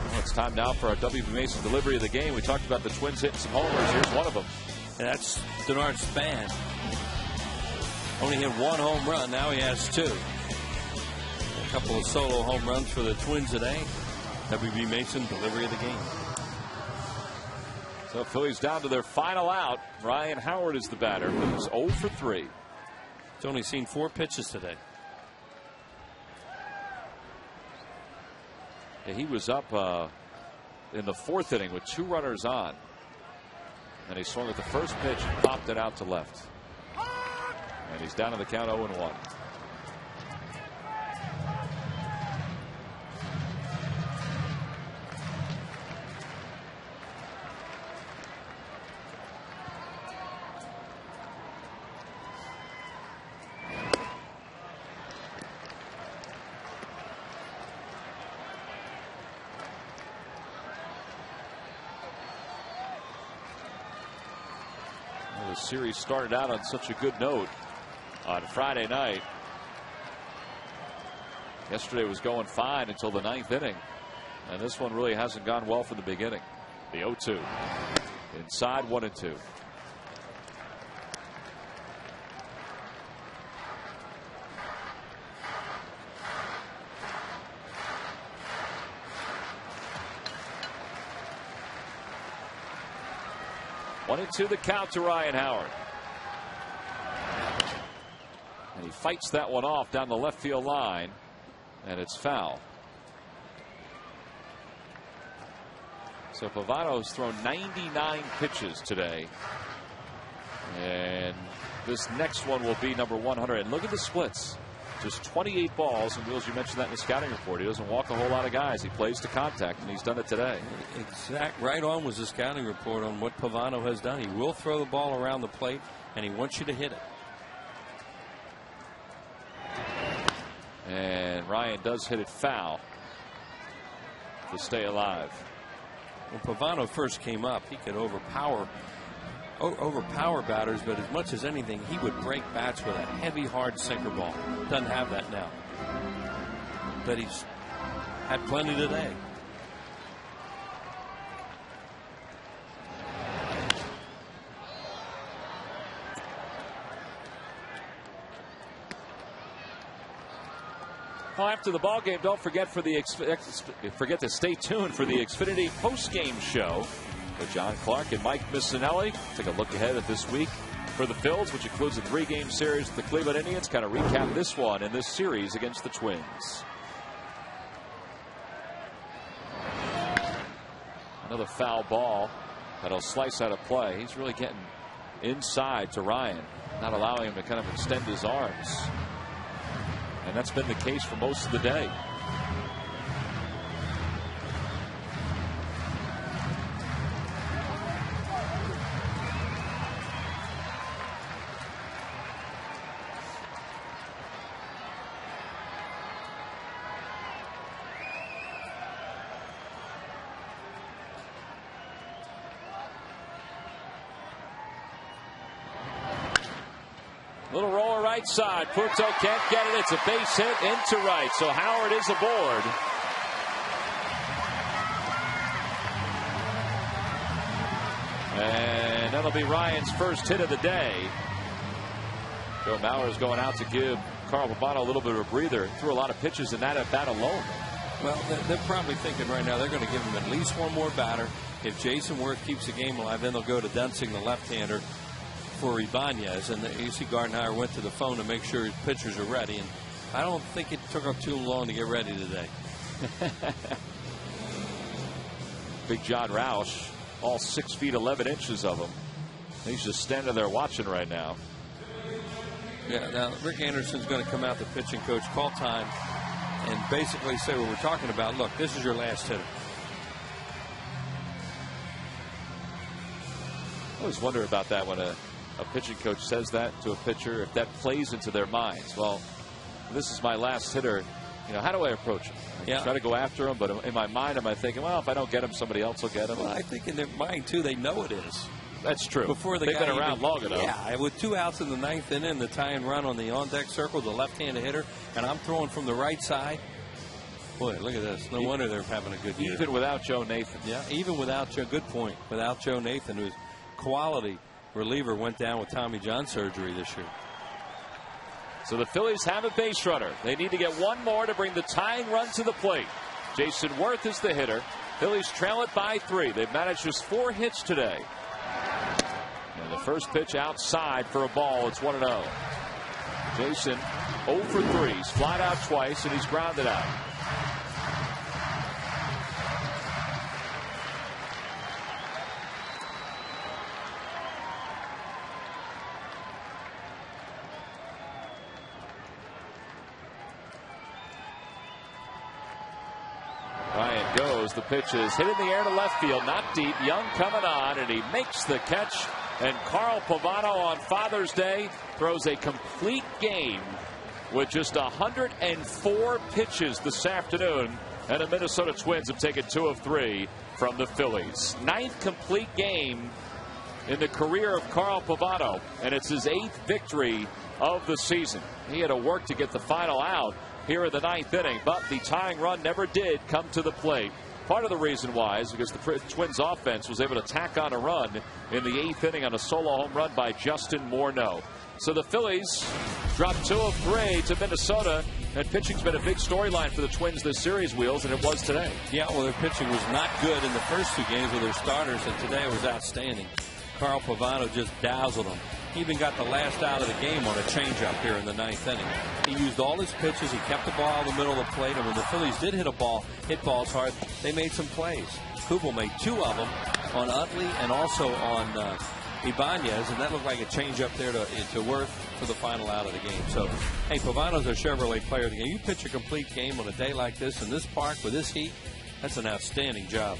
Well, it's time now for our W.B. Mason delivery of the game. We talked about the Twins hitting some homers. Here's one of them. And that's Denard Span. Only hit 1 home run. Now he has 2. A couple of solo home runs for the Twins today. W.B. Mason, delivery of the game. So Phillies down to their final out. Ryan Howard is the batter, who's 0 for 3. He's only seen 4 pitches today. Yeah, he was up in the 4th inning with 2 runners on. And he swung at the first pitch and popped it out to left. And he's down to the count 0-1. The series started out on such a good note on Friday night. Yesterday was going fine until the 9th inning. And this one really hasn't gone well from the beginning. The 0-2. Inside 1-2. One and two the count to Ryan Howard. And he fights that one off down the left field line. And it's foul. So Pavano's thrown 99 pitches today. And this next one will be number 100. And look at the splits. Just 28 balls. And Wheels, you mentioned that in the scouting report. He doesn't walk a whole lot of guys. He plays to contact, and he's done it today. Right on was the scouting report on what Pavano has done. He will throw the ball around the plate, and he wants you to hit it. And Ryan does hit it foul to stay alive. When Pavano first came up, he could overpower batters, but as much as anything, he would break bats with a heavy, hard sinker ball. Doesn't have that now. But he's had plenty today. Well, after the ball game, don't forget to stay tuned for the Xfinity post-game show with John Clark and Mike Missinelli. Take a look ahead at this week for the Phillies, which includes a 3-game series with the Cleveland Indians. Kind of recap this one in this series against the Twins. Another foul ball that'll slice out of play. He's really getting inside to Ryan, not allowing him to kind of extend his arms. And that's been the case for most of the day. Little roller right side. Puto can't get it. It's a base hit into right. So Howard is aboard. And that'll be Ryan's first hit of the day. Joe Mauer's going out to give Carl Pavano a little bit of a breather. Threw a lot of pitches in that at bat alone. Well, they're probably thinking right now they're going to give him at least one more batter. If Jason Worth keeps the game alive, then they'll go to Dunsing, the left-hander, for Ibanez. And you see Gardner went to the phone to make sure his pitchers are ready. And I don't think it took up too long to get ready today. Big John Roush, all 6 feet 11 inches of him. He's just standing there watching right now. Yeah, now Rick Anderson's going to come out, the pitching coach, call time, and basically say what we're talking about. Look, this is your last hitter. I always wonder about that when a pitching coach says that to a pitcher, if that plays into their minds. Well, this is my last hitter. You know, how do I approach him? I try to go after him, but in my mind, am I thinking, well, if I don't get him, somebody else will get him? Well, I think in their mind, too, they know it is. That's true. Before they've been around long enough. Yeah, with 2 outs in the 9th inning, the tie-in run on the on-deck circle, the left-handed hitter, and I'm throwing from the right side. Boy, look at this. No wonder they're having a good year. Even without Joe Nathan. Yeah, even without Joe. Good point. Without Joe Nathan, who's quality reliever, went down with Tommy John surgery this year. So the Phillies have a base runner. They need to get one more to bring the tying run to the plate. Jason Worth is the hitter. Phillies trail it by 3. They've managed just 4 hits today. And the first pitch outside for a ball. It's 1-0. Jason 0 for 3. He's flied out twice and he's grounded out. Ryan goes. The pitch is hit in the air to left field. Not deep. Young coming on, and he makes the catch. And Carl Pavano on Father's Day throws a complete game with just 104 pitches this afternoon. And the Minnesota Twins have taken 2 of 3 from the Phillies. 9th complete game in the career of Carl Pavano. And it's his 8th victory of the season. He had to work to get the final out here in the 9th inning, but the tying run never did come to the plate. Part of the reason why is because the Twins offense was able to tack on a run in the 8th inning on a solo home run by Justin Morneau. So the Phillies dropped 2 of 3 to Minnesota, and pitching's been a big storyline for the Twins this series, Wheels, and it was today. Yeah, well, their pitching was not good in the first 2 games with their starters, and today it was outstanding. Carl Pavano just dazzled them. He even got the last out of the game on a changeup here in the 9th inning. He used all his pitches. He kept the ball in the middle of the plate, and when the Phillies did hit balls hard, they made some plays. Kubel made 2 of them on Utley and also on Ibanez, and that looked like a changeup there to Worth for the final out of the game. So, hey, Pavano's a Chevrolet player of the game. You pitch a complete game on a day like this in this park with this heat, that's an outstanding job.